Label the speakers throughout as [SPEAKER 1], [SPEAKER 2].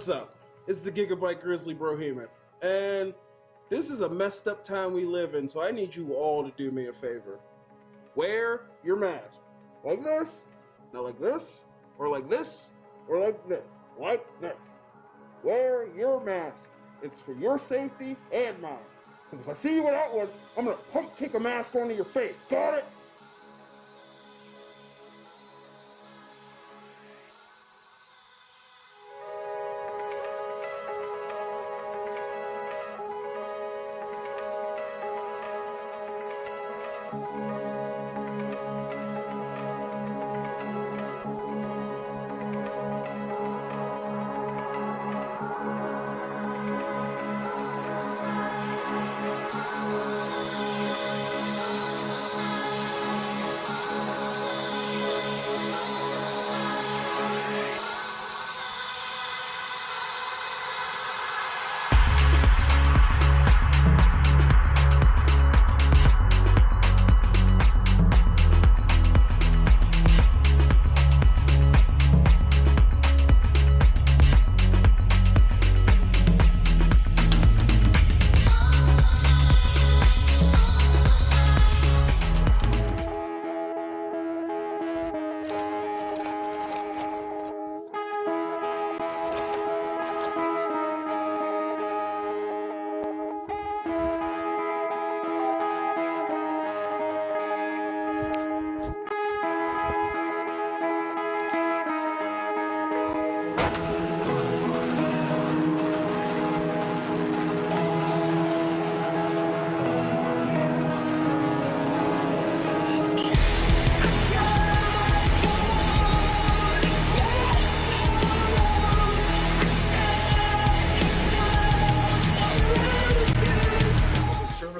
[SPEAKER 1] What's up? It's the Gigabyte Grizzly Brohemian, and this is a messed up time we live in, so I need you all to do me a favor. Wear your mask. Like this, not like this, or like this, or like this, like this. Wear your mask. It's for your safety and mine. If I see you without one, I'm gonna pump kick a mask onto your face. Got it?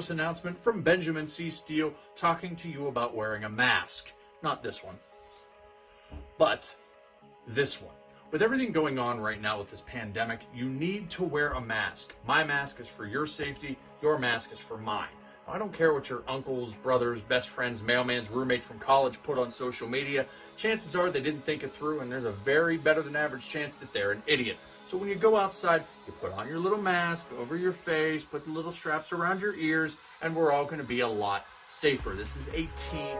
[SPEAKER 2] Announcement from Benjamin C. Steele talking to you about wearing a mask. Not this one, but this one. With everything going on right now with this pandemic, you need to wear a mask. My mask is for your safety. Your mask is for mine. I don't care what your uncles, brothers, best friends, mailman's roommate from college put on social media. Chances are they didn't think it through, and there's a very better than average chance that they're an idiot. So when you go outside, you put on your little mask over your face, put the little straps around your ears, and we're all going to be a lot safer. This is a team.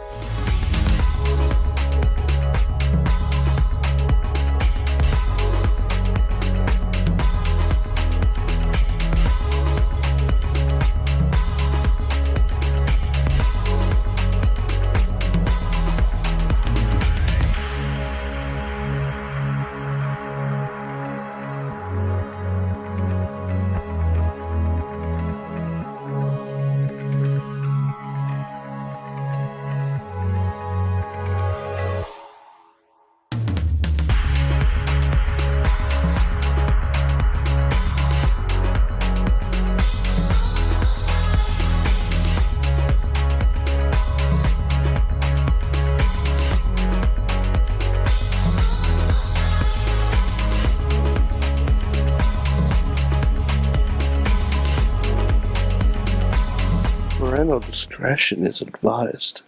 [SPEAKER 3] Parental discretion is advised.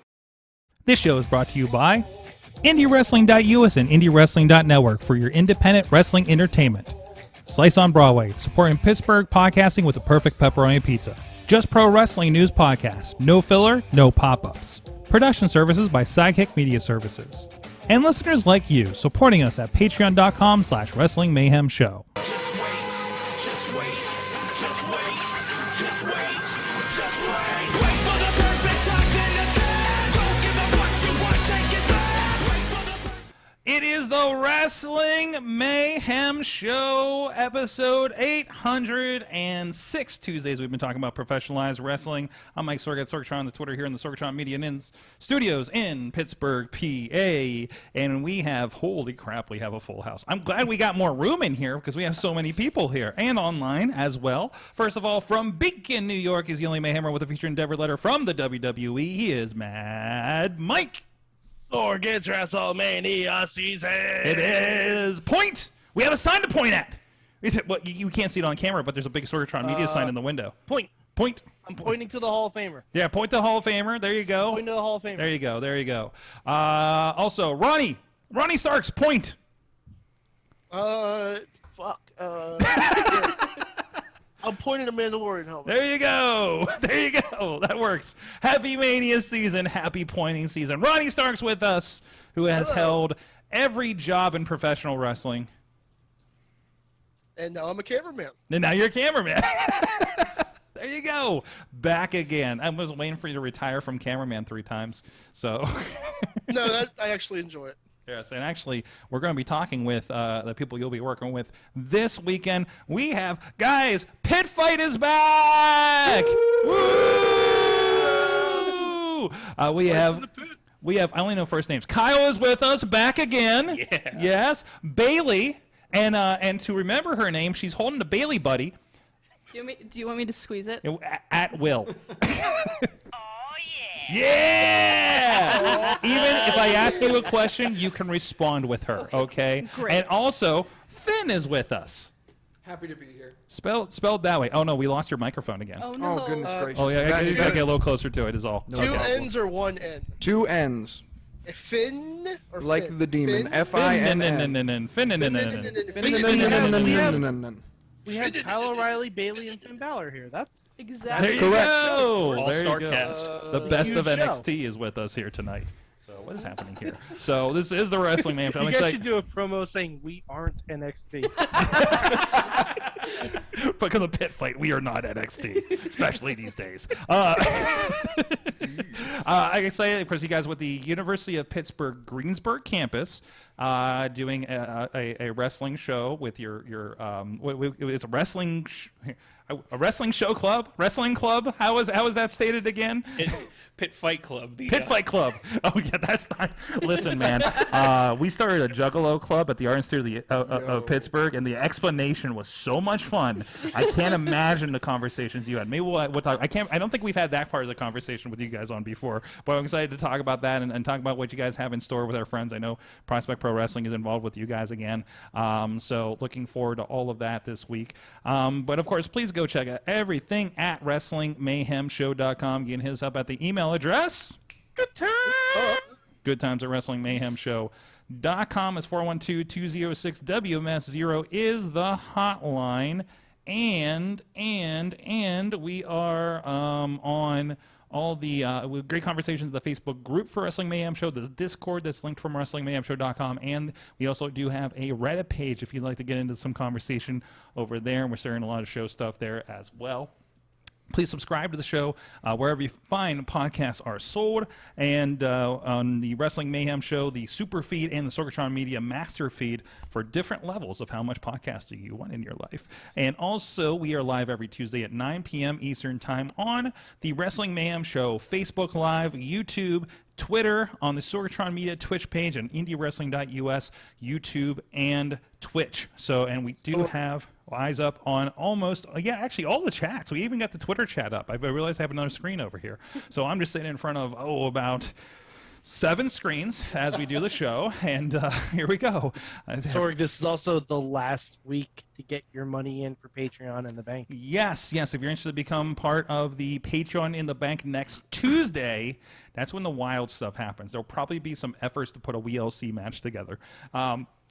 [SPEAKER 4] This show is brought to you by IndieWrestling.us and IndieWrestling.network for your independent wrestling entertainment. Slice on Broadway, supporting Pittsburgh podcasting with the perfect pepperoni pizza. Just Pro Wrestling News Podcast. No filler, no pop-ups. Production services by Sidekick Media Services. And listeners like you, supporting us at patreon.com/Wrestling Mayhem Show. It is the Wrestling Mayhem Show, episode 806. Tuesdays, we've been talking about professionalized wrestling. I'm Mike Sorg at Sorgatron on the Twitter here in the Sorgatron Media Studios in Pittsburgh, PA. And we have, holy crap, we have a full house. I'm glad we got more room in here because we have so many people here and online as well. First of all, from Beacon, New York, is the only Mayhemmer with a feature endeavor letter from the WWE. He is Mad Mike.
[SPEAKER 5] Or gets WrestleMania season.
[SPEAKER 4] It is point. We have a sign to point at. Well, you can't see it on camera, but there's a big Sorgatron Media sign in the window.
[SPEAKER 5] Point.
[SPEAKER 4] I'm
[SPEAKER 5] pointing to the Hall of Famer.
[SPEAKER 4] Yeah, point to the Hall of Famer. There you go.
[SPEAKER 5] Point to the Hall of Famer.
[SPEAKER 4] There you go. Also, Ronnie Starks, point.
[SPEAKER 5] Fuck.
[SPEAKER 6] I'm pointing a Mandalorian helmet.
[SPEAKER 4] There you go. There you go. That works. Happy Mania season. Happy pointing season. Ronnie Stark's with us, who has held every job in professional wrestling.
[SPEAKER 6] And now I'm a cameraman.
[SPEAKER 4] And now you're a cameraman. There you go. Back again. I was waiting for you to retire from cameraman 3 times. So.
[SPEAKER 6] No, I actually enjoy it.
[SPEAKER 4] Yes, and actually, we're going to be talking with the people you'll be working with this weekend. We have, guys, Pitt Fight is back! Woo! We have, I only know first names. Kyle is with us, back again.
[SPEAKER 7] Yeah.
[SPEAKER 4] Yes. Bailey, and to remember her name, she's holding the Bailey buddy.
[SPEAKER 8] Do you want me to squeeze it?
[SPEAKER 4] At will. Yeah! Even if I ask you a question, you can respond with her, okay?
[SPEAKER 8] Great.
[SPEAKER 4] And also, Finn is with us.
[SPEAKER 1] Happy to be here.
[SPEAKER 4] Spelled that way. Oh, no, we lost your microphone again.
[SPEAKER 8] Oh, no.
[SPEAKER 9] Oh, goodness gracious.
[SPEAKER 4] Oh, yeah, you
[SPEAKER 9] Is
[SPEAKER 4] gotta
[SPEAKER 9] that-
[SPEAKER 4] get a little closer to it is all.
[SPEAKER 6] Two N's or one N?
[SPEAKER 9] 2 N's.
[SPEAKER 6] Finn or
[SPEAKER 9] Like
[SPEAKER 6] Finn?
[SPEAKER 9] the demon.
[SPEAKER 6] Finn?
[SPEAKER 9] F-I-N-N.
[SPEAKER 4] Finn.
[SPEAKER 5] We had Kyle O'Reilly, Bailey, and Finn Balor here. That's
[SPEAKER 8] Exactly.
[SPEAKER 4] There you
[SPEAKER 9] Correct.
[SPEAKER 4] go. There you
[SPEAKER 7] All-star
[SPEAKER 4] go.
[SPEAKER 7] cast.
[SPEAKER 4] The best of
[SPEAKER 5] Huge show.
[SPEAKER 4] NXT is with us here tonight. So what is happening here? So this is the Wrestling Man. I'm
[SPEAKER 5] you guys
[SPEAKER 4] excited.
[SPEAKER 5] should do a promo saying we aren't NXT.
[SPEAKER 4] Because of Pit Fight, we are not NXT, especially these days. I'm excited because you guys with the University of Pittsburgh Greensburg campus doing a wrestling show with your it's a wrestling show club, wrestling club. How is that stated again?
[SPEAKER 7] Pit Fight Club.
[SPEAKER 4] Pit Fight Club. Oh yeah, that's not. Listen, man. We started a Juggalo club at the Art Institute of Pittsburgh, and the explanation was so much fun. I can't imagine the conversations you had. Maybe we'll talk. I don't think we've had that part of the conversation with you guys on before, but I'm excited to talk about that and talk about what you guys have in store with our friends. I know Prospect Pro Wrestling is involved with you guys again, so looking forward to all of that this week. But of course, please go check out everything at WrestlingMayhemShow.com. You can hit us up at the email address. Good times at WrestlingMayhemShow.com is 412-206-WMS0 is the hotline, and we are on all the with great conversations in the Facebook group for Wrestling Mayhem Show, the Discord that's linked from WrestlingMayhemShow.com, and we also do have a Reddit page if you'd like to get into some conversation over there, and we're sharing a lot of show stuff there as well. Please subscribe to the show wherever you find podcasts are sold, and on the Wrestling Mayhem Show, the Super Feed and the Sorgatron Media Master Feed for different levels of how much podcasting you want in your life. And also, we are live every Tuesday at 9 p.m. Eastern Time on the Wrestling Mayhem Show Facebook Live, YouTube, Twitter, on the Sorgatron Media Twitch page, and IndieWrestling.us, YouTube, and Twitch. So, and we do have eyes up on almost, actually all the chats. We even got the Twitter chat up. I realized I have another screen over here. So I'm just sitting in front of, about 7 screens as we do the show, and here we go.
[SPEAKER 5] Sorry, this is also the last week to get your money in for Patreon in the bank.
[SPEAKER 4] Yes. If you're interested to become part of the Patreon in the Bank next Tuesday, that's when the wild stuff happens. There'll probably be some efforts to put a WLC match together.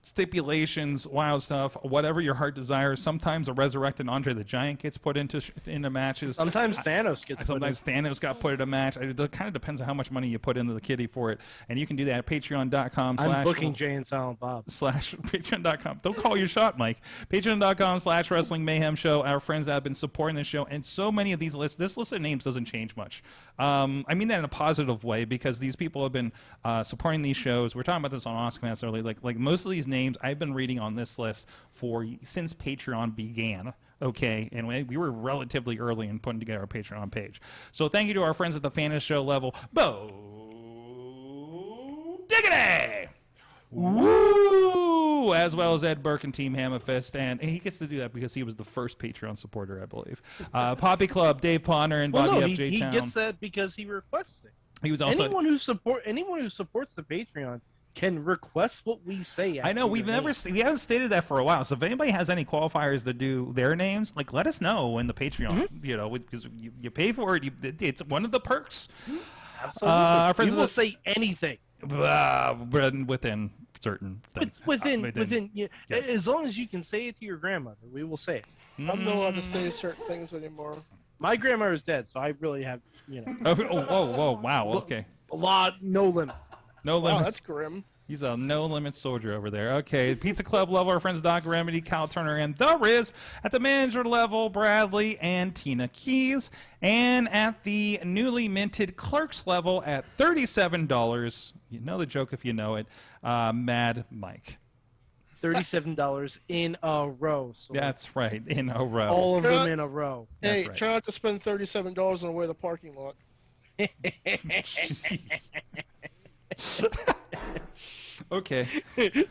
[SPEAKER 4] Stipulations, wild stuff, whatever your heart desires. Sometimes a resurrected Andre the Giant gets put into matches.
[SPEAKER 5] Sometimes Thanos gets
[SPEAKER 4] Thanos got put in a match. It kind of depends on how much money you put into the kitty for it. And you can do that at patreon.com/.
[SPEAKER 5] I'm booking Jay and Silent Bob.
[SPEAKER 4] /patreon.com. Don't call your shot, Mike. Patreon.com/Wrestling Mayhem Show. Our friends that have been supporting the show, and so many of these lists. This list of names doesn't change much. I mean that in a positive way, because these people have been supporting these shows. We're talking about this on Oscars early. Like most of these names I've been reading on this list since Patreon began. Okay, and we were relatively early in putting together a Patreon page. So thank you to our friends at the Fan Show level. Bo Diggity! Woo! As well as Ed Burke and Team Hammerfist, and he gets to do that because he was the first Patreon supporter, I believe. Poppy Club, Dave Ponner, and Bobby FJ
[SPEAKER 5] he
[SPEAKER 4] Town.
[SPEAKER 5] gets that because he requests it.
[SPEAKER 4] He was also
[SPEAKER 5] anyone who supports the Patreon can request what we say.
[SPEAKER 4] I know we haven't stated that for a while. So if anybody has any qualifiers to do their names, let us know in the Patreon. Because you pay for it. It's one of the perks.
[SPEAKER 5] Absolutely. We will say anything.
[SPEAKER 4] Within certain things.
[SPEAKER 5] Within
[SPEAKER 4] Yes.
[SPEAKER 5] as long as you can say it to your grandmother, we will say it.
[SPEAKER 6] I'm not allowed to say certain things anymore.
[SPEAKER 5] My grandma is dead, so I really have,
[SPEAKER 4] Oh, wow. Okay.
[SPEAKER 5] no limit.
[SPEAKER 4] No
[SPEAKER 6] Wow,
[SPEAKER 4] limits.
[SPEAKER 6] that's grim.
[SPEAKER 4] He's a no-limit soldier over there. Okay, Pizza Club level, our friends Doc Remedy, Kyle Turner, and The Riz. At the manager level, Bradley and Tina Keys. And at the newly minted clerks level at $37, you know the joke if you know it, Mad Mike.
[SPEAKER 5] $37 in a row. So
[SPEAKER 4] That's right, in a row.
[SPEAKER 5] all of them in a row.
[SPEAKER 6] Hey,
[SPEAKER 4] That's right.
[SPEAKER 6] try not to spend $37 on the way to the parking lot.
[SPEAKER 4] Jeez. Okay.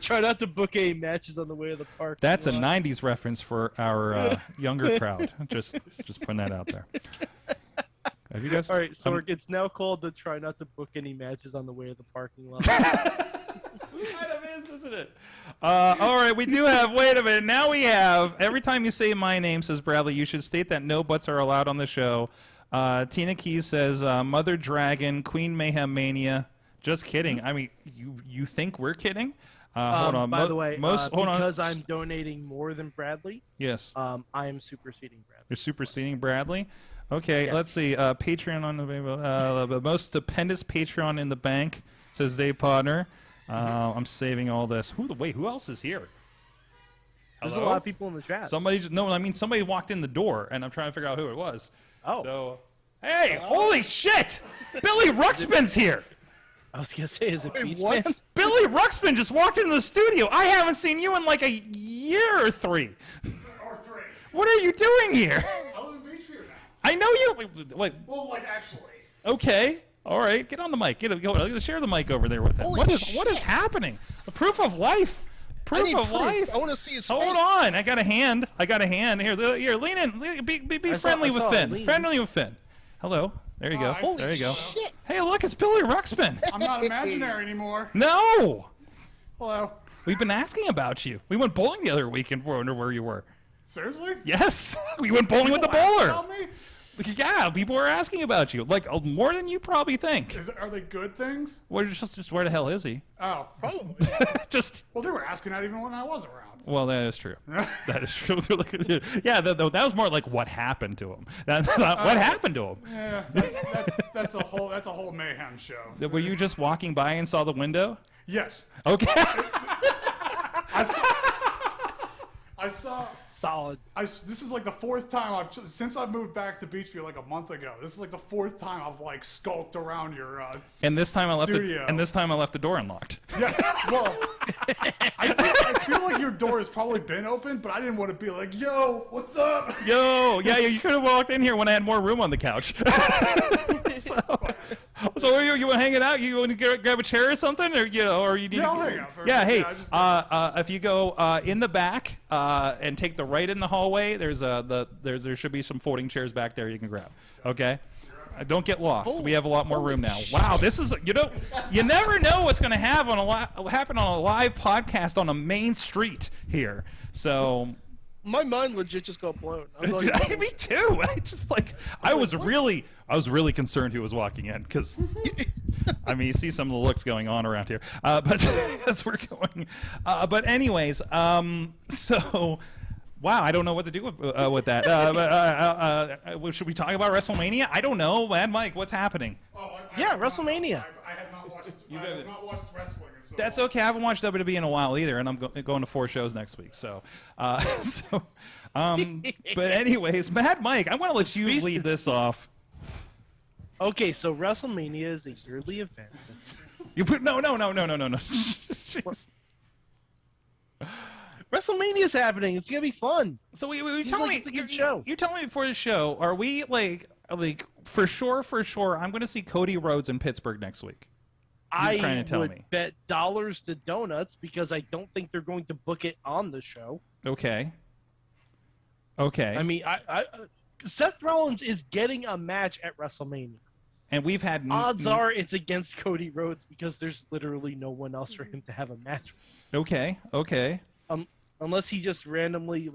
[SPEAKER 5] Try not to book any matches on the way to the park.
[SPEAKER 4] That's a 90s reference for our younger crowd. Just putting that out there. Have you guys?
[SPEAKER 5] All right, Sorg, it's now called the try not to book any matches on the way to the parking lot.
[SPEAKER 4] Kind of is, isn't it? All right, we do have. Wait a minute. Now we have. Every time you say my name, says Bradley, you should state that no butts are allowed on the show. Tina Keys says Mother Dragon, Queen Mayhem Mania. Just kidding. I mean, you think we're kidding? Hold on.
[SPEAKER 5] By the way, because
[SPEAKER 4] on.
[SPEAKER 5] I'm donating more than Bradley,
[SPEAKER 4] Yes.
[SPEAKER 5] I am superseding Bradley.
[SPEAKER 4] You're superseding Bradley. Okay,
[SPEAKER 5] Yeah.
[SPEAKER 4] let's see. Patreon on the most stupendous Patreon in the bank, says Dave Podner. I'm saving all this. Who else is here?
[SPEAKER 5] There's
[SPEAKER 4] Hello?
[SPEAKER 5] a lot of people in the chat.
[SPEAKER 4] Somebody somebody walked in the door, and I'm trying to figure out who it was.
[SPEAKER 5] Oh.
[SPEAKER 4] So, hey, holy shit! Billy Ruxpin's here!
[SPEAKER 5] I was going to say, is it
[SPEAKER 6] Wait,
[SPEAKER 5] Beach
[SPEAKER 6] what?
[SPEAKER 5] Man?
[SPEAKER 4] Billy Ruxpin just walked into the studio. I haven't seen you in like a year or three. What are you doing here?
[SPEAKER 2] I live in Beachview now.
[SPEAKER 4] I know you. Wait.
[SPEAKER 2] Well, like, actually.
[SPEAKER 4] Okay. All right. Get on the mic. Share the mic over there with him.
[SPEAKER 6] Holy
[SPEAKER 4] What is
[SPEAKER 6] shit.
[SPEAKER 4] happening? The proof of life.
[SPEAKER 6] I
[SPEAKER 4] Proof
[SPEAKER 6] need
[SPEAKER 4] of
[SPEAKER 6] proof.
[SPEAKER 4] life.
[SPEAKER 6] I want to see his
[SPEAKER 4] Hold
[SPEAKER 6] face.
[SPEAKER 4] on. I got a hand. Here, lean in. Be friendly with Finn.
[SPEAKER 5] lean.
[SPEAKER 4] Friendly with Finn. Hello. There you go.
[SPEAKER 2] Hi.
[SPEAKER 4] There you go.
[SPEAKER 6] Shit.
[SPEAKER 4] Hey, look, it's Billy Ruxpin.
[SPEAKER 2] I'm not imaginary anymore.
[SPEAKER 4] No.
[SPEAKER 2] Hello.
[SPEAKER 4] We've been asking about you. We went bowling the other week and wondered where you were.
[SPEAKER 2] Seriously?
[SPEAKER 4] Yes. We went bowling with the
[SPEAKER 2] People ask
[SPEAKER 4] bowler.
[SPEAKER 2] about me?
[SPEAKER 4] Yeah, people were asking about you. Like, more than you probably think.
[SPEAKER 2] Are they good things?
[SPEAKER 4] Well, just where the hell is he?
[SPEAKER 2] Oh.
[SPEAKER 6] Probably.
[SPEAKER 4] Just...
[SPEAKER 2] Well, they were asking that even when I was around.
[SPEAKER 4] Well, that is true. That is true. Yeah, that was more like what happened to him. What happened to him?
[SPEAKER 2] Yeah, that's a whole mayhem show.
[SPEAKER 4] Were you just walking by and saw the window?
[SPEAKER 2] Yes.
[SPEAKER 4] Okay.
[SPEAKER 2] I saw.
[SPEAKER 5] Solid.
[SPEAKER 2] This is like the fourth time since I've moved back to Beachview like a month ago. This is like the fourth time I've like skulked around your.
[SPEAKER 4] And this time I left
[SPEAKER 2] studio.
[SPEAKER 4] I left the door unlocked.
[SPEAKER 2] Yes. Well, I feel like your door has probably been open, but I didn't want to be like, "Yo, what's up?"
[SPEAKER 4] Yo, yeah, you could have walked in here when I had more room on the couch. So you want hanging out? You want to grab a chair or something, or or you need?
[SPEAKER 2] Yeah, I'll hang out for a
[SPEAKER 4] Yeah,
[SPEAKER 2] minute.
[SPEAKER 4] hey,
[SPEAKER 2] Yeah, I just-
[SPEAKER 4] if you go in the back and take the right in the hallway, there should be some folding chairs back there you can grab. Okay. Don't get lost. We have a lot more room now. Wow, this is you never know what's going to happen on a live podcast on a main street here. So.
[SPEAKER 6] My mind legit just got blown. I'm not even-
[SPEAKER 4] Me too. I was really concerned who was walking in because, I mean, you see some of the looks going on around here. But as we're going, but anyways, so. Wow, I don't know what to do with that. Should we talk about WrestleMania? I don't know, Mad Mike. What's happening?
[SPEAKER 5] Yeah, WrestleMania.
[SPEAKER 2] I have not watched wrestling. So
[SPEAKER 4] That's okay. I haven't watched WWE in a while either, and I'm going to 4 shows next week. So, but anyways, Mad Mike, I want to let you lead this off.
[SPEAKER 5] Okay, so WrestleMania is a yearly event.
[SPEAKER 4] You put no. Jeez.
[SPEAKER 5] WrestleMania is happening. It's gonna be fun.
[SPEAKER 4] So you
[SPEAKER 5] Seems
[SPEAKER 4] tell
[SPEAKER 5] like
[SPEAKER 4] me
[SPEAKER 5] it's a good show.
[SPEAKER 4] You tell me before the show. Are we like for sure? I'm going to see Cody Rhodes in Pittsburgh next week.
[SPEAKER 5] I
[SPEAKER 4] trying to tell
[SPEAKER 5] would
[SPEAKER 4] me.
[SPEAKER 5] bet dollars to donuts because I don't think they're going to book it on the show.
[SPEAKER 4] Okay.
[SPEAKER 5] I mean, Seth Rollins is getting a match at WrestleMania.
[SPEAKER 4] And we've had
[SPEAKER 5] Odds are it's against Cody Rhodes because there's literally no one else for him to have a match with.
[SPEAKER 4] Okay.
[SPEAKER 5] Unless he just randomly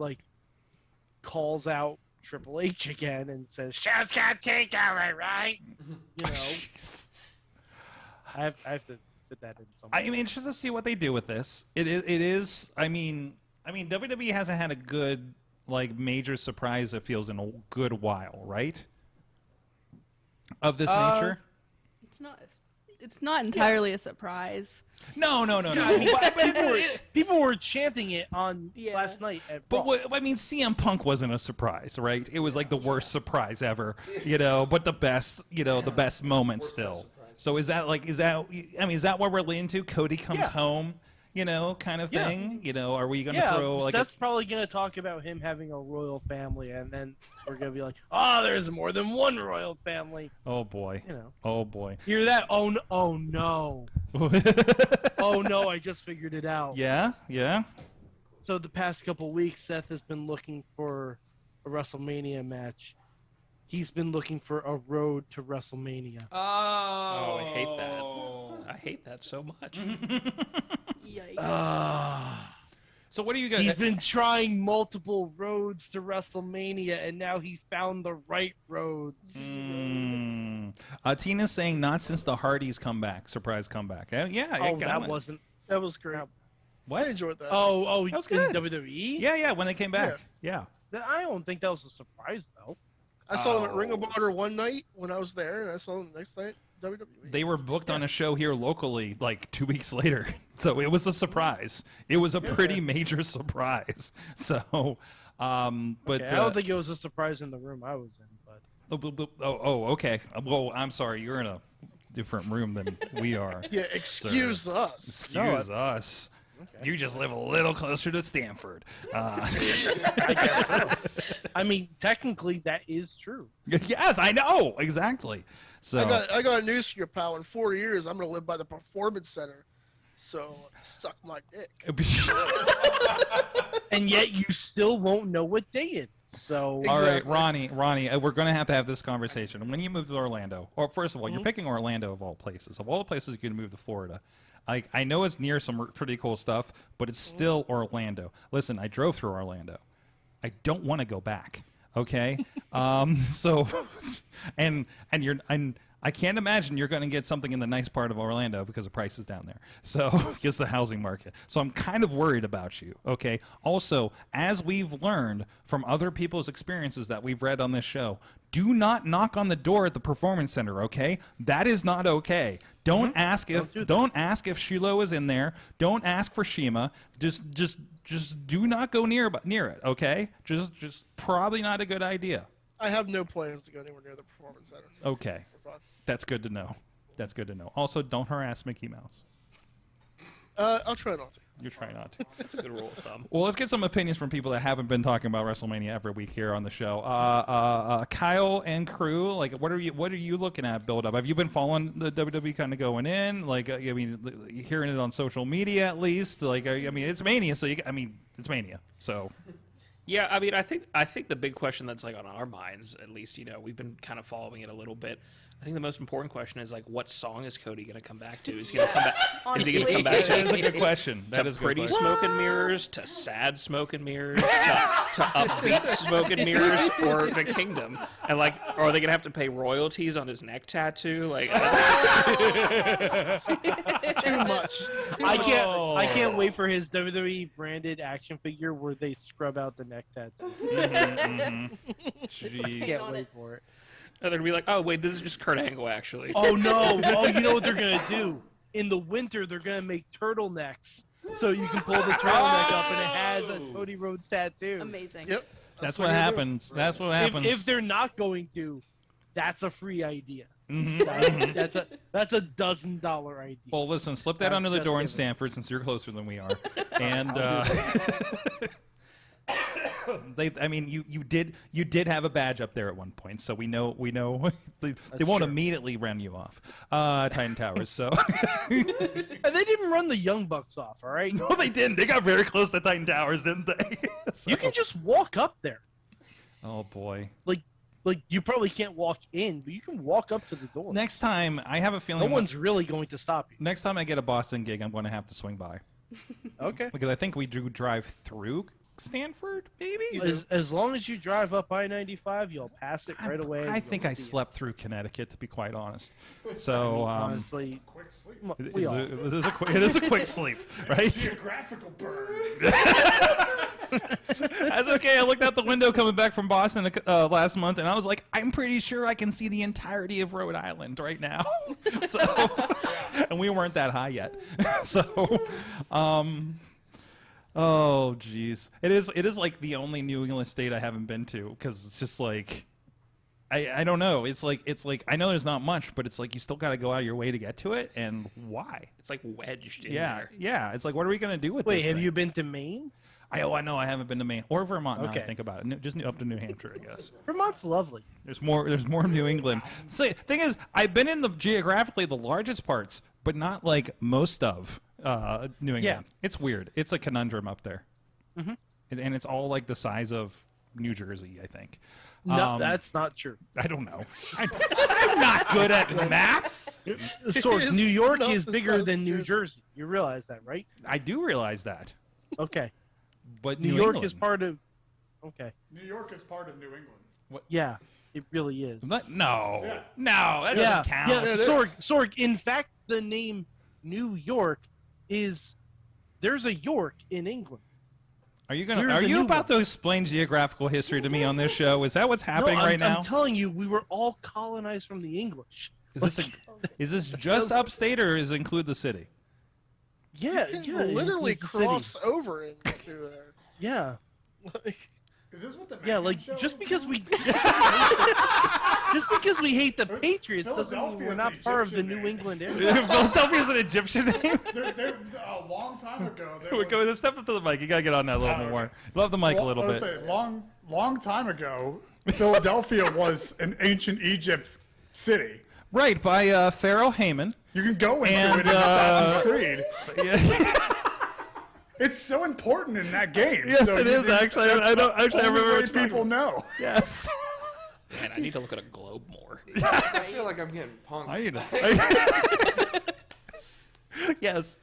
[SPEAKER 5] calls out Triple H again and says, "Show's got takeover, right?" You know.
[SPEAKER 4] Jeez.
[SPEAKER 5] I have to fit that in somewhere.
[SPEAKER 4] I mean, it's just to see what they do with this. It is. I mean, WWE hasn't had a good major surprise. It feels in a good while, right? Of this nature.
[SPEAKER 8] It's not entirely a surprise.
[SPEAKER 4] No.
[SPEAKER 5] I mean, people were chanting it on last night at Raw.
[SPEAKER 4] I mean, CM Punk wasn't a surprise, right? It was like the worst surprise ever, but the best, the best moment still. So is that what we're leaning to? Cody comes home, kind of thing. Are we going to throw
[SPEAKER 5] Seth's probably going to talk about him having a royal family, and then we're going to be like, oh, there's more than one royal family.
[SPEAKER 4] Oh boy. Oh boy.
[SPEAKER 5] Hear that? Oh no. Oh no, I just figured it out.
[SPEAKER 4] Yeah.
[SPEAKER 5] So the past couple weeks, Seth has been looking for a WrestleMania match. He's been looking for a road to WrestleMania.
[SPEAKER 7] Oh, I hate that. I hate that so much.
[SPEAKER 8] Yikes.
[SPEAKER 4] So what do you guys?
[SPEAKER 5] He's been trying multiple roads to WrestleMania, and now he found the right roads.
[SPEAKER 4] Tina's saying not since the Hardys comeback, surprise comeback.
[SPEAKER 6] That was great.
[SPEAKER 4] What?
[SPEAKER 6] I enjoyed that.
[SPEAKER 5] Oh,
[SPEAKER 4] that was good.
[SPEAKER 5] In WWE?
[SPEAKER 4] Yeah, when they came back. Yeah.
[SPEAKER 5] I don't think that was a surprise, though.
[SPEAKER 6] I saw them at Ring of Honor one night when I was there, and I saw them the next night at WWE.
[SPEAKER 4] They were booked on a show here locally 2 weeks later, so it was a surprise. It was a pretty major surprise. So, but
[SPEAKER 5] I don't think it was a surprise in the room I was in. But
[SPEAKER 4] okay. Well, I'm sorry, you're in a different room than we are.
[SPEAKER 6] Yeah, excuse us.
[SPEAKER 4] Excuse us. Okay. You just live a little closer to Stanford.
[SPEAKER 5] I guess so. I mean, technically, that is true.
[SPEAKER 4] Yes, I know. Exactly. So
[SPEAKER 6] I got news for you, pal. In 4 years, I'm going to live by the Performance Center. So, suck my dick.
[SPEAKER 5] And yet, you still won't know what day it is. So,
[SPEAKER 4] all right, Ronnie, we're going to have this conversation. When you move to Orlando, or first of all, you're picking Orlando of all places. Of all the places you can move to Florida. I know it's near some pretty cool stuff, but it's still Orlando. Listen, I drove through Orlando. I don't want to go back. Okay, so, and I can't imagine you're going to get something in the nice part of Orlando because the price is down there. So, just the housing market. So I'm kind of worried about you. Okay. Also, as we've learned from other people's experiences that we've read on this show, do not knock on the door at the Performance Center. Okay, that is not okay. Don't ask if Shiloh is in there. Don't ask for Shima. Just do not go near it. Okay, just probably not a good idea.
[SPEAKER 6] I have no plans to go anywhere near the Performance Center.
[SPEAKER 4] Okay, that's good to know. That's good to know. Also, don't harass Mickey Mouse.
[SPEAKER 6] I'll try not to.
[SPEAKER 4] You try not to.
[SPEAKER 7] That's a good rule of thumb.
[SPEAKER 4] Well, let's get some opinions from people that haven't been talking about WrestleMania every week here on the show. Kyle and crew, what are you looking at build up? Have you been following the WWE kind of going in? Hearing it on social media at least. It's Mania, so it's Mania. So.
[SPEAKER 7] Yeah, I think the big question that's on our minds, at least, we've been kind of following it a little bit. I think the most important question is what song is Cody going to come back to? Is he going to come back? Is he going to come back to?
[SPEAKER 4] That is a good question.
[SPEAKER 7] To pretty smoke and mirrors, to sad smoke and mirrors, to upbeat smoke and mirrors, or the Kingdom? And are they going to have to pay royalties on his neck tattoo?
[SPEAKER 6] Too much.
[SPEAKER 5] I can't wait for his WWE branded action figure where they scrub out the neck tattoo.
[SPEAKER 4] Jeez.
[SPEAKER 5] I can't wait for it.
[SPEAKER 7] And they're going to be like, oh, wait, this is just Kurt Angle, actually.
[SPEAKER 5] Oh, no. Oh, you know what they're going to do? In the winter, they're going to make turtlenecks. So you can pull the turtleneck up and it has a Cody Rhodes tattoo.
[SPEAKER 8] Amazing.
[SPEAKER 6] Yep.
[SPEAKER 4] That's what happens. That's what happens.
[SPEAKER 5] If they're not going to, that's a free idea.
[SPEAKER 4] Mm-hmm.
[SPEAKER 5] That's a $1,000 idea.
[SPEAKER 4] Well, listen, slip that under the door in Stanford since you're closer than we are. And you did have a badge up there at one point, so we know they won't immediately run you off Titan Towers. So
[SPEAKER 5] and they didn't run the Young Bucks off, all right?
[SPEAKER 4] No, they didn't. They got very close to Titan Towers, didn't they? So.
[SPEAKER 5] You can just walk up there.
[SPEAKER 4] Oh boy.
[SPEAKER 5] Like you probably can't walk in, but you can walk up to the door.
[SPEAKER 4] Next time, I have a feeling
[SPEAKER 5] no one's really going to stop you.
[SPEAKER 4] Next time I get a Boston gig, I'm going to have to swing by.
[SPEAKER 5] Okay.
[SPEAKER 4] Because I think we do drive through Stanford, maybe.
[SPEAKER 5] As long as you drive up I-95, you'll pass it right away.
[SPEAKER 4] I think I slept through Connecticut, to be quite honest. So
[SPEAKER 5] honestly,
[SPEAKER 10] Quick sleep.
[SPEAKER 4] it is a quick sleep, right?
[SPEAKER 10] Geographical burn.
[SPEAKER 4] That's okay. I looked out the window coming back from Boston last month, and I was like, I'm pretty sure I can see the entirety of Rhode Island right now. So, and we weren't that high yet. So, oh geez, it is like the only New England state I haven't been to, because it's just like, I don't know. It's like I know there's not much, but it's like you still got to go out of your way to get to it, and why?
[SPEAKER 7] It's like wedged in there.
[SPEAKER 4] Yeah. It's like, what are we gonna do with
[SPEAKER 5] Wait,
[SPEAKER 4] this
[SPEAKER 5] have
[SPEAKER 4] thing?
[SPEAKER 5] you been to Maine?
[SPEAKER 4] I know I haven't been to Maine or Vermont. Now
[SPEAKER 5] Okay.
[SPEAKER 4] I think about it. Just up to New Hampshire, I guess.
[SPEAKER 5] Vermont's lovely.
[SPEAKER 4] There's more New England. So, thing is, I've been in geographically the largest parts, but not like most of New England.
[SPEAKER 5] Yeah.
[SPEAKER 4] It's weird. It's a conundrum up there,
[SPEAKER 5] Mm-hmm.
[SPEAKER 4] and it's all like the size of New Jersey, I think.
[SPEAKER 5] No, that's not true.
[SPEAKER 4] I don't know. I'm not good at maps.
[SPEAKER 5] Sorg, New York
[SPEAKER 6] not
[SPEAKER 5] is
[SPEAKER 6] the
[SPEAKER 5] bigger
[SPEAKER 6] size
[SPEAKER 5] than
[SPEAKER 6] of
[SPEAKER 5] New
[SPEAKER 6] Jersey.
[SPEAKER 5] Jersey. You realize that, right?
[SPEAKER 4] I do realize that,
[SPEAKER 5] Okay.
[SPEAKER 4] but
[SPEAKER 5] New York is part of. Okay.
[SPEAKER 10] New York is part of New England.
[SPEAKER 5] Yeah, it really is.
[SPEAKER 4] No,
[SPEAKER 10] Yeah.
[SPEAKER 4] no, that
[SPEAKER 5] Yeah,
[SPEAKER 4] doesn't count.
[SPEAKER 5] yeah.
[SPEAKER 6] It is.
[SPEAKER 5] Sorg. In fact, the name New York is. There's a York in England.
[SPEAKER 4] Are you
[SPEAKER 5] Where's the
[SPEAKER 4] you
[SPEAKER 5] new
[SPEAKER 4] about to explain geographical history to me on this show? Is that what's happening
[SPEAKER 5] no,
[SPEAKER 4] right now?
[SPEAKER 5] I'm telling you, we were all colonized from the English.
[SPEAKER 4] Is this just upstate, or does it include the city?
[SPEAKER 5] Yeah,
[SPEAKER 6] You
[SPEAKER 5] yeah.
[SPEAKER 6] can literally
[SPEAKER 5] it includes the city.
[SPEAKER 6] cross over into there.
[SPEAKER 5] Yeah.
[SPEAKER 6] Like,
[SPEAKER 10] Is this what the
[SPEAKER 5] Yeah,
[SPEAKER 10] Mayhem
[SPEAKER 5] like
[SPEAKER 10] show
[SPEAKER 5] just
[SPEAKER 10] is
[SPEAKER 5] because
[SPEAKER 10] now?
[SPEAKER 5] we just because we hate the Patriots doesn't mean
[SPEAKER 10] Philadelphia's
[SPEAKER 5] we're not
[SPEAKER 10] an
[SPEAKER 5] part of the
[SPEAKER 10] Egyptian
[SPEAKER 5] New
[SPEAKER 10] name.
[SPEAKER 5] England area.
[SPEAKER 4] Philadelphia's an Egyptian name.
[SPEAKER 10] A long time ago, there
[SPEAKER 4] Go
[SPEAKER 10] was,
[SPEAKER 4] step up to the mic. You gotta get on that a little
[SPEAKER 10] Oh,
[SPEAKER 4] more.
[SPEAKER 10] okay.
[SPEAKER 4] Love the mic a
[SPEAKER 10] Well,
[SPEAKER 4] little
[SPEAKER 10] I was
[SPEAKER 4] bit.
[SPEAKER 10] saying, long time ago, Philadelphia was an ancient Egypt city.
[SPEAKER 4] Right, by Pharaoh Haman.
[SPEAKER 10] You can go into
[SPEAKER 4] And,
[SPEAKER 10] it in Assassin's Creed.
[SPEAKER 4] Yeah.
[SPEAKER 10] It's so important in that game.
[SPEAKER 4] Yes,
[SPEAKER 10] so
[SPEAKER 4] it is, actually.
[SPEAKER 10] that's
[SPEAKER 4] I know-
[SPEAKER 10] the
[SPEAKER 4] actually, I
[SPEAKER 10] only
[SPEAKER 4] remember
[SPEAKER 10] way
[SPEAKER 4] what you're
[SPEAKER 10] people
[SPEAKER 4] talking
[SPEAKER 10] know.
[SPEAKER 4] Yes.
[SPEAKER 7] Man, I need to look at a globe more.
[SPEAKER 9] I feel like I'm getting punked.
[SPEAKER 4] I need to. Yes.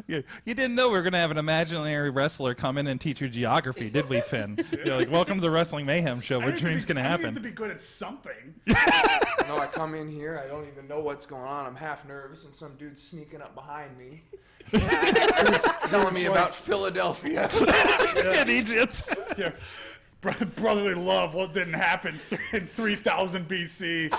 [SPEAKER 4] You didn't know we were going to have an imaginary wrestler come in and teach you geography, did we, Finn? You're like, welcome to the Wrestling Mayhem Show, where dreams can
[SPEAKER 10] I need
[SPEAKER 4] happen.
[SPEAKER 10] to be good at something.
[SPEAKER 9] No, I come in here, I don't even know what's going on. I'm half nervous, and some dude's sneaking up behind me. Who's telling me about Philadelphia.
[SPEAKER 4] In Egypt.
[SPEAKER 10] Yeah. Brotherly love, what didn't happen in 3000 BC.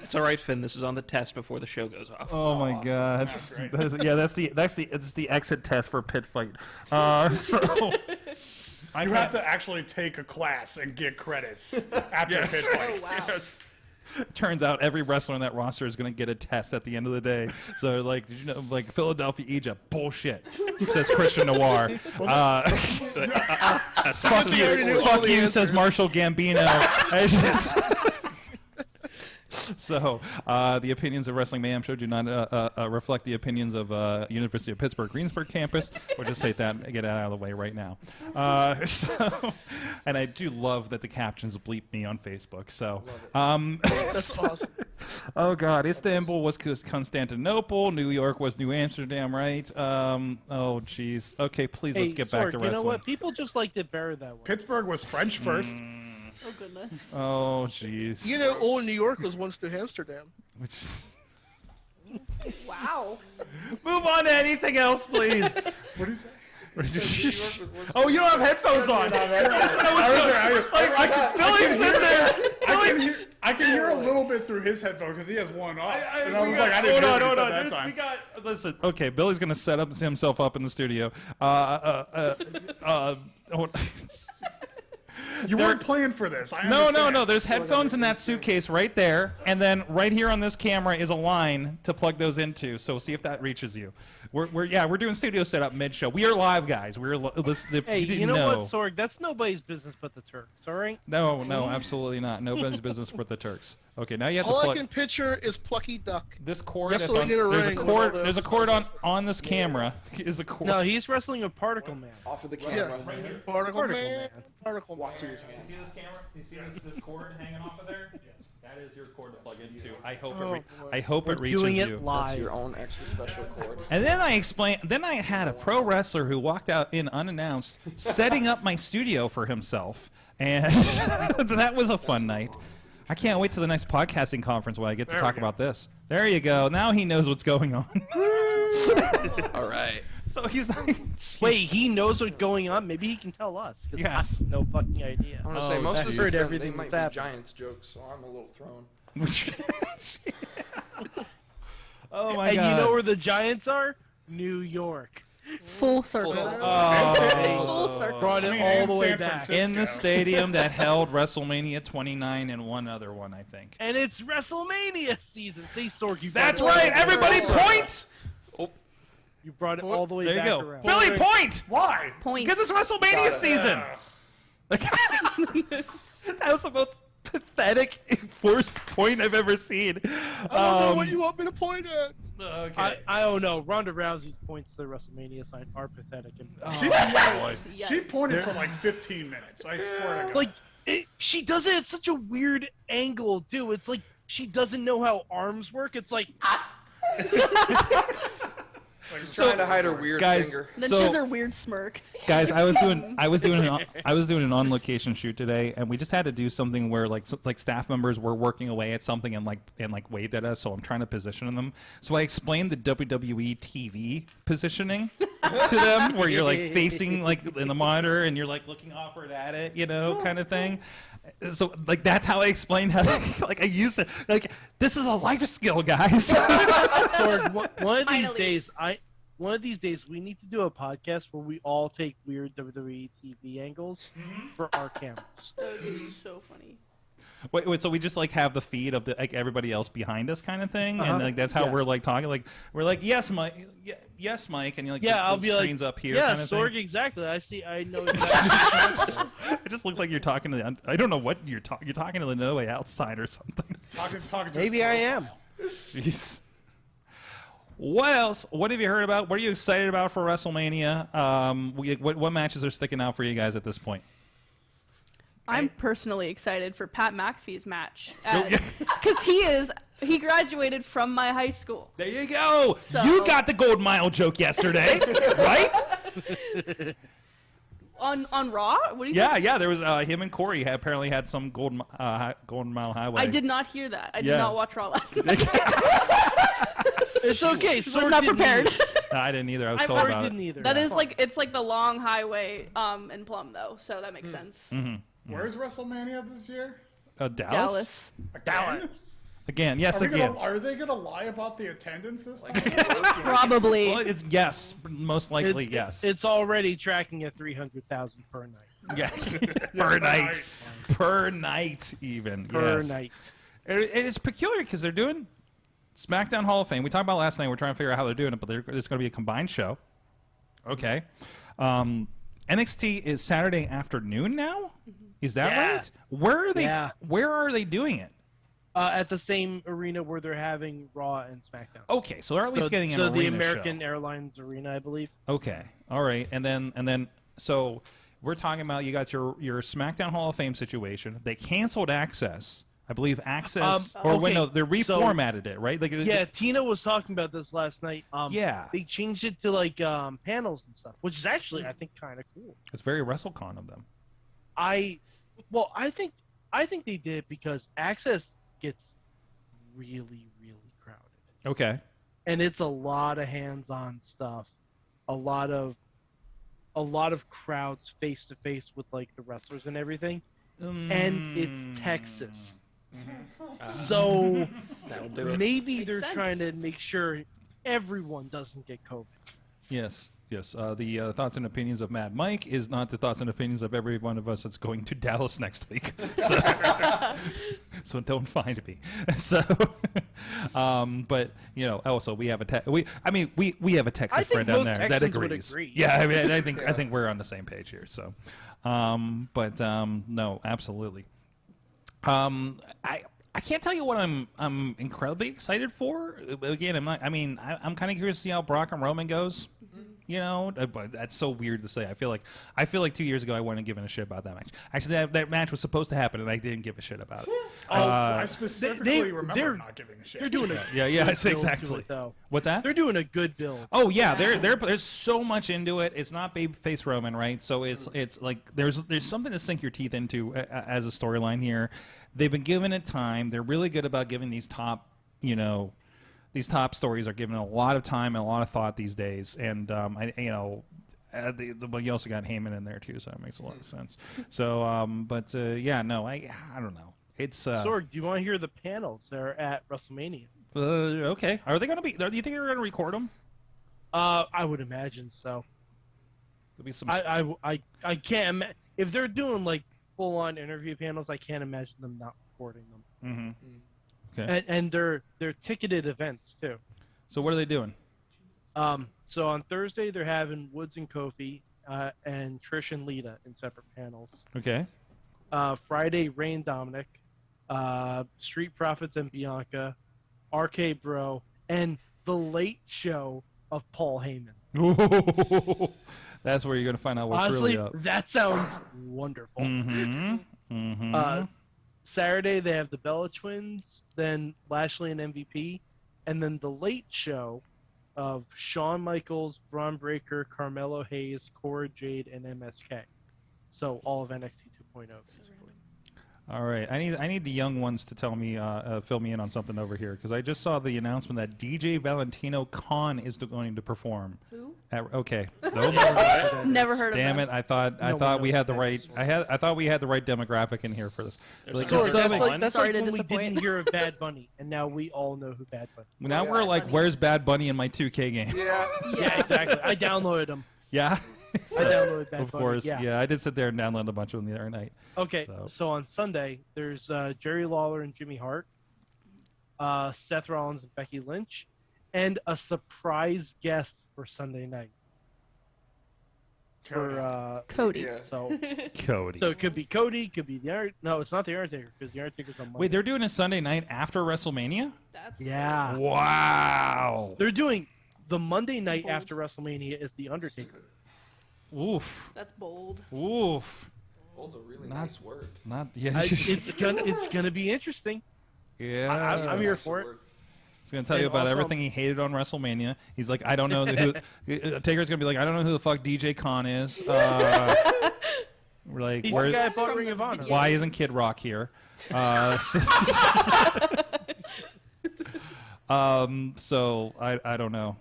[SPEAKER 7] It's all right, Finn. This is on the test before the show goes off.
[SPEAKER 4] Oh my God!
[SPEAKER 10] great.
[SPEAKER 4] That's the exit test for Pitt Fight. So
[SPEAKER 10] You have to actually take a class and get credits after
[SPEAKER 4] Yes.
[SPEAKER 10] Pitt Fight.
[SPEAKER 8] Oh, wow.
[SPEAKER 10] Yes.
[SPEAKER 4] Turns out every wrestler in that roster is going to get a test at the end of the day. So, like, did you know, like, Philadelphia, Egypt, bullshit, says Christian Noir. Fuck you, says Marshall Gambino. I just- So, the opinions of Wrestling Mayhem Show do not reflect the opinions of University of Pittsburgh Greensburg campus. We'll just say that and get it out of the way right now. And I do love that the captions bleep me on Facebook. So,
[SPEAKER 6] that's awesome.
[SPEAKER 4] oh God, Istanbul was Constantinople, New York was New Amsterdam, right? Oh jeez. Okay, please let's get back
[SPEAKER 5] Sorg,
[SPEAKER 4] to
[SPEAKER 5] you know
[SPEAKER 4] wrestling.
[SPEAKER 5] what? People just like to bury that one.
[SPEAKER 10] Pittsburgh was French first.
[SPEAKER 8] Oh goodness.
[SPEAKER 4] Oh jeez.
[SPEAKER 6] You know, old New York was once New Amsterdam.
[SPEAKER 4] Which is-
[SPEAKER 8] Wow.
[SPEAKER 4] Move on to anything else, please.
[SPEAKER 10] What do you say?
[SPEAKER 4] Oh, you don't have headphones on. Billy's sitting there.
[SPEAKER 10] I can hear a little bit through his headphone because he has one off. And I was like, I didn't hear what he said that time.
[SPEAKER 4] Listen, okay, Billy's gonna set himself up in the studio.
[SPEAKER 10] You weren't playing for this. I
[SPEAKER 4] No.
[SPEAKER 10] understand.
[SPEAKER 4] There's headphones in that suitcase right there, and then right here on this camera is a line to plug those into. So see if that reaches you. We're doing studio setup mid show. We are live, guys.
[SPEAKER 5] Hey, you know what, Sorg? That's nobody's business but the Turks. All right.
[SPEAKER 4] No, absolutely not. Nobody's business for the Turks. Okay, now you have
[SPEAKER 6] All
[SPEAKER 4] to
[SPEAKER 6] I
[SPEAKER 4] plug
[SPEAKER 6] can picture is Plucky Duck.
[SPEAKER 4] this cord. That's
[SPEAKER 6] wrestling
[SPEAKER 4] on,
[SPEAKER 6] in a
[SPEAKER 4] there's a
[SPEAKER 6] ring with
[SPEAKER 4] cord.
[SPEAKER 6] all the-
[SPEAKER 4] There's a cord on this camera. Is a cord.
[SPEAKER 5] No, he's wrestling a Particle Man.
[SPEAKER 9] Off of the
[SPEAKER 6] Yeah,
[SPEAKER 9] camera.
[SPEAKER 6] Particle
[SPEAKER 5] Particle
[SPEAKER 6] Man.
[SPEAKER 5] Man.
[SPEAKER 6] Particle Man.
[SPEAKER 9] Walk to his hand.
[SPEAKER 4] You see this camera? You see this cord hanging off of there? Yes. That is your cord to plug into. I hope
[SPEAKER 6] Oh,
[SPEAKER 4] it.
[SPEAKER 6] boy.
[SPEAKER 4] I hope it
[SPEAKER 5] We're
[SPEAKER 4] reaches
[SPEAKER 5] doing it
[SPEAKER 4] you.
[SPEAKER 5] live.
[SPEAKER 9] That's your own extra special cord.
[SPEAKER 4] And then I explained. Then I had a pro wrestler who walked out in unannounced, setting up my studio for himself, and that was a fun night. I can't wait to the next podcasting conference where I get to
[SPEAKER 10] There
[SPEAKER 4] talk
[SPEAKER 10] we go.
[SPEAKER 4] about this. There you go. Now he knows what's going on.
[SPEAKER 9] All right.
[SPEAKER 4] So he's not.
[SPEAKER 5] Wait, he knows what's going on. Maybe he can tell us. 'Cause
[SPEAKER 4] Yes.
[SPEAKER 5] I have no fucking idea.
[SPEAKER 9] I'm gonna
[SPEAKER 4] Oh,
[SPEAKER 9] say most
[SPEAKER 4] geez.
[SPEAKER 9] of
[SPEAKER 5] Heard
[SPEAKER 9] this
[SPEAKER 5] everything
[SPEAKER 9] they might
[SPEAKER 5] that's
[SPEAKER 9] be
[SPEAKER 5] happening.
[SPEAKER 9] Giants jokes, so I'm a little thrown.
[SPEAKER 4] Oh my
[SPEAKER 5] And
[SPEAKER 4] god.
[SPEAKER 5] you know where the Giants are? New York.
[SPEAKER 8] Full circle.
[SPEAKER 4] Oh.
[SPEAKER 8] Full circle.
[SPEAKER 5] Brought it
[SPEAKER 10] I mean,
[SPEAKER 5] all
[SPEAKER 10] and
[SPEAKER 5] the way
[SPEAKER 10] San
[SPEAKER 5] back.
[SPEAKER 10] Francisco.
[SPEAKER 4] In the stadium that held WrestleMania 29 and one other one, I think.
[SPEAKER 5] And it's WrestleMania season. See, Sorg, you
[SPEAKER 4] That's
[SPEAKER 5] brought it
[SPEAKER 4] right.
[SPEAKER 5] all the way
[SPEAKER 4] Everybody
[SPEAKER 5] back.
[SPEAKER 4] point.
[SPEAKER 5] You brought it all the way
[SPEAKER 4] There you
[SPEAKER 5] back
[SPEAKER 4] go.
[SPEAKER 5] around.
[SPEAKER 4] Billy, point.
[SPEAKER 10] Why?
[SPEAKER 8] Point.
[SPEAKER 4] Because it's WrestleMania season. That was the most pathetic forced point I've ever seen.
[SPEAKER 6] I don't know what you want me to point at.
[SPEAKER 4] Okay.
[SPEAKER 5] I don't know. Ronda Rousey's points to the WrestleMania sign are pathetic. And,
[SPEAKER 10] She,
[SPEAKER 8] Yikes.
[SPEAKER 10] she pointed for like 15 minutes. I swear to God.
[SPEAKER 5] like, she does it at such a weird angle, too. It's like she doesn't know how arms work. It's like,
[SPEAKER 9] Trying to hide her weird
[SPEAKER 4] guys,
[SPEAKER 9] finger.
[SPEAKER 8] Then
[SPEAKER 4] So-
[SPEAKER 8] she has her weird smirk.
[SPEAKER 4] Guys, I was doing an on location shoot today, and we just had to do something where like staff members were working away at something and waved at us. So I'm trying to position them. So I explained the WWE TV positioning to them, where you're like facing like in the monitor and you're like looking upward at it, you know, kind of thing. So like that's how I explained how like I used it. Like this is a life skill, guys.
[SPEAKER 5] Sorg, one of these
[SPEAKER 8] Finally.
[SPEAKER 5] days, one of these days, we need to do a podcast where we all take weird WWE TV angles for our cameras.
[SPEAKER 8] That would be so funny.
[SPEAKER 4] Wait, so we just like have the feed of the like everybody else behind us kind of thing, and like that's how
[SPEAKER 5] Yeah.
[SPEAKER 4] we're like talking. Like we're like, yes, Mike, yes, Mike, and you're like,
[SPEAKER 5] Yeah, I'll
[SPEAKER 4] the
[SPEAKER 5] be like,
[SPEAKER 4] screen's up here.
[SPEAKER 5] yeah,
[SPEAKER 4] kind of
[SPEAKER 5] Sorg,
[SPEAKER 4] thing.
[SPEAKER 5] exactly. I know exactly.
[SPEAKER 4] It just looks like you're talking to the. I don't know what you're talking. You're talking to the No Way Outside or something.
[SPEAKER 10] talking to
[SPEAKER 5] Maybe
[SPEAKER 10] his
[SPEAKER 5] I am.
[SPEAKER 4] Jeez. What else? What have you heard about? What are you excited about for WrestleMania? What matches are sticking out for you guys at this point?
[SPEAKER 8] I'm personally excited for Pat McAfee's match
[SPEAKER 4] Oh, yeah.
[SPEAKER 8] because he graduated from my high school.
[SPEAKER 4] There you go.
[SPEAKER 8] So-
[SPEAKER 4] You got the Gold Mile joke yesterday, right?
[SPEAKER 8] On Raw? What do you
[SPEAKER 4] Yeah,
[SPEAKER 8] think?
[SPEAKER 4] yeah. There was him and Corey apparently had some Golden Mile Highway.
[SPEAKER 8] I did not hear that. I did
[SPEAKER 4] Yeah.
[SPEAKER 8] not watch Raw last night.
[SPEAKER 5] It's okay.
[SPEAKER 8] I
[SPEAKER 5] Sorg
[SPEAKER 8] was not
[SPEAKER 5] didn't
[SPEAKER 8] prepared.
[SPEAKER 5] either.
[SPEAKER 4] No, I didn't either. I was
[SPEAKER 8] I'm
[SPEAKER 4] told
[SPEAKER 8] already
[SPEAKER 4] about
[SPEAKER 5] didn't
[SPEAKER 4] it.
[SPEAKER 5] either.
[SPEAKER 8] That is
[SPEAKER 5] Fine.
[SPEAKER 8] like it's like the long highway in Plum though, so that makes sense.
[SPEAKER 10] Where's WrestleMania this year?
[SPEAKER 4] Dallas.
[SPEAKER 8] Dallas.
[SPEAKER 4] Again, yes, again.
[SPEAKER 10] Are they gonna lie about the attendance this time?
[SPEAKER 8] Probably.
[SPEAKER 4] Well, it's yes, most likely yes.
[SPEAKER 5] It's already tracking at 300,000 per night.
[SPEAKER 4] Yeah, per night, per night, even
[SPEAKER 5] Per
[SPEAKER 4] yes.
[SPEAKER 5] night.
[SPEAKER 4] And it's peculiar because they're doing SmackDown Hall of Fame. We talked about last night. We're trying to figure out how they're doing it, but it's going to be a combined show. Okay. NXT is Saturday afternoon now. Is that
[SPEAKER 5] Yeah.
[SPEAKER 4] right? Where are they?
[SPEAKER 5] Yeah.
[SPEAKER 4] Where are they doing it?
[SPEAKER 5] At the same arena where they're having Raw and SmackDown.
[SPEAKER 4] Okay, so they're at least getting an
[SPEAKER 5] so
[SPEAKER 4] arena
[SPEAKER 5] the American
[SPEAKER 4] show.
[SPEAKER 5] Airlines Arena, I believe.
[SPEAKER 4] Okay. All right. And then so we're talking about you got your SmackDown Hall of Fame situation. They canceled Access. I believe Access
[SPEAKER 5] okay,
[SPEAKER 4] no, they reformatted it, right? Like
[SPEAKER 5] Yeah, Tina was talking about this last night.
[SPEAKER 4] Yeah.
[SPEAKER 5] They changed it to like panels and stuff, which is actually I think kind of cool.
[SPEAKER 4] It's very WrestleCon of them.
[SPEAKER 5] I think they did because Access gets really crowded.
[SPEAKER 4] Okay.
[SPEAKER 5] And it's a lot of hands-on stuff. A lot of crowds face to face with like the wrestlers and everything. And it's Texas. So
[SPEAKER 7] That'll do it.
[SPEAKER 5] maybe
[SPEAKER 8] Makes
[SPEAKER 5] they're
[SPEAKER 8] sense.
[SPEAKER 5] trying to make sure everyone doesn't get COVID.
[SPEAKER 4] Yes. The thoughts and opinions of Mad Mike is not the thoughts and opinions of every one of us that's going to Dallas next week. So don't find me. So, but also we have a we have a Texas
[SPEAKER 5] I think
[SPEAKER 4] friend down
[SPEAKER 5] most
[SPEAKER 4] there that
[SPEAKER 5] Texans would
[SPEAKER 4] agrees.
[SPEAKER 5] agree.
[SPEAKER 4] Yeah, I mean, I think we're on the same page here. So, no, absolutely. I I can't tell you what I'm incredibly excited for. Again, I'm kind of curious to see how Brock and Roman goes. You know, but that's so weird to say. I feel like 2 years ago I wasn't giving a shit about that match. Actually, that match was supposed to happen, and I didn't give a shit about it.
[SPEAKER 10] I specifically remember not giving a shit.
[SPEAKER 5] They're doing
[SPEAKER 4] exactly. What's that?
[SPEAKER 5] They're doing a good build.
[SPEAKER 4] Oh yeah, there's so much into it. It's not babyface Roman, right? So it's like there's something to sink your teeth into as a storyline here. They've been giving it time. They're really good about giving these top, these top stories are given a lot of time and a lot of thought these days. And you also got Heyman in there too, so that makes a lot of sense. So, I don't know. It's
[SPEAKER 5] Sorg, do you want to hear the panels that are at WrestleMania?
[SPEAKER 4] Okay. Are they going to be? Do you think they're going to record them?
[SPEAKER 5] I would imagine so.
[SPEAKER 4] There'll be some.
[SPEAKER 5] I can't if they're doing like full-on interview panels. I can't imagine them not recording them.
[SPEAKER 4] Mm-hmm. Okay.
[SPEAKER 5] And they're ticketed events too.
[SPEAKER 4] So what are they doing?
[SPEAKER 5] So on Thursday they're having Woods and Kofi and Trish and Lita in separate panels.
[SPEAKER 4] Okay.
[SPEAKER 5] Friday, Ray and Dominic, Street Profits and Bianca, RK Bro, and the Late Show of Paul Heyman.
[SPEAKER 4] That's where you're going to find out what's
[SPEAKER 5] Honestly,
[SPEAKER 4] really up.
[SPEAKER 5] that sounds wonderful.
[SPEAKER 4] Mm-hmm. Mm-hmm.
[SPEAKER 5] Saturday, they have the Bella Twins, then Lashley and MVP, and then the Late Show of Shawn Michaels, Braun Breaker, Carmelo Hayes, Cora Jade, and MSK. So all of NXT 2.0, basically.
[SPEAKER 4] All right, I need the young ones to tell me, fill me in on something over here, because I just saw the announcement that DJ Valentino Khan is going to perform.
[SPEAKER 8] Who?
[SPEAKER 4] Okay.
[SPEAKER 8] Never heard of him.
[SPEAKER 4] Damn it! I thought we had the right. I thought we had the right demographic in here for this.
[SPEAKER 5] That's
[SPEAKER 8] Sorry
[SPEAKER 5] like
[SPEAKER 8] to
[SPEAKER 5] when we
[SPEAKER 8] disappoint.
[SPEAKER 5] didn't hear of Bad Bunny, and now we all know who Bad Bunny is.
[SPEAKER 4] Now we're like, where's Bad Bunny in my 2K game?
[SPEAKER 5] Yeah, exactly. I downloaded them.
[SPEAKER 4] Yeah.
[SPEAKER 5] I downloaded Bad
[SPEAKER 4] Of
[SPEAKER 5] Bunny.
[SPEAKER 4] course,
[SPEAKER 5] Yeah.
[SPEAKER 4] I did sit there and download a bunch of them the other night.
[SPEAKER 5] Okay, so on Sunday, there's Jerry Lawler and Jimmy Hart, Seth Rollins and Becky Lynch, and a surprise guest for Sunday night. For
[SPEAKER 8] Cody.
[SPEAKER 5] So
[SPEAKER 4] Cody.
[SPEAKER 5] So it could be Cody, could be No, it's not the Undertaker because the Undertaker's on Monday.
[SPEAKER 4] Wait, they're doing a Sunday night after WrestleMania?
[SPEAKER 5] Yeah.
[SPEAKER 4] Wow.
[SPEAKER 5] They're doing the Monday night after WrestleMania is the Undertaker.
[SPEAKER 4] Oof.
[SPEAKER 8] That's bold.
[SPEAKER 4] Oof.
[SPEAKER 9] Bold's a really nice word.
[SPEAKER 5] It's gonna be interesting.
[SPEAKER 4] Yeah.
[SPEAKER 5] I'm here for it.
[SPEAKER 4] He's going to tell you about everything he hated on WrestleMania. He's like, I don't know who... Taker's going to be like, I don't know who the fuck DJ Khan is. We're like,
[SPEAKER 5] He's the guy that bought Ring of Honor.
[SPEAKER 4] Why isn't Kid Rock here? So I don't know.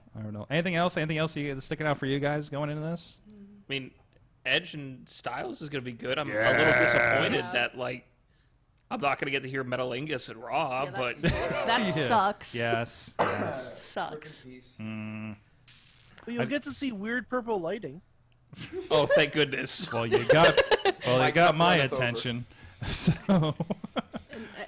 [SPEAKER 4] Anything else? Anything else sticking out for you guys going into this?
[SPEAKER 7] I mean, Edge and Styles is going to be good. I'm a little disappointed that, like, I'm not going to get to hear Metalingus at Raw, but...
[SPEAKER 8] That sucks.
[SPEAKER 4] Yes.
[SPEAKER 8] Sucks.
[SPEAKER 5] Well, you'll get to see weird purple lighting.
[SPEAKER 7] Oh, thank goodness.
[SPEAKER 4] Well, you got my attention. So...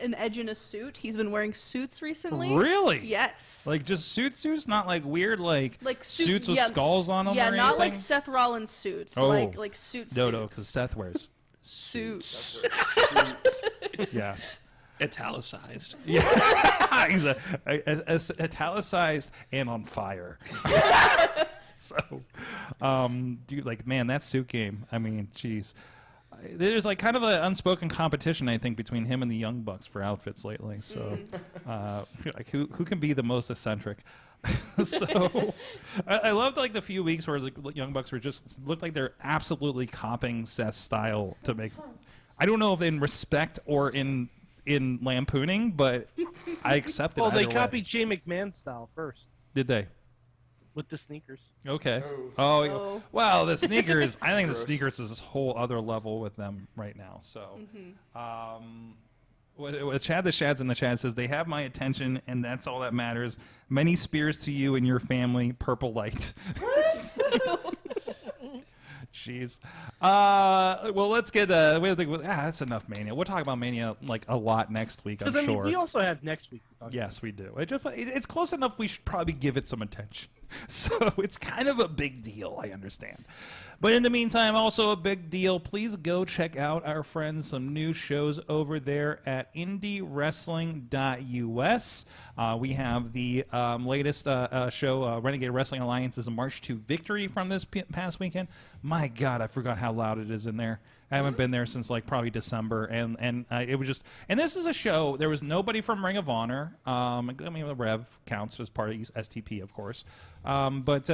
[SPEAKER 8] An Edge in a suit. He's been wearing suits recently.
[SPEAKER 4] Really?
[SPEAKER 8] Yes.
[SPEAKER 4] Like just suits, not like weird like suits with
[SPEAKER 8] yeah,
[SPEAKER 4] skulls on them.
[SPEAKER 8] Yeah,
[SPEAKER 4] or
[SPEAKER 8] not
[SPEAKER 4] anything?
[SPEAKER 8] like Seth Rollins suits.
[SPEAKER 4] Oh.
[SPEAKER 8] Like suits.
[SPEAKER 4] No, because Seth wears
[SPEAKER 8] suits.
[SPEAKER 4] Yes.
[SPEAKER 7] Italicized.
[SPEAKER 4] Yeah. He's italicized and on fire. So, dude, like, man, that suit game. I mean, jeez. There's like kind of an unspoken competition, I think, between him and the Young Bucks for outfits lately. So, like, who can be the most eccentric? So, I loved like the few weeks where the Young Bucks were just looked like they're absolutely copying Seth's style to make. I don't know if in respect or in lampooning, but I accept it.
[SPEAKER 5] Well, they
[SPEAKER 4] either
[SPEAKER 5] copied
[SPEAKER 4] way.
[SPEAKER 5] Shane McMahon's style first.
[SPEAKER 4] Did they?
[SPEAKER 5] With the sneakers.
[SPEAKER 4] Okay. Oh. Well, the sneakers. I think the sneakers is this whole other level with them right now. So, what Chad the Shads in the chat says, they have my attention, and that's all that matters. Many spears to you and your family. Purple light. Jeez. Well, let's get. That's enough Mania. We'll talk about Mania like a lot next week. I'm sure.
[SPEAKER 5] We also have next week.
[SPEAKER 4] Yes, we do. It's close enough. We should probably give it some attention. So it's kind of a big deal. I understand. But in the meantime, also a big deal. Please go check out our friends, some new shows over there at indiewrestling.us. We have the latest show, Renegade Wrestling Alliance, is a March to Victory from this past weekend. My God, I forgot how loud it is in there. I haven't been there since like probably December, and it was just. And this is a show. There was nobody from Ring of Honor. I mean, the Rev counts as part of STP, of course. But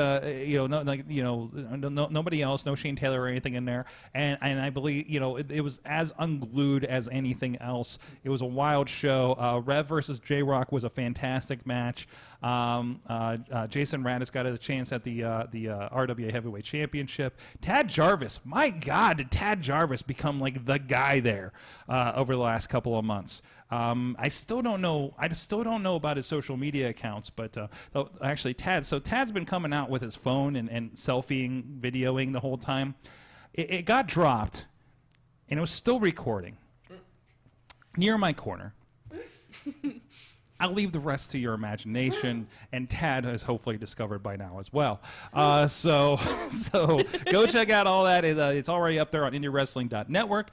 [SPEAKER 4] nobody else, no Shane Taylor or anything in there. And I believe it was as unglued as anything else. It was a wild show. Rev versus J-Rock was a fantastic match. Jason Radis got a chance at the RWA Heavyweight Championship. Tad Jarvis, my God, did Tad Jarvis become like the guy there over the last couple of months? I still don't know about his social media accounts, but actually Tad's been coming out with his phone and selfieing, videoing the whole time. It got dropped, and it was still recording near my corner. I'll leave the rest to your imagination, and Tad has hopefully discovered by now as well. So go check out all that. It's already up there on IndieWrestling.network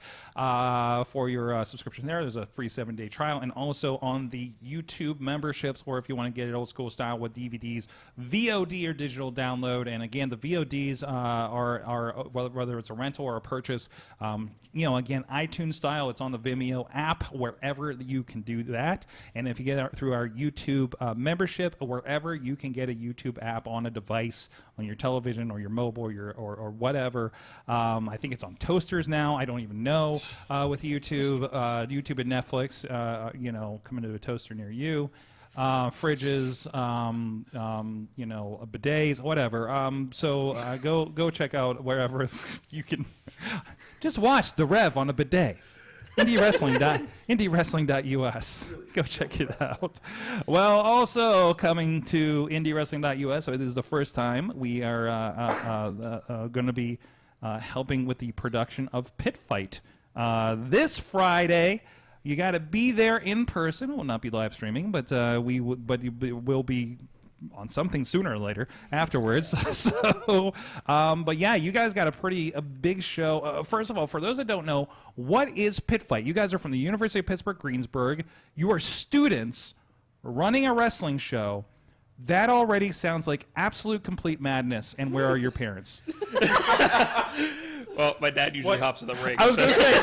[SPEAKER 4] for your subscription there. There's a free 7-day trial, and also on the YouTube memberships, or if you want to get it old school style with DVDs, VOD or digital download. And again, the VODs are whether it's a rental or a purchase. Again, iTunes style. It's on the Vimeo app, wherever you can do that. And if you get through our YouTube membership, wherever you can get a YouTube app on a device, on your television or your mobile or whatever. I think it's on toasters now. I don't even know with YouTube. YouTube and Netflix, coming to a toaster near you. Fridges, bidets, whatever. So go check out wherever you can. Just watch The Rev on a bidet. IndieWrestling.us. Go check it out. Well, also coming to IndieWrestling.us, so this is the first time we are going to be helping with the production of Pitt Fight this Friday. You got to be there in person. We'll not be live streaming, but we will be on something sooner or later afterwards. So, but yeah, you guys got a big show. First of all, for those that don't know, what is Pitt Fight? You guys are from the University of Pittsburgh, Greensburg. You are students running a wrestling show. That already sounds like absolute complete madness. And where are your parents?
[SPEAKER 7] Well, my dad usually hops in the ring.
[SPEAKER 4] I was going to say,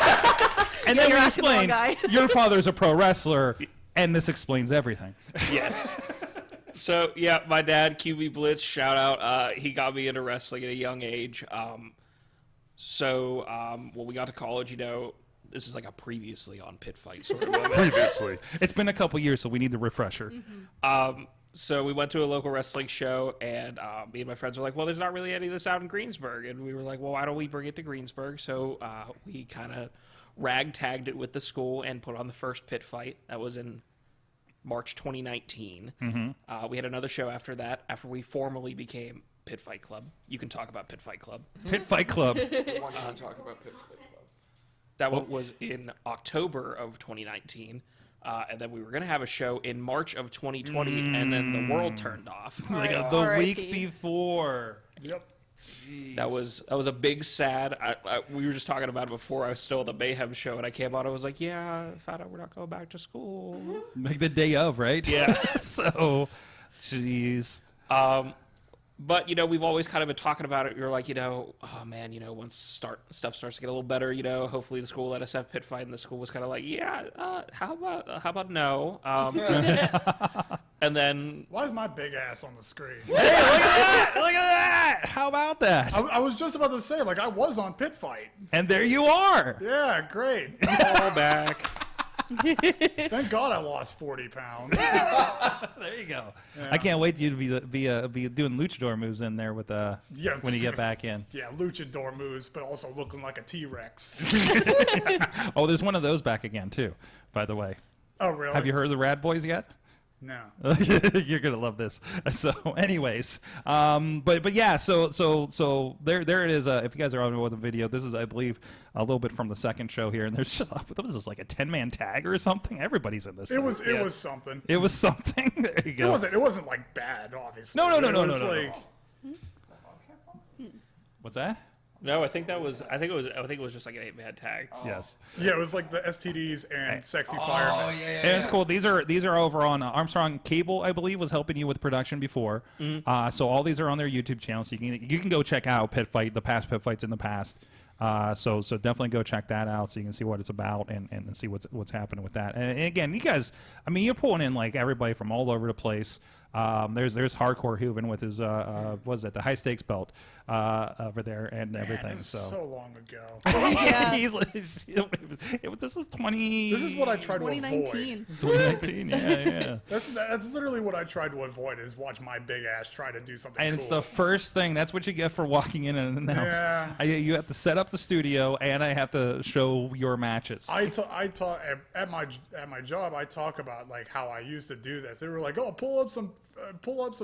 [SPEAKER 4] and then we explain,
[SPEAKER 8] guy.
[SPEAKER 4] your father's a pro wrestler, and this explains everything.
[SPEAKER 7] Yes. So, yeah, my dad, QB Blitz, shout out. He got me into wrestling at a young age. When we got to college, this is like a previously on Pitt Fight sort of moment.
[SPEAKER 4] Previously. It's been a couple years, so we need the refresher.
[SPEAKER 8] Mm-hmm.
[SPEAKER 7] So we went to a local wrestling show, and me and my friends were like, well, there's not really any of this out in Greensburg. And we were like, well, why don't we bring it to Greensburg? So we kind of ragtagged it with the school and put on the first Pitt Fight. That was in March 2019.
[SPEAKER 4] Mm-hmm.
[SPEAKER 7] We had another show after that, after we formally became Pitt Fight Club. You can talk about Pitt Fight Club.
[SPEAKER 4] Pitt Fight Club.
[SPEAKER 9] I want you to talk about Pitt Fight Club.
[SPEAKER 7] That one was in October of 2019. And then we were going to have a show in March of 2020, and then the world turned off.
[SPEAKER 4] Like the week before.
[SPEAKER 10] Yep.
[SPEAKER 4] Jeez.
[SPEAKER 7] That was a big sad. We were just talking about it before. I was still at the Mayhem show, and I came out. I was like, "Yeah, I found out we're not going back to school."
[SPEAKER 4] Like the day of, right?
[SPEAKER 7] Yeah.
[SPEAKER 4] So, jeez.
[SPEAKER 7] But we've always kind of been talking about it. You're like, oh man, once stuff starts to get a little better, hopefully the school let us have Pit Fight, and the school was kind of like, yeah, how about no? And then
[SPEAKER 10] Why is my big ass on the screen?
[SPEAKER 4] Hey, look at that! Look at that! How about that?
[SPEAKER 10] I was just about to say, I was on Pit Fight.
[SPEAKER 4] And there you are.
[SPEAKER 10] Yeah, great.
[SPEAKER 7] all back.
[SPEAKER 10] Thank God I lost 40 pounds.
[SPEAKER 4] There you go.
[SPEAKER 10] Yeah.
[SPEAKER 4] I can't wait for you to be doing luchador moves in there with when you get back in.
[SPEAKER 10] Yeah, luchador moves, but also looking like a T-Rex.
[SPEAKER 4] Oh, there's one of those back again too, by the way.
[SPEAKER 10] Oh, really?
[SPEAKER 4] Have you heard of the Rad Boys yet?
[SPEAKER 10] No.
[SPEAKER 4] You're gonna love this. So, anyways, but yeah, so there it is. If you guys are on with the video, this is, I believe, a little bit from the second show here, and there's just what was this, like a 10-man tag or something? Everybody's in this.
[SPEAKER 10] It was something.
[SPEAKER 4] It was something. There you go.
[SPEAKER 10] It wasn't like bad, obviously.
[SPEAKER 4] No.
[SPEAKER 10] Like,
[SPEAKER 4] What's that?
[SPEAKER 7] No, I think it was just like an 8-man tag.
[SPEAKER 4] Yes.
[SPEAKER 10] Yeah, it was like the STDs and Sexy Fireman.
[SPEAKER 4] And it's cool. These are over on Armstrong Cable, I believe, was helping you with production before. So all these are on their YouTube channel, so you can go check out Pitt Fight, the past Pitt Fights in the past. So definitely go check that out so you can see what it's about and see what's happening with that. And again, you guys, I mean, you're pulling in like everybody from all over the place. There's Hardcore Hooven with his what was it, the high stakes belt over there and everything.
[SPEAKER 10] So long ago.
[SPEAKER 8] Yeah.
[SPEAKER 4] This is 20.
[SPEAKER 10] This is what I tried to
[SPEAKER 8] 2019.
[SPEAKER 10] avoid.
[SPEAKER 4] 2019. Yeah.
[SPEAKER 10] That's literally what I tried to avoid, is watch my big ass try to do something.
[SPEAKER 4] And
[SPEAKER 10] cool.
[SPEAKER 4] it's the first thing. That's what you get for walking in and announced.
[SPEAKER 10] Yeah.
[SPEAKER 4] You have to set up the studio, and I have to show your matches.
[SPEAKER 10] I talk at my job. I talk about like how I used to do this. They were like, "Oh, pull up some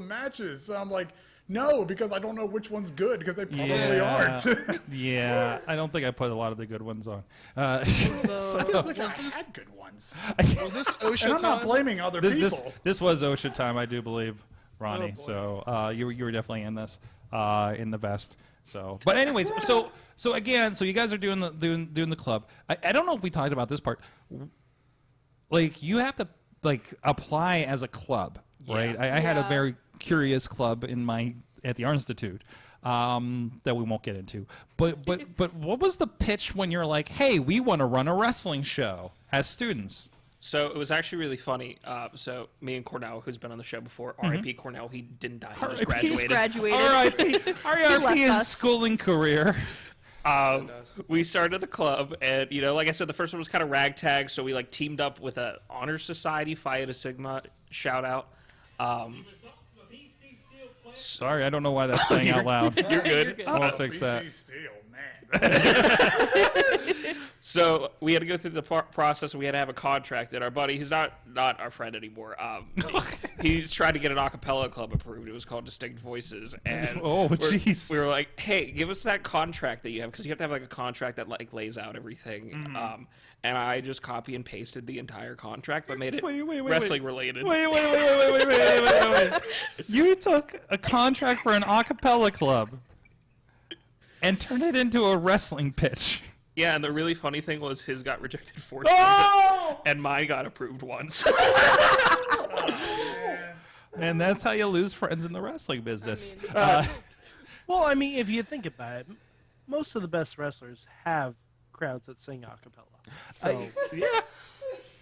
[SPEAKER 10] matches." So I'm like, "No, because I don't know which one's good, because they probably aren't."
[SPEAKER 4] Yeah, I don't think I put a lot of the good ones on.
[SPEAKER 10] I don't think I had good ones.
[SPEAKER 6] Was this OSHA
[SPEAKER 10] And I'm not
[SPEAKER 6] time?
[SPEAKER 10] blaming other people.
[SPEAKER 4] This was OSHA time, I do believe, Ronnie.
[SPEAKER 6] Oh, boy.
[SPEAKER 4] So you were definitely in this, in the vest. So, but anyways, so you guys are doing the club. I don't know if we talked about this part. Like, you have to apply as a club, right? I had a very curious club at the Art Institute that we won't get into. But what was the pitch when you're like, hey, we want to run a wrestling show as students?
[SPEAKER 7] So it was actually really funny. So me and Cornell, who's been on the show before, R.I.P. Cornell, he didn't die. He just graduated.
[SPEAKER 8] He's graduated.
[SPEAKER 4] R.I.P. his schooling career.
[SPEAKER 7] We started the club, and like I said, the first one was kind of ragtag. So we teamed up with a honor society, Phi Eta Sigma, shout out.
[SPEAKER 4] Sorry, I don't know why that's playing out loud.
[SPEAKER 7] You're good.
[SPEAKER 4] I'll fix that.
[SPEAKER 10] BC Steel, man.
[SPEAKER 7] So we had to go through the process, and we had to have a contract. And our buddy, who's not our friend anymore, he's trying to get an a cappella club approved. It was called Distinct Voices. And
[SPEAKER 4] jeez.
[SPEAKER 7] we were like, hey, give us that contract that you have, because you have to have a contract that lays out everything. And I just copy and pasted the entire contract, but made it wrestling related.
[SPEAKER 4] Wait. You took a contract for an a cappella club and turned it into a wrestling pitch.
[SPEAKER 7] Yeah, and the really funny thing was his got rejected 4 times, and mine got approved once.
[SPEAKER 4] And that's how you lose friends in the wrestling business.
[SPEAKER 5] Well, I mean, if you think about it, most of the best wrestlers have crowds that sing a cappella. So,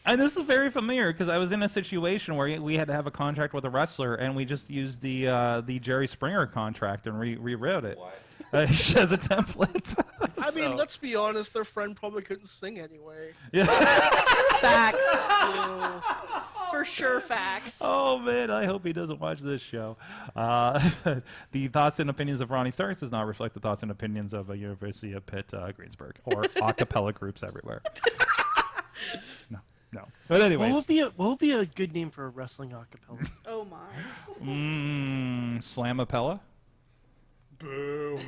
[SPEAKER 4] And this is very familiar because I was in a situation where we had to have a contract with a wrestler, and we just used the Jerry Springer contract and rewrote it as a template.
[SPEAKER 6] I mean, let's be honest, their friend probably couldn't sing anyway.
[SPEAKER 4] Yeah.
[SPEAKER 8] Facts. For sure, facts.
[SPEAKER 4] Oh, man, I hope he doesn't watch this show. The thoughts and opinions of Ronnie Thirst does not reflect the thoughts and opinions of University of Pitt, Greensburg, or a cappella groups everywhere. No. But anyways.
[SPEAKER 5] What would be a good name for a wrestling acapella?
[SPEAKER 8] Oh my.
[SPEAKER 4] Slamapella?
[SPEAKER 10] Boom.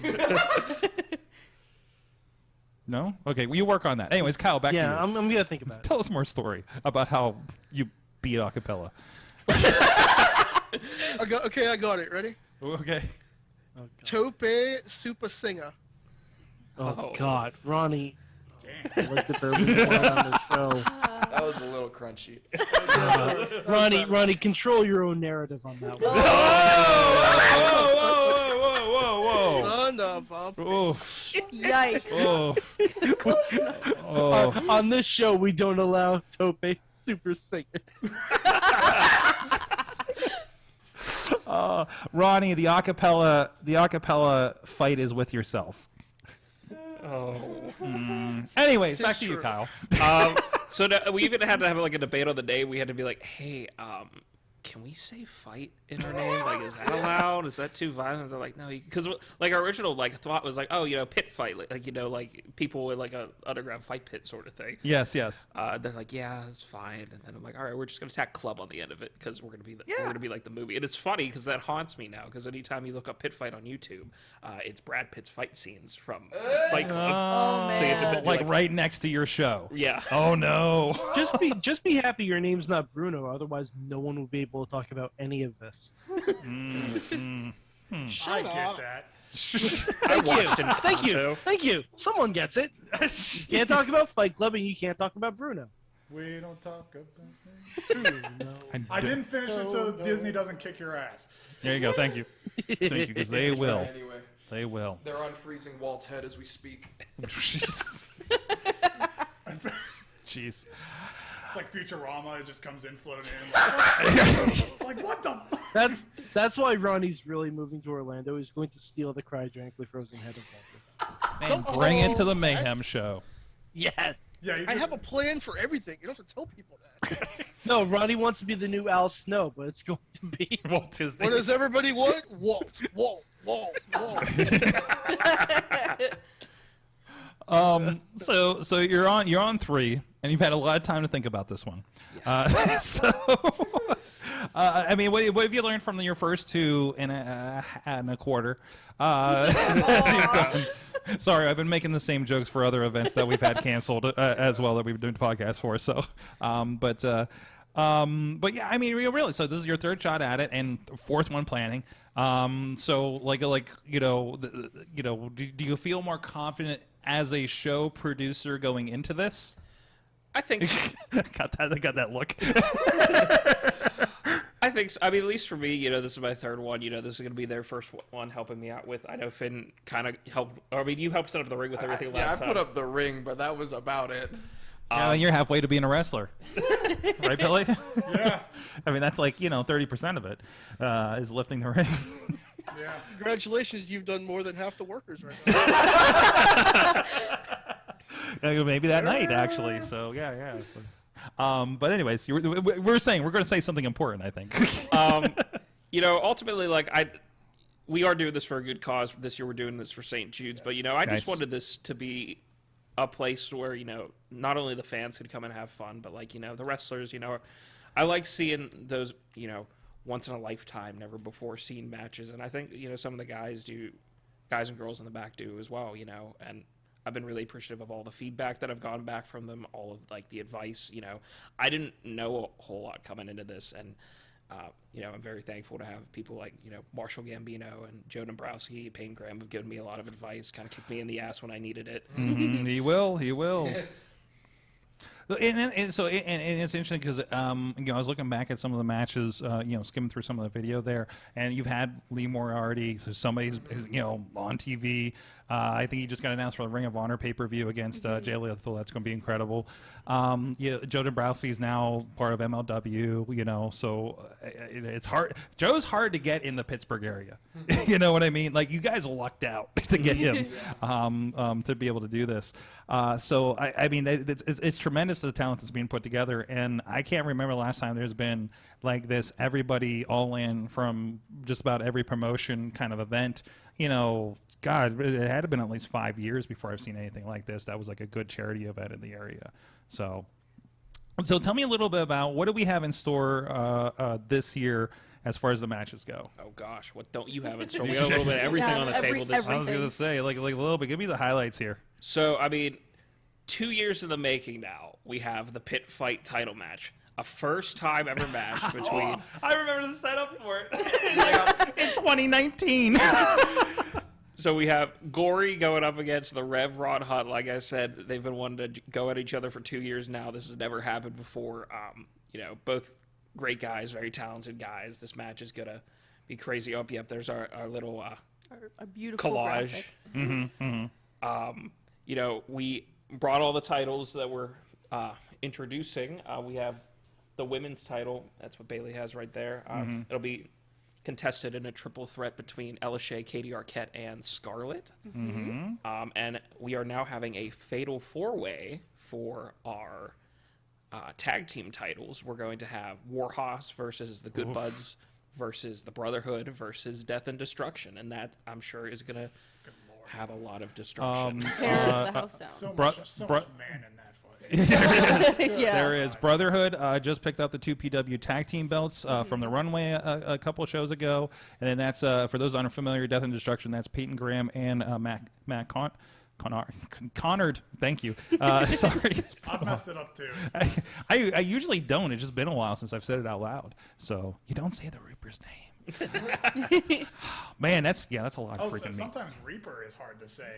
[SPEAKER 4] No? Okay, well, you work on that. Anyways, Kyle, back to you.
[SPEAKER 5] Yeah, I'm going to think about it.
[SPEAKER 4] Tell us more story about how you beat a cappella.
[SPEAKER 6] I got it. Ready?
[SPEAKER 4] Okay.
[SPEAKER 5] Oh,
[SPEAKER 6] Tope Super Singer.
[SPEAKER 5] Oh, God. Ronnie. Damn. Like the Derby on the show.
[SPEAKER 9] That was a little crunchy.
[SPEAKER 5] Ronnie, control your own narrative on that one.
[SPEAKER 4] Whoa.
[SPEAKER 6] Son of a
[SPEAKER 4] Oof.
[SPEAKER 8] Yikes.
[SPEAKER 4] Oh.
[SPEAKER 5] On this show, we don't allow Tope Super Singers.
[SPEAKER 4] Ronnie, the acapella fight is with yourself.
[SPEAKER 7] Oh.
[SPEAKER 4] Anyways, back to you, Kyle.
[SPEAKER 7] So we even had to have a debate on the day. We had to be like, hey, can we say fight in our name? Like, is that allowed? Is that too violent? They're like, no, because like our original like thought was like, oh, Pit Fight, like like people with like a underground fight pit sort of thing.
[SPEAKER 4] Yes.
[SPEAKER 7] They're like, yeah, that's fine. And then I'm like, all right, we're just gonna tack club on the end of it because we're gonna be like the movie. And it's funny because that haunts me now because anytime you look up Pit Fight on YouTube, it's Brad Pitt's fight scenes from Fight Club.
[SPEAKER 8] Oh, man.
[SPEAKER 7] So you have to
[SPEAKER 4] Like right next to your show.
[SPEAKER 7] Yeah.
[SPEAKER 4] Oh no.
[SPEAKER 5] Just be happy your name's not Bruno, otherwise no one will be able to talk about any of this.
[SPEAKER 10] I get that.
[SPEAKER 5] Thank you. Someone gets it. You can't talk about Fight Club and you can't talk about Bruno.
[SPEAKER 10] We don't talk about Bruno. I didn't finish it so Disney doesn't kick your ass.
[SPEAKER 4] There you go. Thank you. Thank you, because they will.
[SPEAKER 9] Anyway,
[SPEAKER 4] They will.
[SPEAKER 9] they're unfreezing Walt's head as we speak.
[SPEAKER 4] Jeez. Jeez.
[SPEAKER 10] It's like Futurama. It just comes in, floating in. Like what the?
[SPEAKER 5] That's why Ronnie's really moving to Orlando. He's going to steal the cryogenically frozen head of Walter.
[SPEAKER 4] And bring it to the Mayhem show.
[SPEAKER 5] Yes.
[SPEAKER 10] Yeah,
[SPEAKER 6] I have a plan for everything. You don't have to tell people that.
[SPEAKER 5] No, Ronnie wants to be the new Al Snow, but it's going to be
[SPEAKER 4] Walt Disney.
[SPEAKER 6] What does everybody want? Walt.
[SPEAKER 4] So you're on 3, and you've had a lot of time to think about this one.
[SPEAKER 7] Yeah.
[SPEAKER 4] I mean, what have you learned from your first 2 and a quarter? Sorry, I've been making the same jokes for other events that we've had canceled as well that we've been doing podcasts for. So, but yeah, I mean, really. So this is your 3rd shot at it, and 4th one planning. So do you feel more confident as a show producer going into this?
[SPEAKER 7] I think
[SPEAKER 4] got that look.
[SPEAKER 7] I think so. I mean, at least for me, this is my 3rd one. This is going to be their first one helping me out with. I know Finn kind of helped. I mean, you helped set up the ring with everything last time.
[SPEAKER 9] I put up the ring, but that was about it.
[SPEAKER 4] And you're halfway to being a wrestler, right, Billy?
[SPEAKER 10] Yeah.
[SPEAKER 4] I mean, that's like 30% of it is lifting the ring.
[SPEAKER 10] Yeah.
[SPEAKER 6] Congratulations, you've done more than half the workers right now.
[SPEAKER 4] Maybe that night, actually. So yeah. But anyways, we're going to say something important, I think.
[SPEAKER 7] Ultimately, we are doing this for a good cause. This year we're doing this for St. Jude's, but I just wanted this to be a place where not only the fans could come and have fun, but the wrestlers. I like seeing those once in a lifetime, never before seen matches, and I think some of the guys and girls in the back do as well. And I've been really appreciative of all the feedback that I've gotten back from them, all of the advice. I didn't know a whole lot coming into this, and I'm very thankful to have people like Marshall Gambino and Joe Dombrowski, Payne Graham have given me a lot of advice, kind of kicked me in the ass when I needed it.
[SPEAKER 4] Mm-hmm. He will. And it's interesting because I was looking back at some of the matches, skimming through some of the video there, and you've had Lee Moriarty, so somebody's on TV. I think he just got announced for the Ring of Honor pay-per-view against Jay Lethal. That's going to be incredible. Joe Dombrowski is now part of MLW. So it's hard. Joe's hard to get in the Pittsburgh area. You know what I mean? Like, you guys lucked out to get him to be able to do this. So I mean, it's tremendous the talent that's being put together, and I can't remember the last time there's been like this. Everybody all in from just about every promotion kind of event. God, it had to have been at least 5 years before I've seen anything like this. That was like a good charity event in the area. So tell me a little bit about what do we have in store this year as far as the matches go.
[SPEAKER 7] Oh gosh, what don't you have in store? We got a little bit of everything on the table this
[SPEAKER 4] I was going to say, like a little bit. Give me the highlights here.
[SPEAKER 7] So, I mean, 2 years in the making now, we have the Pitt Fight title match. A first-time ever match between...
[SPEAKER 4] I remember the setup for it. In 2019.
[SPEAKER 7] So we have Gory going up against the Rev Ron Hunt. Like I said, they've been wanting to go at each other for 2 years now. This has never happened before. Both great guys, very talented guys. This match is going to be crazy. Oh, yep, there's our little
[SPEAKER 8] a beautiful
[SPEAKER 7] collage.
[SPEAKER 8] Mm-hmm.
[SPEAKER 7] We brought all the titles that we're introducing. We have the women's title. That's what Bailey has right there. It'll be contested in a triple threat between Ella Shea, Katie Arquette, and Scarlett. And we are now having a fatal 4-way for our tag team titles, we're going to have Warhorse versus the Good Buds versus the Brotherhood versus Death and Destruction, and that I'm sure is going to have a lot of destruction.
[SPEAKER 8] Tear the house down.
[SPEAKER 10] So much man in that fight.
[SPEAKER 4] There is. Brotherhood just picked up the 2 PW tag team belts from the runway a couple of shows ago, and then that's for those unfamiliar, Death and Destruction. That's Peyton Graham and Matt Connard. Thank you. Sorry,
[SPEAKER 10] I've messed it up too.
[SPEAKER 4] I usually don't. It's just been a while since I've said it out loud. So you don't say the Reaper's name. Man, that's a lot of freaking meat.
[SPEAKER 10] Sometimes Reaper is hard to say.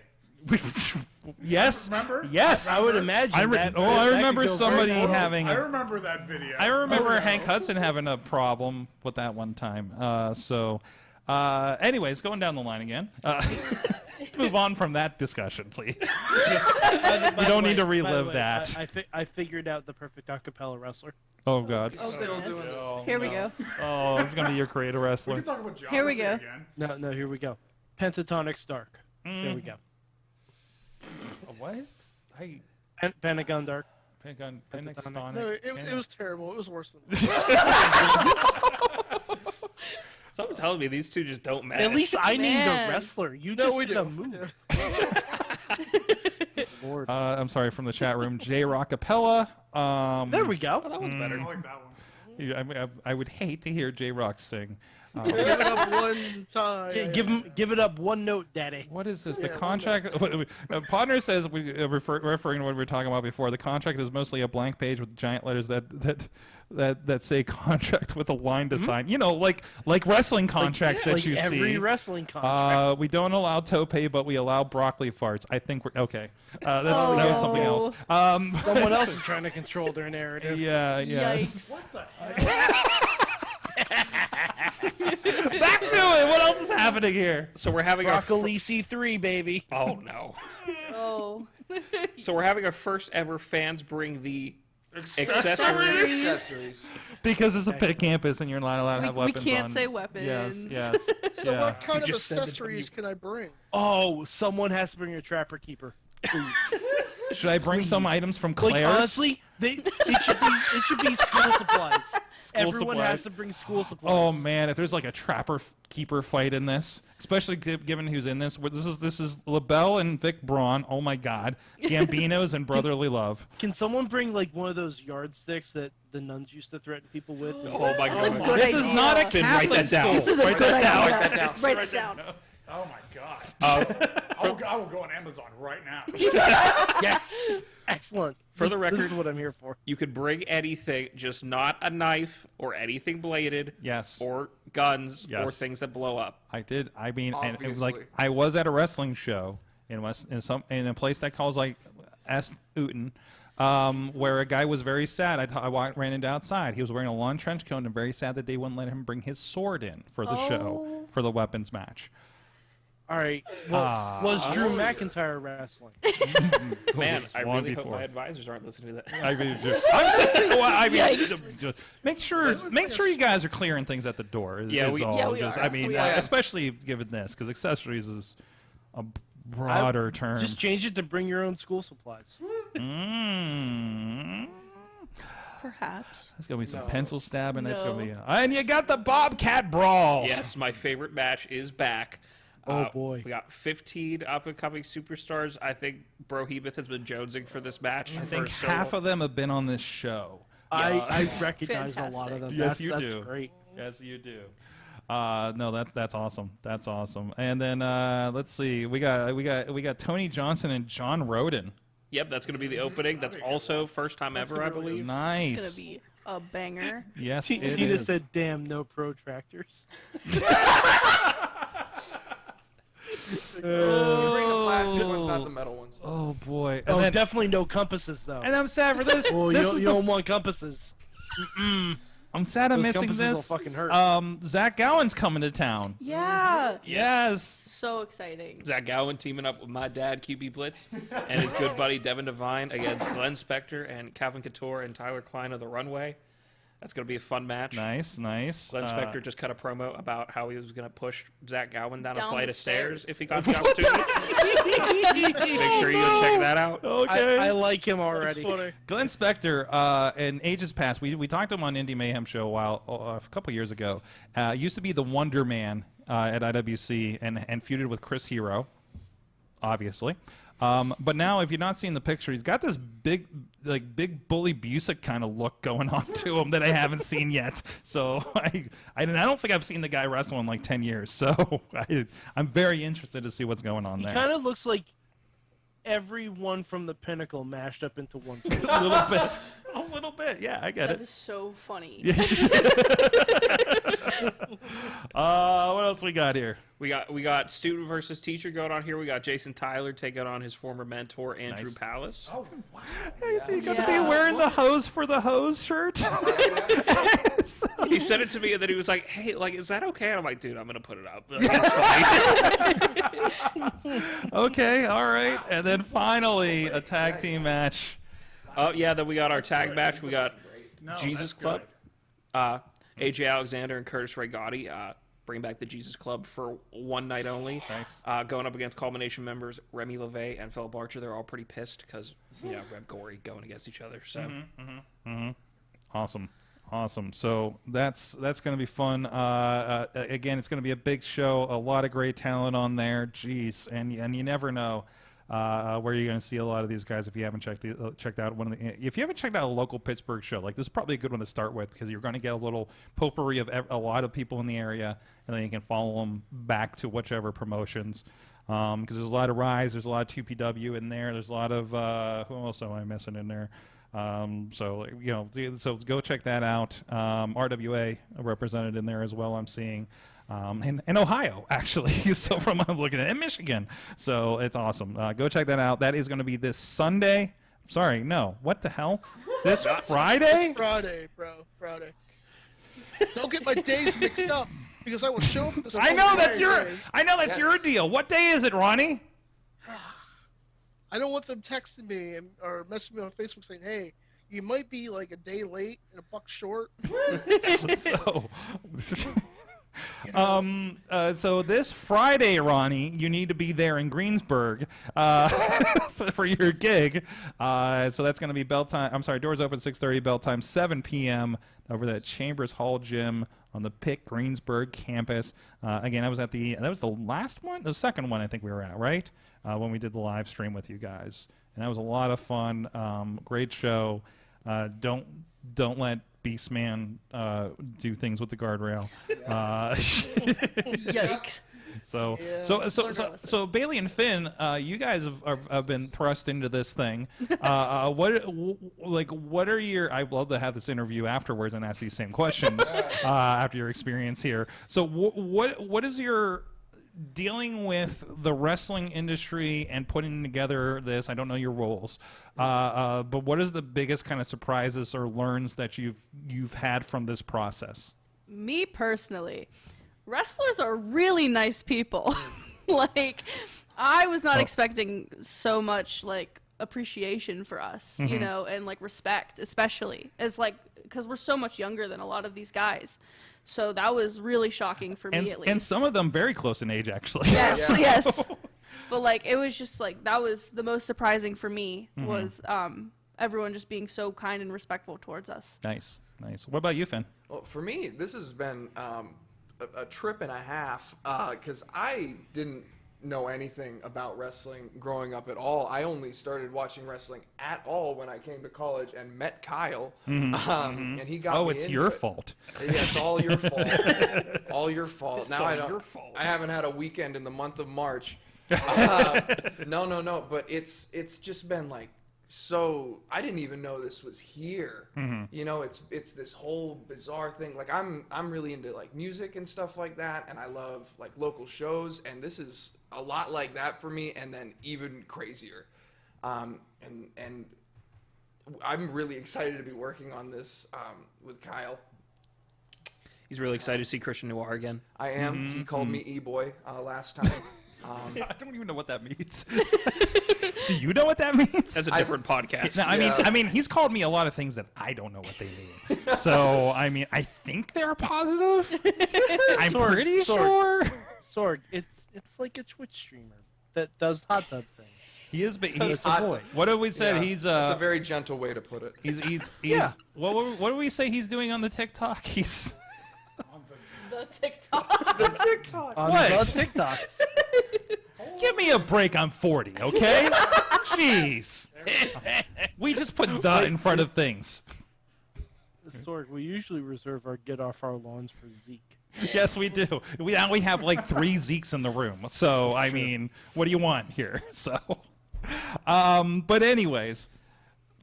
[SPEAKER 4] Yes.
[SPEAKER 10] Remember?
[SPEAKER 4] Yes.
[SPEAKER 5] I would imagine.
[SPEAKER 4] I remember somebody having.
[SPEAKER 10] I remember that video.
[SPEAKER 4] I remember Hank Hudson having a problem with that one time. Anyways, going down the line again. Move on from that discussion, please. We don't need to relive that.
[SPEAKER 5] I figured out the perfect acapella wrestler.
[SPEAKER 4] Oh God.
[SPEAKER 8] Oh,
[SPEAKER 9] Still
[SPEAKER 8] goodness.
[SPEAKER 9] doing it.
[SPEAKER 8] Here we go.
[SPEAKER 4] Oh, it's gonna be your creative
[SPEAKER 10] We
[SPEAKER 4] wrestler.
[SPEAKER 10] can talk about
[SPEAKER 8] Here we
[SPEAKER 10] geography
[SPEAKER 8] go.
[SPEAKER 10] again.
[SPEAKER 5] No, here we go. Pentatonic Stark. There we go.
[SPEAKER 4] What?
[SPEAKER 5] Pentagon Dark.
[SPEAKER 4] Pentatonic.
[SPEAKER 6] No, it was terrible. It was worse than
[SPEAKER 7] Someone's telling me these two just don't match.
[SPEAKER 5] At least I named
[SPEAKER 8] Man.
[SPEAKER 5] a wrestler. You
[SPEAKER 6] No,
[SPEAKER 5] just
[SPEAKER 6] we
[SPEAKER 5] did
[SPEAKER 6] do.
[SPEAKER 5] a move. Lord.
[SPEAKER 4] I'm sorry, from the chat room, J Rockapella.
[SPEAKER 5] There we go.
[SPEAKER 7] Oh, that one's better.
[SPEAKER 10] I like that one.
[SPEAKER 4] I would hate to hear J Rock sing.
[SPEAKER 6] Give it up one time.
[SPEAKER 5] Give it up one note, Daddy.
[SPEAKER 4] What is this? The contract. Podner says referring to what we were talking about before. The contract is mostly a blank page with giant letters that say contract with a line to sign. You know, like wrestling contracts that you see.
[SPEAKER 5] Every wrestling contract.
[SPEAKER 4] We don't allow tope, but we allow broccoli farts. I think we're okay. That was something else.
[SPEAKER 5] Someone else is trying to control their narrative.
[SPEAKER 4] Yeah.
[SPEAKER 8] Yikes.
[SPEAKER 10] What the heck?
[SPEAKER 4] Back to it. What else is happening here?
[SPEAKER 7] So we're having
[SPEAKER 5] Broccoli C3, baby.
[SPEAKER 7] Oh no.
[SPEAKER 8] Oh.
[SPEAKER 7] So we're having our first ever fans bring the accessories.
[SPEAKER 4] Because it's a pit campus and you're not allowed to have
[SPEAKER 8] We
[SPEAKER 4] weapons
[SPEAKER 8] can't
[SPEAKER 4] on.
[SPEAKER 8] say weapons.
[SPEAKER 4] Yes.
[SPEAKER 6] So
[SPEAKER 4] Yeah.
[SPEAKER 6] what kind of
[SPEAKER 7] just said it,
[SPEAKER 6] accessories can I bring?
[SPEAKER 5] Oh, someone has to bring a Trapper Keeper. Please.
[SPEAKER 4] Should I bring some items from
[SPEAKER 5] Like,
[SPEAKER 4] Claire's?
[SPEAKER 5] honestly, it should be school supplies. Everyone
[SPEAKER 4] supplies.
[SPEAKER 5] has to bring school supplies.
[SPEAKER 4] Oh man, if there's like a Trapper Keeper fight in this, especially given who's in this. This is LaBelle and Vic Braun. Oh my God, Gambinos and Brotherly Love.
[SPEAKER 5] Can someone bring like one of those yardsticks that the nuns used to threaten people with?
[SPEAKER 7] Oh my
[SPEAKER 8] That's a
[SPEAKER 7] God.
[SPEAKER 8] good
[SPEAKER 4] This is
[SPEAKER 8] idea.
[SPEAKER 4] not a
[SPEAKER 7] Then write
[SPEAKER 4] Catholic
[SPEAKER 7] that down.
[SPEAKER 4] school.
[SPEAKER 8] This is a
[SPEAKER 4] Write
[SPEAKER 8] good
[SPEAKER 4] that down.
[SPEAKER 8] idea.
[SPEAKER 9] Write that down.
[SPEAKER 8] Write it down.
[SPEAKER 10] Oh my god. I will go on Amazon right now.
[SPEAKER 5] Yes. Excellent.
[SPEAKER 7] For the record-
[SPEAKER 5] this is what I'm here for.
[SPEAKER 7] You could bring anything, just not a knife or anything bladed.
[SPEAKER 4] Yes.
[SPEAKER 7] Or guns or
[SPEAKER 4] Yes.
[SPEAKER 7] things that blow up.
[SPEAKER 4] I did. I mean, and
[SPEAKER 9] Obviously.
[SPEAKER 4] I was at a wrestling show in a place that calls like S. Uten, where a guy was very sad. I ran into outside. He was wearing a long trench coat and very sad that they wouldn't let him bring his sword in for the show for the weapons match.
[SPEAKER 5] All right. Well, was Drew McIntyre wrestling?
[SPEAKER 7] Man, I
[SPEAKER 4] long
[SPEAKER 7] really hope
[SPEAKER 4] before.
[SPEAKER 7] my advisors aren't listening to that.
[SPEAKER 4] I mean, I'm just, well, I mean,
[SPEAKER 8] Yikes.
[SPEAKER 4] just make sure you guys are clearing things at the door.
[SPEAKER 7] Yeah,
[SPEAKER 4] is
[SPEAKER 7] we-
[SPEAKER 4] all.
[SPEAKER 8] Yeah, we
[SPEAKER 4] Just,
[SPEAKER 8] are.
[SPEAKER 4] I mean,
[SPEAKER 8] We are.
[SPEAKER 4] especially given this, because accessories is a broader term.
[SPEAKER 5] Just change it to bring your own school supplies.
[SPEAKER 8] Perhaps.
[SPEAKER 4] There's gonna be some pencil stabbing. It's gonna be, and you got the Bobcat Brawl.
[SPEAKER 7] Yes, my favorite match is back.
[SPEAKER 5] Oh, boy.
[SPEAKER 7] We got 15 up-and-coming superstars. I think Brohebeth has been jonesing for this match.
[SPEAKER 4] I think half of them have been on this show.
[SPEAKER 5] I recognize a lot of them.
[SPEAKER 4] Yes, you
[SPEAKER 5] that's
[SPEAKER 4] do.
[SPEAKER 5] Great.
[SPEAKER 4] Yes, you do. No, that's awesome. That's awesome. And then let's see, we got Tony Johnson and John Roden.
[SPEAKER 7] Yep, that's going to be the opening. That's also first time ever, I believe.
[SPEAKER 4] Nice.
[SPEAKER 8] It's gonna be a banger.
[SPEAKER 4] Yes, it
[SPEAKER 5] Tina
[SPEAKER 4] is.
[SPEAKER 5] said, "Damn, no protractors."
[SPEAKER 9] You bring the plastic ones, not the metal ones.
[SPEAKER 4] Oh boy.
[SPEAKER 5] Oh,
[SPEAKER 4] And then,
[SPEAKER 5] definitely no compasses though.
[SPEAKER 4] and I'm sad for this.
[SPEAKER 5] Oh,
[SPEAKER 4] this
[SPEAKER 5] you
[SPEAKER 4] is
[SPEAKER 5] don't want compasses.
[SPEAKER 4] I'm sad I'm
[SPEAKER 5] Those
[SPEAKER 4] missing
[SPEAKER 5] compasses will
[SPEAKER 4] this.
[SPEAKER 5] fucking hurt.
[SPEAKER 4] Zach Gowen's coming to town.
[SPEAKER 8] Yeah.
[SPEAKER 4] Yes.
[SPEAKER 8] So exciting.
[SPEAKER 7] Zach Gowen teaming up with my dad, QB Blitz, and his good buddy Devin Devine against Glenn Spector and Calvin Couture and Tyler Klein of the Runway. That's going to be a fun match.
[SPEAKER 4] Nice.
[SPEAKER 7] Glenn Spector just cut a promo about how he was going to push Zach Gowen down a
[SPEAKER 8] Down
[SPEAKER 7] flight
[SPEAKER 8] the
[SPEAKER 7] of stairs
[SPEAKER 8] stairs.
[SPEAKER 7] if he got the opportunity. Make sure you go check that out.
[SPEAKER 4] Okay.
[SPEAKER 5] I like him already.
[SPEAKER 4] Glenn Spector, in ages past, we talked to him on Indie Mayhem Show a couple years ago. Used to be the Wonder Man at IWC and feuded with Chris Hero, obviously. But now, if you've not seen the picture, he's got this big Bully Busick kind of look going on to him that I haven't seen yet. So I don't think I've seen the guy wrestle in like 10 years. So I'm very interested to see what's going on there.
[SPEAKER 5] He kind of looks like everyone from the Pinnacle mashed up into one.
[SPEAKER 4] A little bit. Yeah, I get
[SPEAKER 8] That
[SPEAKER 4] it.
[SPEAKER 8] is so funny.
[SPEAKER 4] What else we got here?
[SPEAKER 7] We got student versus teacher going on here. We got Jason Tyler taking on his former mentor Andrew Palace.
[SPEAKER 10] Oh, wow.
[SPEAKER 4] Is he going to be wearing the hose for the hose shirt?
[SPEAKER 7] He said it to me, and then he was like, "Hey, like, is that okay?" And I'm like, "Dude, I'm gonna put it up." It's fine.
[SPEAKER 4] Okay, all right. And then finally, a tag team match.
[SPEAKER 7] Oh yeah, then we got our tag match. We got Jesus
[SPEAKER 10] that's
[SPEAKER 7] Club, AJ Alexander and Curtis Ray Gotti. Bring back the Jesus Club for one night only.
[SPEAKER 4] Nice.
[SPEAKER 7] Going up against Culmination members Remy LeVay and Philip Archer. They're all pretty pissed because Rev Gory going against each other. So
[SPEAKER 4] Awesome. So that's going to be fun. Again, it's going to be a big show. A lot of great talent on there. Jeez, and you never know where you're going to see a lot of these guys if you haven't checked out one of the. If you haven't checked out a local Pittsburgh show, like this is probably a good one to start with because you're going to get a little potpourri of a lot of people in the area, and then you can follow them back to whichever promotions. Because there's a lot of Rise, there's a lot of 2PW in there. There's a lot of who else am I missing in there? So go check that out. RWA represented in there as well. I'm seeing. In Ohio, actually. So from I'm looking at in Michigan. So it's awesome. Go check that out. That is going to be this Sunday. Sorry, no. What the hell? This Friday?
[SPEAKER 6] Friday, bro. Friday. Don't get my days mixed up because I will show up.
[SPEAKER 4] I know that's your deal. What day is it, Ronnie?
[SPEAKER 6] I don't want them texting me or messaging me on Facebook saying, "Hey, you might be like a day late and $1 short."
[SPEAKER 4] So this Friday, Ronnie, you need to be there in Greensburg for your gig. So that's going to be bell time. I'm sorry, doors open 6:30, bell time 7 p.m. over at Chambers Hall Gym on the Pitt Greensburg campus. Again, that was the last one, the second one I think we were at, right? When we did the live stream with you guys, and that was a lot of fun. Great show. Don't let Beastman do things with the guardrail.
[SPEAKER 8] Yikes.
[SPEAKER 4] So Bailey and Finn, you guys have been thrust into this thing. What are your? I'd love to have this interview afterwards and ask these same questions after your experience here. So what is your dealing with the wrestling industry and putting together this? I don't know your roles, but what is the biggest kind of surprises or learns that you've had from this process?
[SPEAKER 8] Me personally, wrestlers are really nice people. Like, I was not expecting so much like appreciation for us, you know, and like respect, especially. It's like because we're so much younger than a lot of these guys. So that was really shocking for me, at least.
[SPEAKER 4] And some of them very close in age, actually.
[SPEAKER 8] Yes. But like, it was just like, that was the most surprising for me was everyone just being so kind and respectful towards us.
[SPEAKER 4] Nice. What about you, Finn?
[SPEAKER 9] Well, for me, this has been a trip and a half because I didn't know anything about wrestling growing up at all. I only started watching wrestling at all when I came to college and met Kyle, and he got me
[SPEAKER 4] Oh, it's your fault.
[SPEAKER 9] Yeah, it's all your fault. All your fault. Now I haven't had a weekend in the month of March. No. But it's just been like so. I didn't even know this was here. You know, it's this whole bizarre thing. Like I'm really into like music and stuff like that, and I love like local shows, and this is a lot like that for me, and then even crazier. And I'm really excited to be working on this with Kyle.
[SPEAKER 7] He's really excited to see Christian Noir again.
[SPEAKER 9] I am. He called me E-Boy last time.
[SPEAKER 4] I don't even know what that means. Do you know what that means?
[SPEAKER 7] That's a different podcast.
[SPEAKER 4] No, I mean, he's called me a lot of things that I don't know what they mean. So, I mean, I think they're positive. I'm pretty sure.
[SPEAKER 5] Sorg, it's like a Twitch streamer that does hot tub things.
[SPEAKER 4] He is, but he's what did we say?
[SPEAKER 9] Yeah,
[SPEAKER 4] He's
[SPEAKER 9] that's a very gentle way to put it.
[SPEAKER 4] He's what do we say he's doing on the TikTok? He's
[SPEAKER 8] The TikTok.
[SPEAKER 9] The TikTok.
[SPEAKER 5] On
[SPEAKER 4] What?
[SPEAKER 5] the TikTok.
[SPEAKER 4] Give me a break. I'm 40, okay? Jeez. We just put the in front of things.
[SPEAKER 5] Sorg, we usually reserve our get off our lawns for Zeke.
[SPEAKER 4] Yes, we do. We have like 3 Zekes in the room. So, I mean, what do you want here? So, but anyways,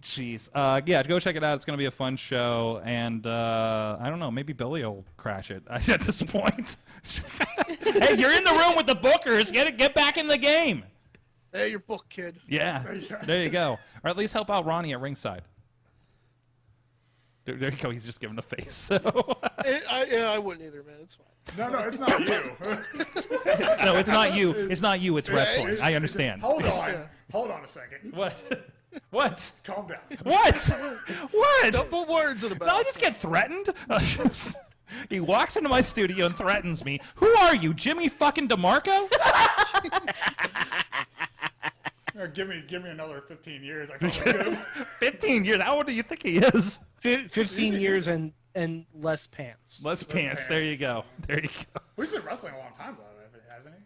[SPEAKER 4] jeez. Yeah, go check it out. It's going to be a fun show. And I don't know, maybe Billy will crash it at this point. Hey, you're in the room with the bookers. Get back in the game.
[SPEAKER 6] Hey, your book, kid.
[SPEAKER 4] Yeah, there you go. Or at least help out Ronnie at ringside. There you go. He's just giving a face. So.
[SPEAKER 6] I wouldn't either, man. It's fine.
[SPEAKER 10] No, it's not you.
[SPEAKER 4] No, it's not you. It's not you. It's wrestling. I understand.
[SPEAKER 10] Hold on a second.
[SPEAKER 4] What? What?
[SPEAKER 10] Calm down.
[SPEAKER 4] What? What?
[SPEAKER 6] Don't put words in about.
[SPEAKER 4] No, I just get threatened. He walks into my studio and threatens me. Who are you, Jimmy fucking DeMarco?
[SPEAKER 10] Give me another 15 years. I probably could.
[SPEAKER 4] 15 years? How old do you think he is?
[SPEAKER 5] 15 years and less pants.
[SPEAKER 4] Less pants. There you go. There you go.
[SPEAKER 10] He's been wrestling a long time, though, hasn't he?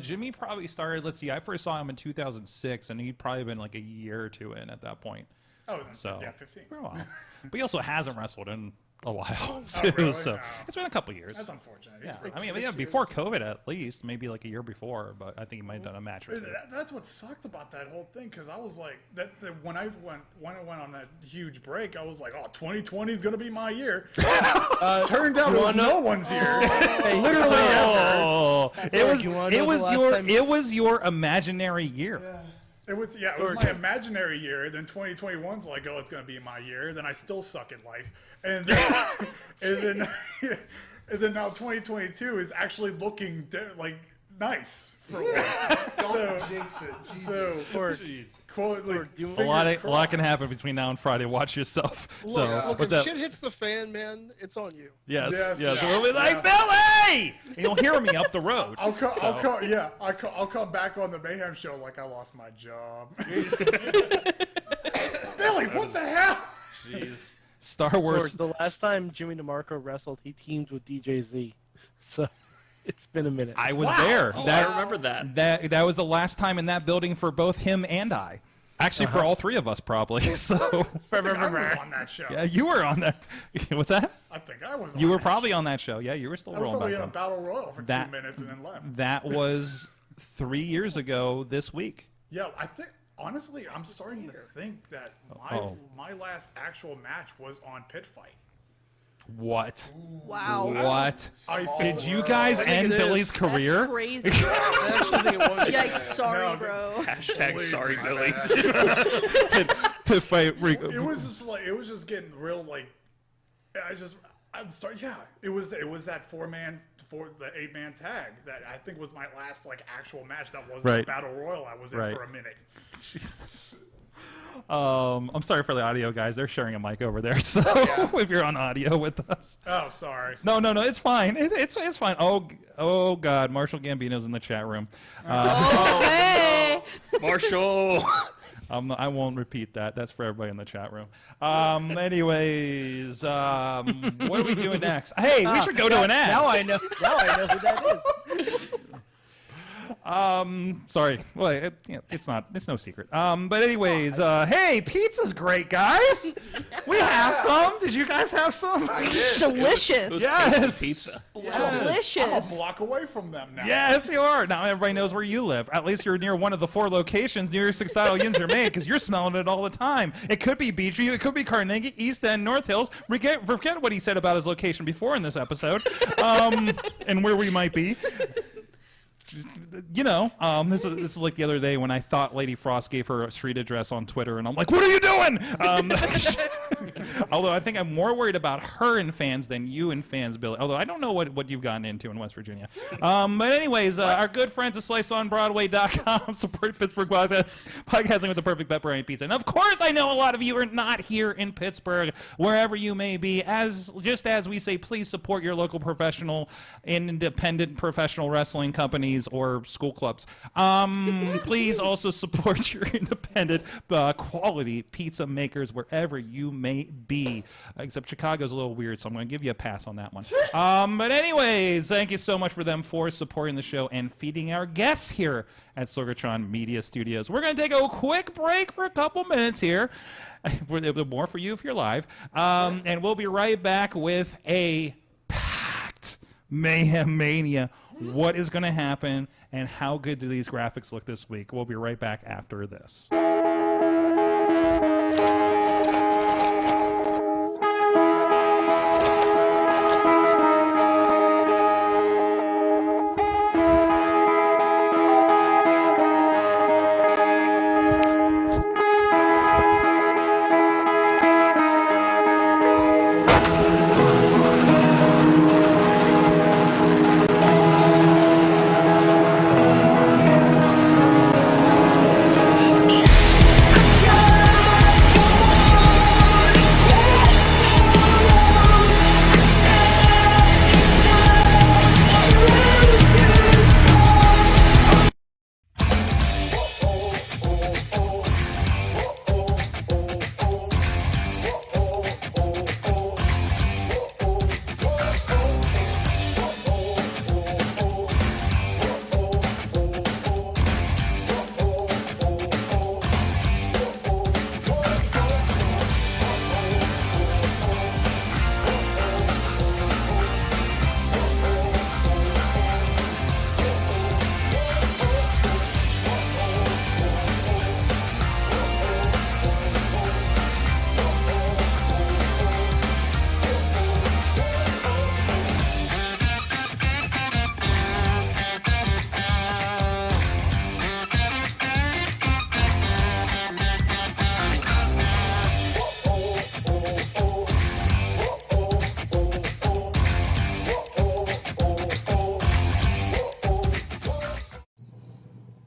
[SPEAKER 4] Jimmy probably started, let's see, I first saw him in 2006, and he'd probably been like a year or 2 in at that point.
[SPEAKER 10] Oh,
[SPEAKER 4] so,
[SPEAKER 10] yeah, 15.
[SPEAKER 4] For a while. But he also hasn't wrestled in a while,
[SPEAKER 10] Oh,
[SPEAKER 4] too.
[SPEAKER 10] really?
[SPEAKER 4] So
[SPEAKER 10] No.
[SPEAKER 4] it's been a couple years.
[SPEAKER 10] That's unfortunate.
[SPEAKER 4] Yeah, I mean, before COVID at least, maybe like a year before, but I think he might have done a match or 2.
[SPEAKER 10] That's what sucked about that whole thing, because I was like, that when I went on that huge break, I was like, oh, 2020 is gonna be my year. Turned out it was no one's year. Literally ever.
[SPEAKER 4] It was your imaginary year.
[SPEAKER 10] Yeah. It was my imaginary year. Then 2021's like, oh, it's gonna be my year. Then I still suck at life, and then and then now 2022 is actually looking like nice for once.
[SPEAKER 11] Don't jinx it. Jesus.
[SPEAKER 4] A lot can happen between now and Friday. Watch yourself.
[SPEAKER 6] Look,
[SPEAKER 4] what's
[SPEAKER 6] if
[SPEAKER 4] up?
[SPEAKER 6] shit hits the fan, man, it's on you.
[SPEAKER 4] Yes. We'll be like, Billy! And you'll hear me up the road.
[SPEAKER 10] I'll come back on the Mayhem show like I lost my job. Billy, what the hell?
[SPEAKER 4] Jeez. Star Wars.
[SPEAKER 5] The last time Jimmy DeMarco wrestled, he teamed with DJ Z. So it's been a minute.
[SPEAKER 4] I was there.
[SPEAKER 7] Oh, I remember that.
[SPEAKER 4] That was the last time in that building for both him and I. Actually, for all 3 of us, probably. So
[SPEAKER 10] I was on that show.
[SPEAKER 4] Yeah, you were on that. What's that?
[SPEAKER 10] I think I was.
[SPEAKER 4] You were probably on that show. Yeah, you were still
[SPEAKER 10] I was
[SPEAKER 4] rolling
[SPEAKER 10] probably
[SPEAKER 4] back
[SPEAKER 10] in a
[SPEAKER 4] then.
[SPEAKER 10] battle royal for 2 minutes and then left.
[SPEAKER 4] That was 3 years ago this week.
[SPEAKER 10] Yeah, I think honestly, I'm starting to think that my last actual match was on Pitt Fight.
[SPEAKER 4] What?
[SPEAKER 8] Wow.
[SPEAKER 4] What? Did you guys end Billy's career?
[SPEAKER 8] That's crazy. I actually think it was. Yikes, sorry, bro.
[SPEAKER 7] Hashtag sorry, Billy.
[SPEAKER 4] Pitt Fight.
[SPEAKER 10] It was just like it was just getting real like I'm sorry. Yeah, it was that 8-man tag that I think was my last like actual match. That wasn't a battle royal. I was in for a minute.
[SPEAKER 4] Jeez. I'm sorry for the audio guys. They're sharing a mic over there, so if you're on audio with us.
[SPEAKER 10] Oh, sorry.
[SPEAKER 4] No, it's fine. It's fine. Oh God, Marshall Gambino's in the chat room.
[SPEAKER 8] Hey,
[SPEAKER 7] Marshall.
[SPEAKER 4] I won't repeat that. That's for everybody in the chat room. Anyways, what are we doing next? Hey, we should go to an ad.
[SPEAKER 5] Now I know who that is.
[SPEAKER 4] Sorry. Well, it's no secret. But anyways, hey, pizza's great, guys. We have some. Did you guys have some?
[SPEAKER 9] I did.
[SPEAKER 8] delicious.
[SPEAKER 7] It was
[SPEAKER 4] Yes.
[SPEAKER 7] pizza.
[SPEAKER 8] Delicious.
[SPEAKER 10] I'm a block away from them now.
[SPEAKER 4] Yes, you are. Now everybody knows where you live. At least you're near one of the 4 locations New York Six style yins are made, because you're smelling it all the time. It could be Beachview, it could be Carnegie, East End, North Hills. Forget what he said about his location before in this episode, and where we might be. You know, this is like the other day when I thought Lady Frost gave her a street address on Twitter, and I'm like, what are you doing? Although I think I'm more worried about her in fans than you in fans, Billy. Although I don't know what you've gotten into in West Virginia. But anyways, our good friends at SliceOnBroadway.com support Pittsburgh podcasting with the perfect pepperoni pizza. And of course, I know a lot of you are not here in Pittsburgh, wherever you may be. Just as we say, please support your local professional, independent professional wrestling companies or school clubs. Please also support your independent quality pizza makers wherever you may be. Except Chicago's a little weird, so I'm going to give you a pass on that one. But anyways, thank you so much for them for supporting the show and feeding our guests here at Sorgatron Media Studios. We're going to take a quick break for a couple minutes here. More for you if you're live. And we'll be right back with a packed Mayhem Mania. What is going to happen and how good do these graphics look this week? We'll be right back after this.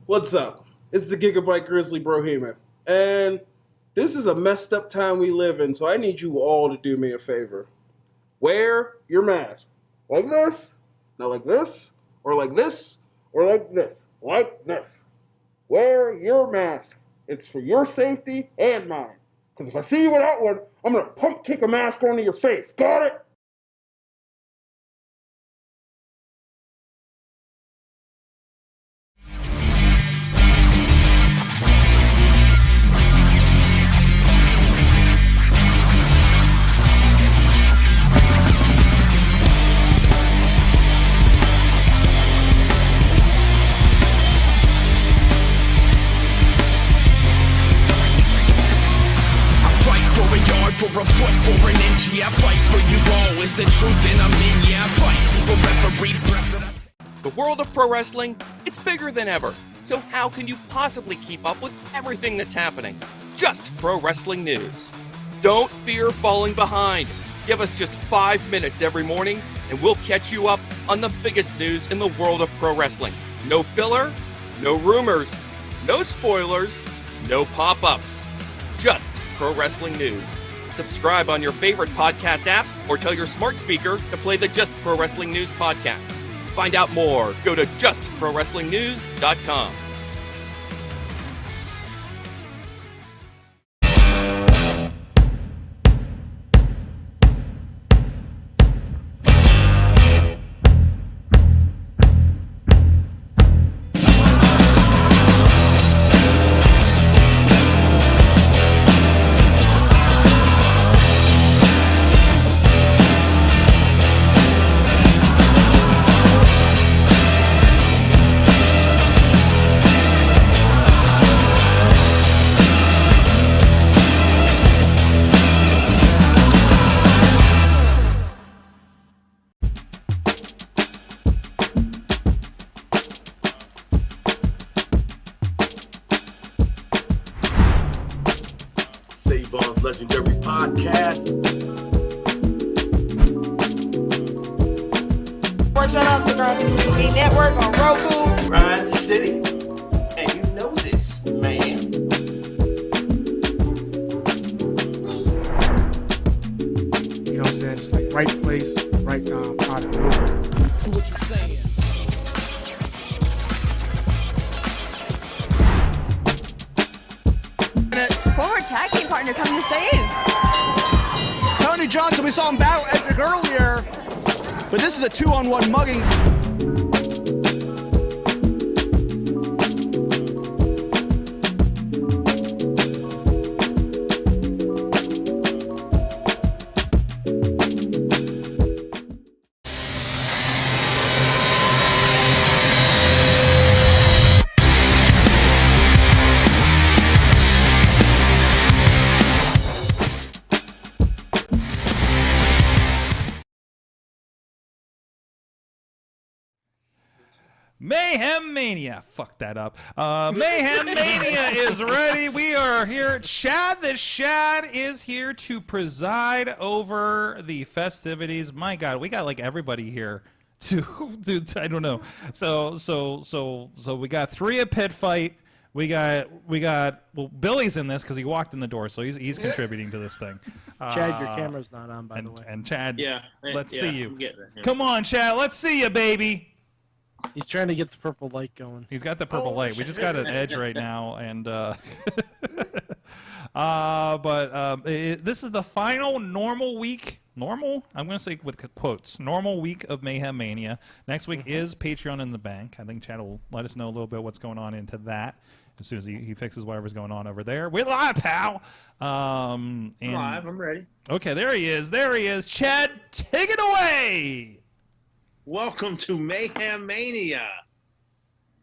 [SPEAKER 1] What's up? It's the Gigabyte Grizzly Brohema, and this is a messed up time we live in, so I need you all to do me a favor. Wear your mask. Like this, not like this, or like this, or like this, like this. Wear your mask. It's for your safety and mine. Because if I see you without one, I'm going to pump kick a mask onto your face. Got it?
[SPEAKER 12] For a foot or an inch, yeah, I fight for you all. Is the truth and I'm in, yeah, I fight for referee.
[SPEAKER 13] The world of pro wrestling, it's bigger than ever. So how can you possibly keep up with everything that's happening? Just pro wrestling news. Don't fear falling behind. Give us just 5 minutes every morning and we'll catch you up on the biggest news in the world of pro wrestling. No filler, no rumors, no spoilers, no pop-ups. Just pro wrestling news. Subscribe on your favorite podcast app or tell your smart speaker to play the Just Pro Wrestling News podcast. Find out more. Go to justprowrestlingnews.com.
[SPEAKER 14] Sports Center on TV Network on Roku.
[SPEAKER 15] Grind City. And you know this, man.
[SPEAKER 16] You know what I'm saying? It's like right place, right time, out of nowhere.
[SPEAKER 12] So what you saying?
[SPEAKER 17] Former tag team partner coming to save.
[SPEAKER 18] Tony Johnson, we saw him battle Edric earlier, but this is a 2-on-1 mugging.
[SPEAKER 4] Mayhem Mania. Fuck that up. Mayhem Mania is ready. We are here. Chad the Shad is here to preside over the festivities. My God, we got like everybody here to I don't know. So we got 3 at Pitt Fight. We got well, Billy's in this because he walked in the door, so he's contributing to this thing.
[SPEAKER 5] Chad, your camera's not on, by the way.
[SPEAKER 4] And Chad,
[SPEAKER 19] yeah,
[SPEAKER 4] let's
[SPEAKER 19] yeah,
[SPEAKER 4] see you.
[SPEAKER 19] I'm getting it, yeah.
[SPEAKER 4] Come on, Chad, let's see you, baby.
[SPEAKER 5] He's trying to get the purple light going.
[SPEAKER 4] He's got the purple light. We just got an edge right now, and this is the final normal week. Normal? I'm going to say with quotes. Normal week of Mayhem Mania. Next week is Patreon in the Bank. I think Chad will let us know a little bit what's going on into that as soon as he fixes whatever's going on over there. We're live, pal.
[SPEAKER 19] I'm live. I'm ready.
[SPEAKER 4] Okay, there he is. There he is. Chad, take it away.
[SPEAKER 19] Welcome to Mayhem Mania.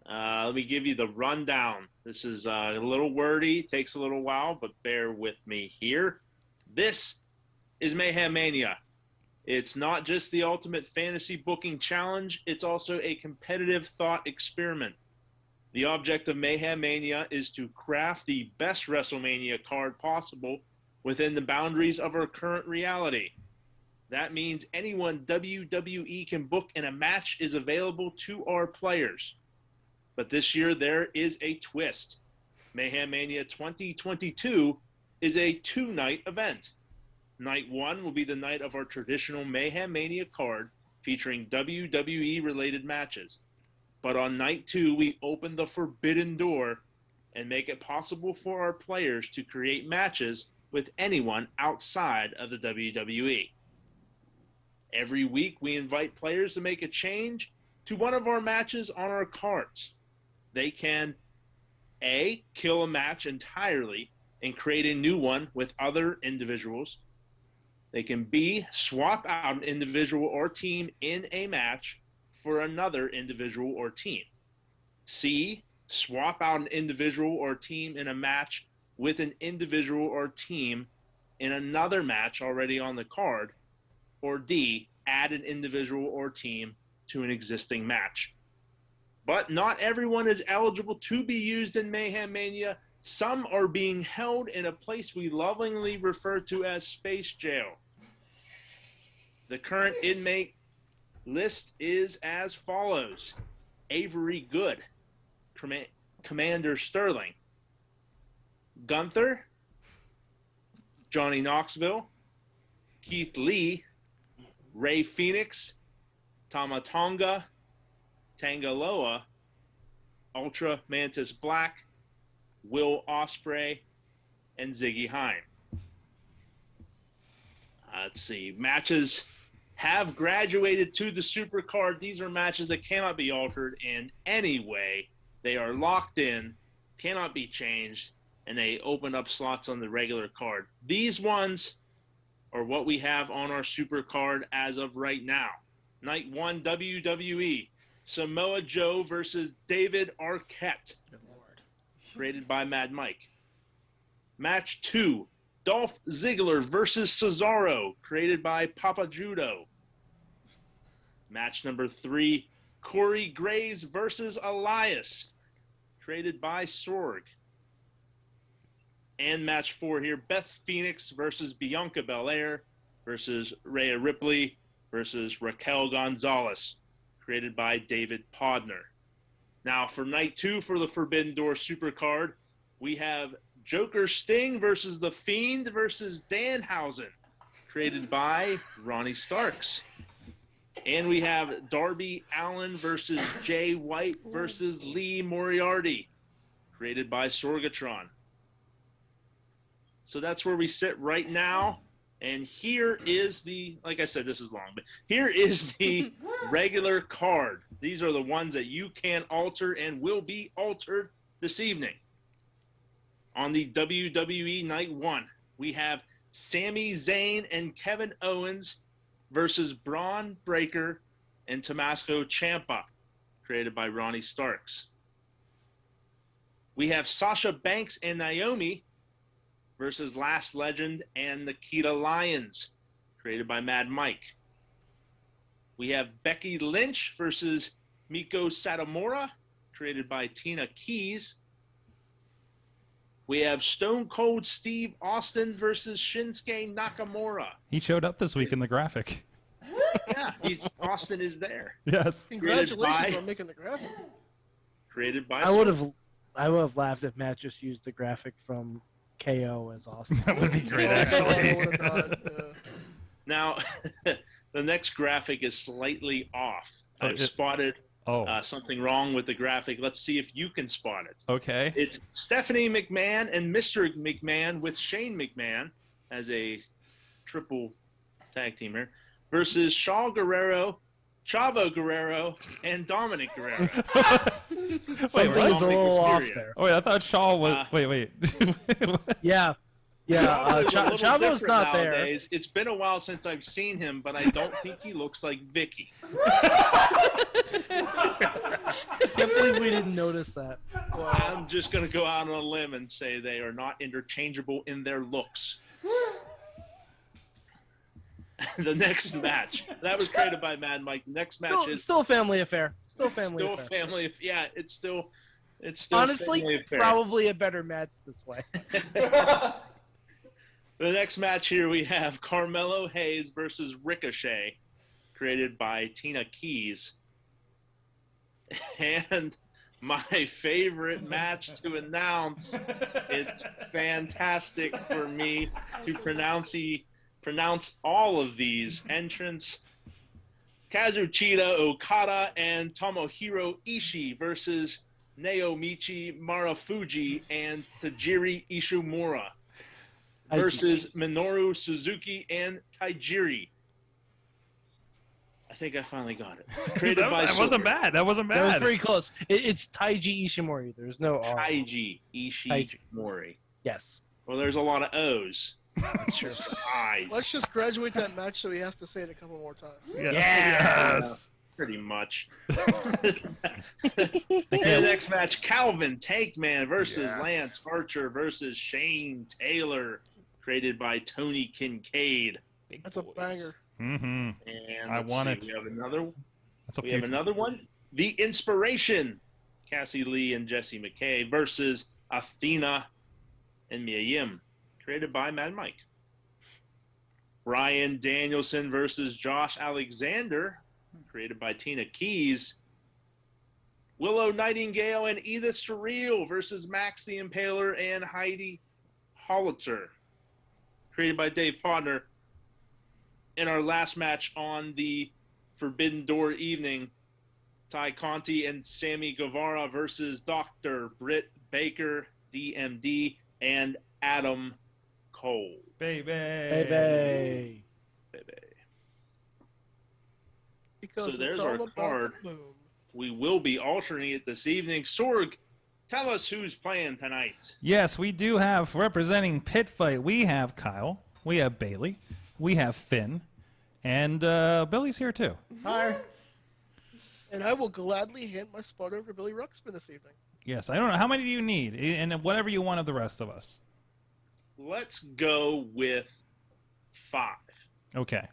[SPEAKER 19] Let me give you the rundown. This is a little wordy, takes a little while, but bear with me here. This is Mayhem Mania. It's not just the ultimate fantasy booking challenge, it's also a competitive thought experiment. The object of Mayhem Mania is to craft the best WrestleMania card possible within the boundaries of our current reality. That means anyone WWE can book in a match is available to our players. But this year there is a twist. Mayhem Mania 2022 is a 2-night event. Night 1 will be the night of our traditional Mayhem Mania card featuring WWE-related matches. But on Night 2, we open the forbidden door and make it possible for our players to create matches with anyone outside of the WWE. Every week, we invite players to make a change to one of our matches on our cards. They can A, kill a match entirely and create a new one with other individuals. They can B, swap out an individual or team in a match for another individual or team. C, swap out an individual or team in a match with an individual or team in another match already on the card. Or D, add an individual or team to an existing match. But not everyone is eligible to be used in Mayhem Mania. Some are being held in a place we lovingly refer to as Space Jail. The current inmate list is as follows: Avery Good, Commander Sterling, Gunther, Johnny Knoxville, Keith Lee, Ray Phoenix, Tama Tonga, Tangaloa, Ultra Mantis Black, Will Ospreay, and Ziggy Heim. Let's see. Matches have graduated to the Super Card. These are matches that cannot be altered in any way. They are locked in, cannot be changed, and they open up slots on the regular card. These ones are what we have on our Super Card as of right now. Night 1, WWE, Samoa Joe versus David Arquette. Good Lord. Created by Mad Mike. Match 2, Dolph Ziggler versus Cesaro, created by Papa Judo. Match number 3, Corey Graves versus Elias, created by Sorg. And match 4 here, Beth Phoenix versus Bianca Belair versus Rhea Ripley versus Raquel Gonzalez. created by David Podner. Now, for night 2 for the Forbidden Door Supercard, we have Joker Sting versus The Fiend versus Danhausen, created by Ronnie Starks. And we have Darby Allin versus Jay White versus Lee Moriarty, created by Sorgatron. So that's where we sit right now. And here is the, like I said, this is long, but here is the regular card. These are the ones that you can alter and will be altered this evening. On the WWE Night 1, we have Sami Zayn and Kevin Owens versus Braun Breaker and Tommaso Ciampa, created by Ronnie Starks. We have Sasha Banks and Naomi versus Last Legend and Nikita Lyons, created by Mad Mike. We have Becky Lynch versus Miko Satomura, created by Tina Keys. We have Stone Cold Steve Austin versus Shinsuke Nakamura.
[SPEAKER 4] He showed up this week in the graphic.
[SPEAKER 19] Yeah, Austin is there.
[SPEAKER 4] Yes.
[SPEAKER 6] Congratulations on making the graphic.
[SPEAKER 19] Created by.
[SPEAKER 5] I would have laughed if Matt just used the graphic from KO as Austin.
[SPEAKER 4] That would be great, actually.
[SPEAKER 19] Now, the next graphic is slightly off. I've spotted something wrong with the graphic. Let's see if you can spot it.
[SPEAKER 4] Okay.
[SPEAKER 19] It's Stephanie McMahon and Mr. McMahon with Shane McMahon as a triple tag team here versus Chavo Guerrero, and Dominic Guerrero.
[SPEAKER 5] Something is a little off there.
[SPEAKER 4] Oh, wait, I thought Shaw was. Wait.
[SPEAKER 5] Yeah. Chavo's not
[SPEAKER 19] nowadays. There. It's been a while since I've seen him, but I don't think he looks like Vicky.
[SPEAKER 5] Can't believe we didn't notice that.
[SPEAKER 19] Well, I'm just going to go out on a limb and say they are not interchangeable in their looks. The next match that was created by Mad Mike. The next match is
[SPEAKER 5] still a family affair. Still
[SPEAKER 19] family. Yeah, it's still.
[SPEAKER 5] Honestly,
[SPEAKER 19] family affair.
[SPEAKER 5] Probably a better match this way.
[SPEAKER 19] The next match here we have Carmelo Hayes versus Ricochet, created by Tina Keys. And my favorite match to announce. It's fantastic for me to pronounce all of these entrants. Kazuchika Okada and Tomohiro Ishii versus Naomichi Marufuji and Tajiri Ishimura versus Minoru Suzuki and Tajiri. I think I finally got it. Created by
[SPEAKER 4] that wasn't bad. That wasn't bad.
[SPEAKER 5] That was very close. It's Taiji Ishimori. There's no R.
[SPEAKER 19] Taiji Ishimori.
[SPEAKER 5] Yes.
[SPEAKER 19] Well, there's a lot of O's.
[SPEAKER 5] That's true.
[SPEAKER 6] Let's just graduate that match so he has to say it a couple more times.
[SPEAKER 4] Yes.
[SPEAKER 19] Pretty much. The next match, Calvin Tankman versus Lance Archer versus Shane Taylor, created by Tony Kincaid.
[SPEAKER 6] That's a banger.
[SPEAKER 4] Mm-hmm.
[SPEAKER 19] And
[SPEAKER 4] I want it.
[SPEAKER 19] We have another.
[SPEAKER 4] We
[SPEAKER 19] have another one. The Inspiration, Cassie Lee and Jesse McKay versus Athena and Mia Yim, created by Mad Mike. Bryan Danielson versus Josh Alexander, created by Tina Keys. Willow Nightingale and Edith Surreal versus Max the Impaler and Heidi Hollister, created by Dave Podner. In our last match on the Forbidden Door evening, Ty Conti and Sammy Guevara versus Dr. Britt Baker, DMD, and Adam Cole.
[SPEAKER 4] Baby.
[SPEAKER 6] Because
[SPEAKER 19] so there's our card. We will be altering it this evening. Sorg, tell us who's playing tonight.
[SPEAKER 4] Yes, we do have, representing Pitt Fight, we have Kyle, we have Bailey, we have Finn, and Billy's here too.
[SPEAKER 6] Hi. And I will gladly hand my spot over to Billy Ruxpin this evening.
[SPEAKER 4] Yes, I don't know. How many do you need? And whatever you want of the rest of us.
[SPEAKER 19] Let's go with 5.
[SPEAKER 4] Okay.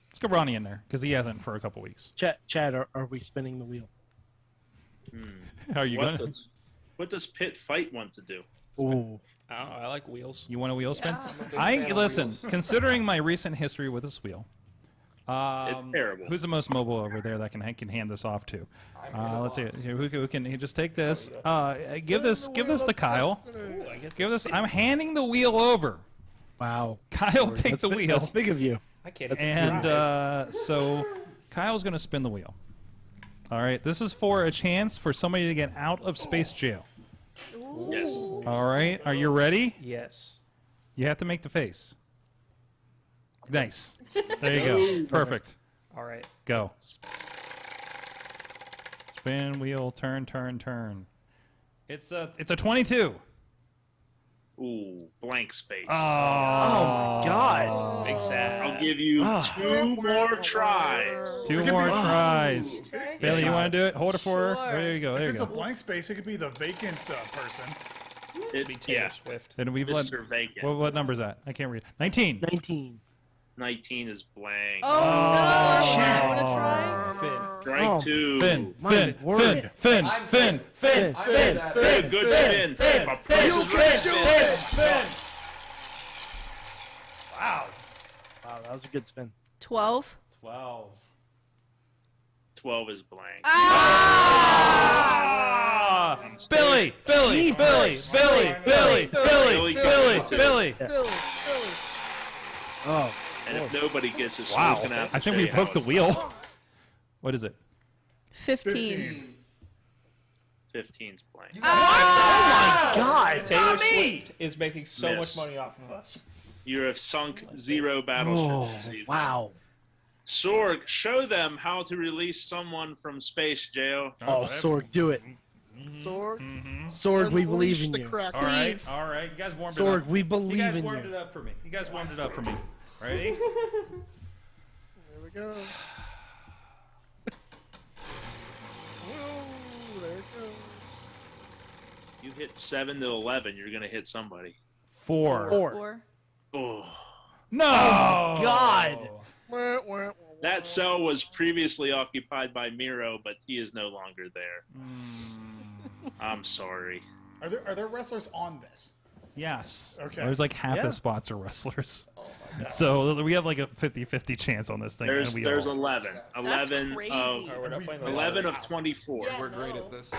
[SPEAKER 4] Let's get Ronnie in there, because he hasn't for a couple weeks.
[SPEAKER 5] Chad, are we spinning the wheel?
[SPEAKER 4] How are you going to?
[SPEAKER 19] What does Pitt Fight want to do?
[SPEAKER 5] Ooh.
[SPEAKER 7] I like wheels.
[SPEAKER 4] You want a wheel spin?
[SPEAKER 5] Yeah.
[SPEAKER 4] Listen, considering my recent history with this wheel,
[SPEAKER 19] It's terrible.
[SPEAKER 4] Who's the most mobile over there that can hand this off to? Let's see. Who can just take this? Give this to Kyle. Give this. I'm handing the wheel over.
[SPEAKER 5] Wow.
[SPEAKER 4] Kyle, take the wheel.
[SPEAKER 5] That's big of you.
[SPEAKER 7] I can't.
[SPEAKER 4] And so Kyle's going to spin the wheel. All right. This is for a chance for somebody to get out of space jail.
[SPEAKER 19] Yes.
[SPEAKER 4] All right. Are you ready?
[SPEAKER 7] Yes.
[SPEAKER 4] You have to make the face. Nice. There you go. Perfect.
[SPEAKER 7] All right.
[SPEAKER 4] Go. Spin wheel, turn. It's a 22.
[SPEAKER 19] Ooh, blank space.
[SPEAKER 4] Oh my
[SPEAKER 5] God.
[SPEAKER 7] Big sad.
[SPEAKER 19] I'll give you 2 more tries.
[SPEAKER 4] 2 more tries. Billy, you want to do it? Hold it for her. There you go. There
[SPEAKER 10] If
[SPEAKER 4] you
[SPEAKER 10] it's
[SPEAKER 4] go.
[SPEAKER 10] a blank space, it could be the vacant person.
[SPEAKER 19] It'd
[SPEAKER 7] be Taylor Swift.
[SPEAKER 4] And we've let.
[SPEAKER 19] Mr. Vacant.
[SPEAKER 4] What number is that? I can't read. 19.
[SPEAKER 5] 19.
[SPEAKER 19] 19 is blank.
[SPEAKER 8] Oh, no! You want to try?
[SPEAKER 7] Finn.
[SPEAKER 19] Strike 2.
[SPEAKER 4] Finn.
[SPEAKER 19] Good spin. My price is right, Finn.
[SPEAKER 5] Wow, that was a good spin.
[SPEAKER 8] 12.
[SPEAKER 19] 12 is blank.
[SPEAKER 4] Billy.
[SPEAKER 5] Oh.
[SPEAKER 19] And if nobody gets it,
[SPEAKER 4] Wow.
[SPEAKER 19] Smoke gonna have to
[SPEAKER 4] I think
[SPEAKER 19] show
[SPEAKER 4] we
[SPEAKER 19] you how
[SPEAKER 4] broke the
[SPEAKER 19] it's
[SPEAKER 4] wheel.
[SPEAKER 19] done.
[SPEAKER 4] What is it?
[SPEAKER 8] 15.
[SPEAKER 19] 15's blank.
[SPEAKER 7] Oh my
[SPEAKER 5] God.
[SPEAKER 7] Taylor Swift is making so
[SPEAKER 19] Miss.
[SPEAKER 7] much money off of us.
[SPEAKER 19] You have sunk 0 battleships. this evening.
[SPEAKER 5] Wow.
[SPEAKER 19] Sorg, show them how to release someone from space jail.
[SPEAKER 5] Oh, Sorg, do it.
[SPEAKER 6] Sword.
[SPEAKER 5] Sorg, we believe in you.
[SPEAKER 4] All right. You guys warmed it up.
[SPEAKER 5] Sorg, we believe
[SPEAKER 4] You guys
[SPEAKER 5] in
[SPEAKER 4] warmed
[SPEAKER 5] you.
[SPEAKER 4] it up for me. Ready?
[SPEAKER 6] There we go. Whoa, there it goes.
[SPEAKER 19] You hit 7 to 11, you're gonna hit somebody.
[SPEAKER 4] 4.
[SPEAKER 8] 4.
[SPEAKER 19] Oh.
[SPEAKER 4] No.
[SPEAKER 5] Oh, God.
[SPEAKER 19] That cell was previously occupied by Miro, but he is no longer there. I'm sorry.
[SPEAKER 10] Are there wrestlers on this?
[SPEAKER 4] Yes.
[SPEAKER 10] Okay.
[SPEAKER 4] There's like half the spots are wrestlers. So we have like a 50-50 chance on this thing.
[SPEAKER 19] There's
[SPEAKER 4] and
[SPEAKER 19] 11.
[SPEAKER 8] That's
[SPEAKER 19] 11
[SPEAKER 8] crazy.
[SPEAKER 19] of 11 of 24.
[SPEAKER 8] Yeah,
[SPEAKER 9] We're great at this.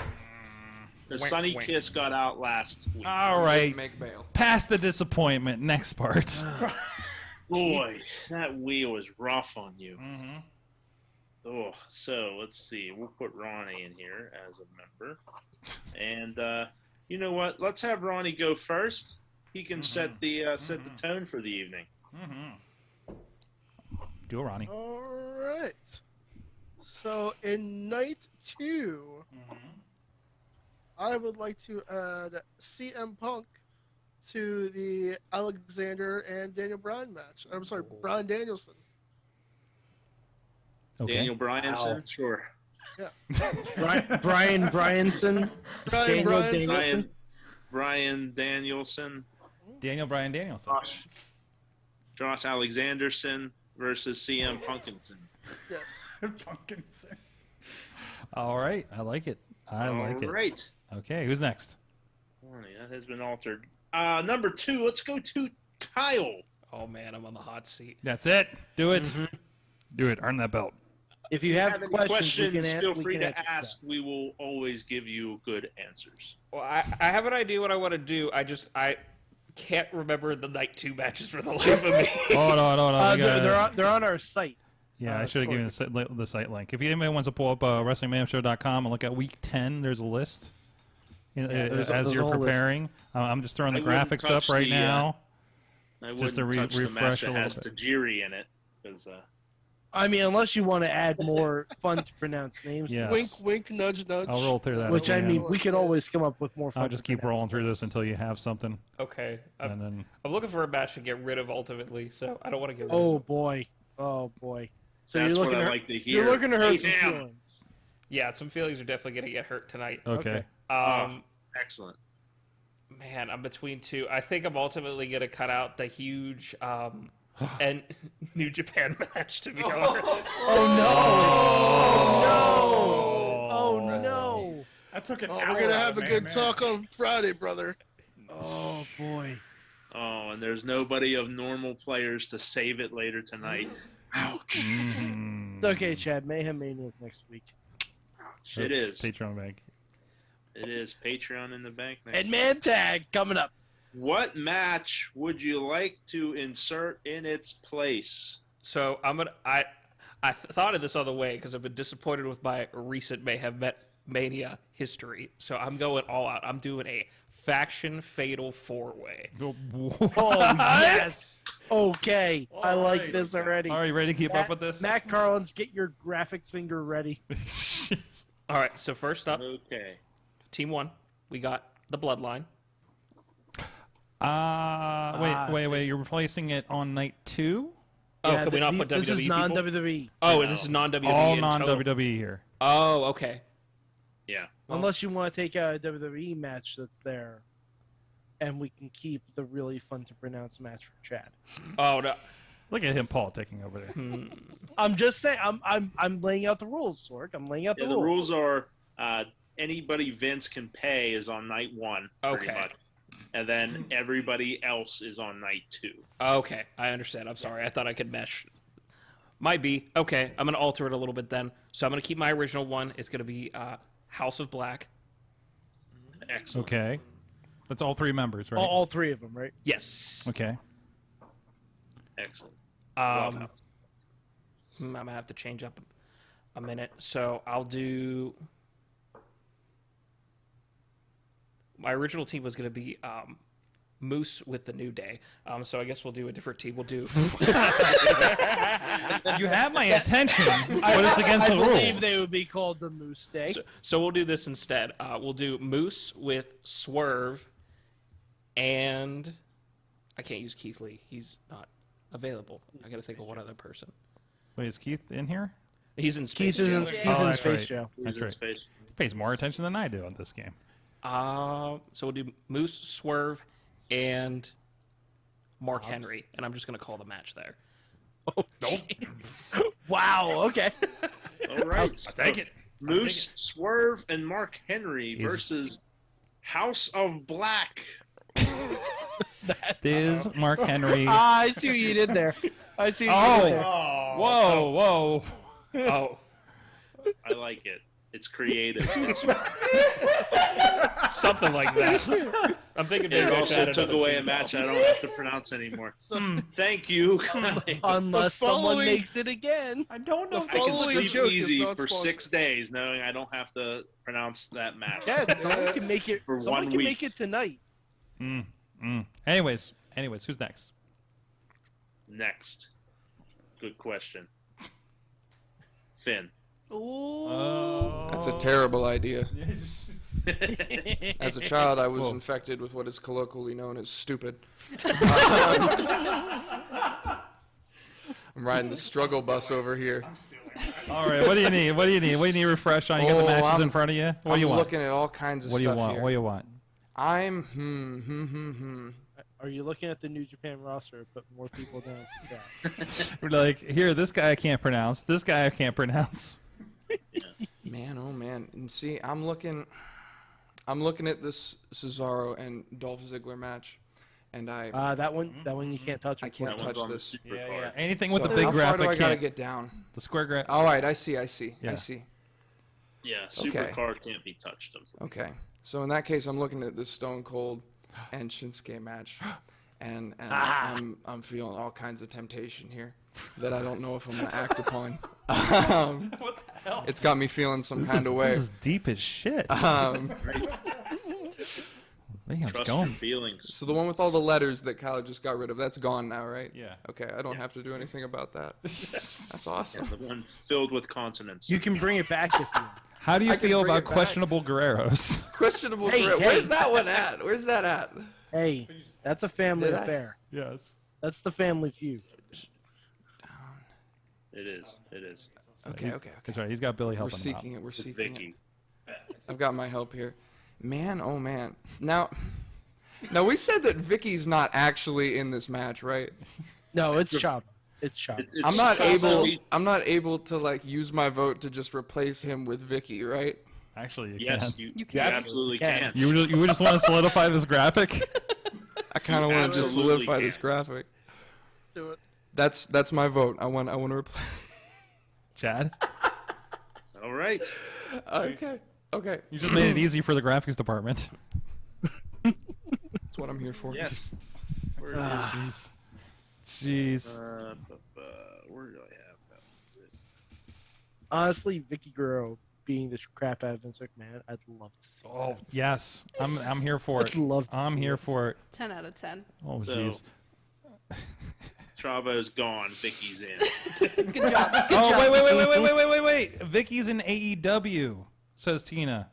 [SPEAKER 19] The Sunny Kiss got out last week.
[SPEAKER 4] All right.
[SPEAKER 9] Make bail.
[SPEAKER 4] Past the disappointment. Next part.
[SPEAKER 19] Boy, that wheel was rough on you. Oh, so let's see. We'll put Ronnie in here as a member. And you know what? Let's have Ronnie go first. He can set the tone for the evening.
[SPEAKER 4] Do it, Ronnie.
[SPEAKER 6] All right. So in night 2, I would like to add CM Punk to the Alexander and Daniel Bryan match. I'm sorry, Bryan Danielson.
[SPEAKER 4] Okay.
[SPEAKER 19] Daniel Bryanson? Sure.
[SPEAKER 6] Yeah.
[SPEAKER 5] Brian Bryanson.
[SPEAKER 19] Bryan Danielson.
[SPEAKER 4] Daniel Bryan Danielson.
[SPEAKER 19] Josh Alexanderson versus CM Punkinson.
[SPEAKER 6] Yes.
[SPEAKER 10] Punkinson.
[SPEAKER 4] All right. I like it. I like it.
[SPEAKER 19] All right.
[SPEAKER 4] Okay. Who's next?
[SPEAKER 19] That has been altered. Number 2, let's go to Kyle.
[SPEAKER 7] Oh, man, I'm on the hot seat.
[SPEAKER 4] That's it. Do it. Do it. Earn that belt.
[SPEAKER 5] If you have
[SPEAKER 19] any
[SPEAKER 5] questions, we can
[SPEAKER 19] feel
[SPEAKER 5] we
[SPEAKER 19] free
[SPEAKER 5] can
[SPEAKER 19] to
[SPEAKER 5] answer
[SPEAKER 19] ask. We will always give you good answers.
[SPEAKER 7] Well, I have an idea what I want to do. I can't remember the night 2 matches for the life of me.
[SPEAKER 4] Hold on.
[SPEAKER 5] They're on our site.
[SPEAKER 4] Yeah, I should have given the site link. If anybody wants to pull up WrestlingMayhemShow.com and look at Week 10, there's a list as you're preparing. I'm just throwing the graphics up right now.
[SPEAKER 19] I
[SPEAKER 4] just to
[SPEAKER 19] wouldn't touch the match
[SPEAKER 4] refresh a
[SPEAKER 19] that has
[SPEAKER 4] little bit.
[SPEAKER 19] Tajiri in it, because
[SPEAKER 5] I mean, unless you want to add more fun to pronounce names.
[SPEAKER 4] Yes.
[SPEAKER 6] Wink, wink, nudge, nudge.
[SPEAKER 4] I'll roll through that.
[SPEAKER 5] Which
[SPEAKER 4] at the
[SPEAKER 5] I mean,
[SPEAKER 4] end.
[SPEAKER 5] we could always come up with more fun.
[SPEAKER 4] I'll just keep rolling through this until you have something.
[SPEAKER 7] Okay.
[SPEAKER 4] And then
[SPEAKER 7] I'm looking for a match to get rid of ultimately, so I don't want to get rid
[SPEAKER 5] Oh
[SPEAKER 7] of it.
[SPEAKER 5] boy. So
[SPEAKER 19] that's
[SPEAKER 5] you're
[SPEAKER 19] what
[SPEAKER 5] looking
[SPEAKER 19] I
[SPEAKER 5] to
[SPEAKER 19] like to hear.
[SPEAKER 5] You're looking to hurt
[SPEAKER 19] Hey,
[SPEAKER 5] some
[SPEAKER 19] damn.
[SPEAKER 5] feelings.
[SPEAKER 7] Yeah, some feelings are definitely going to get hurt tonight.
[SPEAKER 4] Okay.
[SPEAKER 19] Excellent.
[SPEAKER 7] Man, I'm between 2. I think I'm ultimately going to cut out the huge and New Japan match, to be honest.
[SPEAKER 5] Oh no!
[SPEAKER 10] That took an
[SPEAKER 6] Oh,
[SPEAKER 10] hour.
[SPEAKER 6] we're gonna
[SPEAKER 10] out
[SPEAKER 6] have
[SPEAKER 10] of
[SPEAKER 6] a
[SPEAKER 10] me,
[SPEAKER 6] good
[SPEAKER 10] man.
[SPEAKER 6] talk on Friday, brother.
[SPEAKER 5] Oh boy.
[SPEAKER 19] Oh, and there's nobody of normal players to save it later tonight. Ouch.
[SPEAKER 5] It's okay, Chad. Mayhem Mania is next week.
[SPEAKER 19] It is.
[SPEAKER 4] Patreon bank.
[SPEAKER 19] It is Patreon in the bank next
[SPEAKER 5] And Man Tag coming up.
[SPEAKER 19] What match would you like to insert in its place?
[SPEAKER 7] So I thought of this other way because I've been disappointed with my recent Mayhem Mania history. So I'm going all out. I'm doing a faction fatal 4-way.
[SPEAKER 5] Oh yes. Okay, I like this already.
[SPEAKER 4] Are you ready to keep up with this?
[SPEAKER 5] Matt Carlins, get your graphic finger ready.
[SPEAKER 7] All right. So first up,
[SPEAKER 19] okay,
[SPEAKER 7] Team 1, we got the Bloodline.
[SPEAKER 4] Wait. You're replacing it on night 2?
[SPEAKER 7] Oh, can we not put WWE
[SPEAKER 5] This is
[SPEAKER 7] people?
[SPEAKER 5] non-WWE.
[SPEAKER 7] Oh, this is non-WWE.
[SPEAKER 4] All
[SPEAKER 7] in total.
[SPEAKER 4] non-WWE here.
[SPEAKER 7] Oh, okay.
[SPEAKER 19] Yeah.
[SPEAKER 5] Unless you want to take a WWE match that's there, and we can keep the really fun to pronounce match for Chad.
[SPEAKER 7] Oh no!
[SPEAKER 4] Look at him, Paul, taking over there.
[SPEAKER 5] I'm just saying. I'm laying out the rules, Sork. I'm laying out the
[SPEAKER 19] The
[SPEAKER 5] rules.
[SPEAKER 19] rules are anybody Vince can pay is on night 1. Pretty
[SPEAKER 7] Okay.
[SPEAKER 19] much. And then everybody else is on night 2.
[SPEAKER 7] Okay, I understand. I'm sorry. I thought I could mesh. Might be. Okay, I'm going to alter it a little bit then. So I'm going to keep my original one. It's going to be House of Black.
[SPEAKER 19] Excellent.
[SPEAKER 4] Okay. That's all 3 members, right?
[SPEAKER 5] All 3 of them, right?
[SPEAKER 7] Yes.
[SPEAKER 4] Okay.
[SPEAKER 19] Excellent.
[SPEAKER 7] I'm going to have to change up a minute. So I'll do... My original team was going to be Moose with the New Day. So I guess we'll do a different team. We'll do...
[SPEAKER 4] You have my attention, but it's against the rules.
[SPEAKER 5] I believe they would be called the Moose Day.
[SPEAKER 7] So we'll do this instead. We'll do Moose with Swerve, and I can't use Keith Lee. He's not available. I got to think of one other person.
[SPEAKER 4] Wait, is Keith in here?
[SPEAKER 7] He's in Space
[SPEAKER 5] Keith is in,
[SPEAKER 7] Jam.
[SPEAKER 5] Keith
[SPEAKER 4] Oh,
[SPEAKER 5] in
[SPEAKER 4] that's
[SPEAKER 5] Space
[SPEAKER 4] right.
[SPEAKER 5] Jam.
[SPEAKER 4] That's right. He pays more attention than I do on this game.
[SPEAKER 7] So we'll do Moose, Swerve, and Mark Henry, and I'm just going to call the match there.
[SPEAKER 5] Oh, nope. Wow. Okay.
[SPEAKER 19] All right.
[SPEAKER 4] I'll take it.
[SPEAKER 19] Moose, Swerve, and Mark Henry versus House of Black.
[SPEAKER 4] Diz, Mark Henry.
[SPEAKER 5] I see what you did there. I see what you did there.
[SPEAKER 4] Whoa.
[SPEAKER 7] Oh.
[SPEAKER 19] I like it. It's creative. It's...
[SPEAKER 7] Something like that. I'm thinking
[SPEAKER 19] it
[SPEAKER 7] maybe I
[SPEAKER 19] also
[SPEAKER 7] should add
[SPEAKER 19] took
[SPEAKER 7] another
[SPEAKER 19] away
[SPEAKER 7] team
[SPEAKER 19] a match
[SPEAKER 7] ball.
[SPEAKER 19] I don't have to pronounce anymore. Thank you.
[SPEAKER 5] Unless someone
[SPEAKER 6] following-
[SPEAKER 5] makes it again.
[SPEAKER 4] I don't know.
[SPEAKER 6] The
[SPEAKER 19] I can
[SPEAKER 6] following
[SPEAKER 19] sleep
[SPEAKER 6] joke is
[SPEAKER 19] easy
[SPEAKER 6] not
[SPEAKER 19] for
[SPEAKER 6] sponsored.
[SPEAKER 19] 6 days knowing I don't have to pronounce that match.
[SPEAKER 5] Yeah, someone can make it.
[SPEAKER 19] For
[SPEAKER 5] Someone
[SPEAKER 19] 1
[SPEAKER 5] can
[SPEAKER 19] week.
[SPEAKER 5] make it tonight.
[SPEAKER 4] Anyways, who's next?
[SPEAKER 19] Next. Good question. Finn.
[SPEAKER 8] Ooh.
[SPEAKER 9] That's a terrible idea. As a child, I was infected with what is colloquially known as stupid. I'm riding the struggle bus over here.
[SPEAKER 4] All right, what do you need? What do you need to refresh on? You got the matches in front of you? What do you
[SPEAKER 9] I'm
[SPEAKER 4] want?
[SPEAKER 9] looking at all kinds of
[SPEAKER 4] What do you
[SPEAKER 9] stuff
[SPEAKER 4] want?
[SPEAKER 9] here.
[SPEAKER 4] What do you want?
[SPEAKER 9] I'm
[SPEAKER 5] Are you looking at the New Japan roster? Put more people down. Yeah.
[SPEAKER 4] We're like, here, this guy I can't pronounce. This guy I can't pronounce.
[SPEAKER 9] Man, oh man. And see, I'm looking at this Cesaro and Dolph Ziggler match, and
[SPEAKER 5] that one you can't touch.
[SPEAKER 9] I can't touch this.
[SPEAKER 4] Yeah. Anything with the big
[SPEAKER 9] how
[SPEAKER 4] graphic.
[SPEAKER 9] far do I gotta
[SPEAKER 4] can't.
[SPEAKER 9] get down?
[SPEAKER 4] The square graphic.
[SPEAKER 9] All right, I see.
[SPEAKER 4] Yeah.
[SPEAKER 9] I see.
[SPEAKER 19] Yeah,
[SPEAKER 9] Okay.
[SPEAKER 19] Supercard can't be touched.
[SPEAKER 9] Okay, so in that case, I'm looking at this Stone Cold and Shinsuke match, and I'm feeling all kinds of temptation here that I don't know if I'm gonna act upon.
[SPEAKER 4] What the hell?
[SPEAKER 9] It's got me feeling some kind of way.
[SPEAKER 4] This is deep as shit.
[SPEAKER 19] Trust your feelings.
[SPEAKER 9] So the one with all the letters that Kyle just got rid of, that's gone now, right?
[SPEAKER 4] Yeah.
[SPEAKER 9] Okay, I don't have to do anything about that. That's awesome.
[SPEAKER 19] The one filled with consonants.
[SPEAKER 5] You can bring it back if you.
[SPEAKER 4] How do you
[SPEAKER 9] I can
[SPEAKER 4] feel
[SPEAKER 9] bring
[SPEAKER 4] about
[SPEAKER 9] it back.
[SPEAKER 4] questionable Guerreros?
[SPEAKER 9] Questionable.
[SPEAKER 5] Hey,
[SPEAKER 9] Where's that one at? Where's that at?
[SPEAKER 5] Hey, that's a family
[SPEAKER 9] Did I?
[SPEAKER 5] affair.
[SPEAKER 4] Yes.
[SPEAKER 5] That's the family feud.
[SPEAKER 19] It is. It is.
[SPEAKER 9] Okay.
[SPEAKER 4] That's right. He's got Billy
[SPEAKER 9] We're
[SPEAKER 4] helping him
[SPEAKER 9] seeking
[SPEAKER 4] out.
[SPEAKER 9] it. We're seeking
[SPEAKER 19] Vicky.
[SPEAKER 9] it. I've got my help here. Man, oh man. Now we said that Vicky's not actually in this match, right?
[SPEAKER 5] No, it's Chop. It's Chop.
[SPEAKER 9] I'm not able to like use my vote to just replace him with Vicky, right?
[SPEAKER 4] Actually, you
[SPEAKER 19] Yes,
[SPEAKER 4] can.
[SPEAKER 19] you absolutely can.
[SPEAKER 4] You would just want to solidify this graphic?
[SPEAKER 9] I kind of want to just
[SPEAKER 19] Absolutely
[SPEAKER 9] solidify
[SPEAKER 19] can.
[SPEAKER 9] this graphic.
[SPEAKER 6] Do it.
[SPEAKER 9] That's my vote. I want to replace.
[SPEAKER 4] Chad.
[SPEAKER 19] All right.
[SPEAKER 9] Okay.
[SPEAKER 4] You just made it easy for the graphics department.
[SPEAKER 9] That's what I'm here for.
[SPEAKER 19] Yes.
[SPEAKER 4] Jeez. Jeez.
[SPEAKER 19] Where do I have that?
[SPEAKER 5] Honestly, Vicky Guerrero being the crap out of Vince McMahon, I'd love to see.
[SPEAKER 4] Oh yes, I'm here for it.
[SPEAKER 5] I'd love to
[SPEAKER 4] I'm
[SPEAKER 5] see
[SPEAKER 4] here
[SPEAKER 5] it.
[SPEAKER 4] for it.
[SPEAKER 8] 10 out of 10.
[SPEAKER 4] Oh
[SPEAKER 19] So-
[SPEAKER 4] jeez.
[SPEAKER 19] Chavo's gone. Vicky's in.
[SPEAKER 8] Good job. Good
[SPEAKER 4] Oh
[SPEAKER 8] job.
[SPEAKER 4] wait. Vicky's in AEW, says Tina.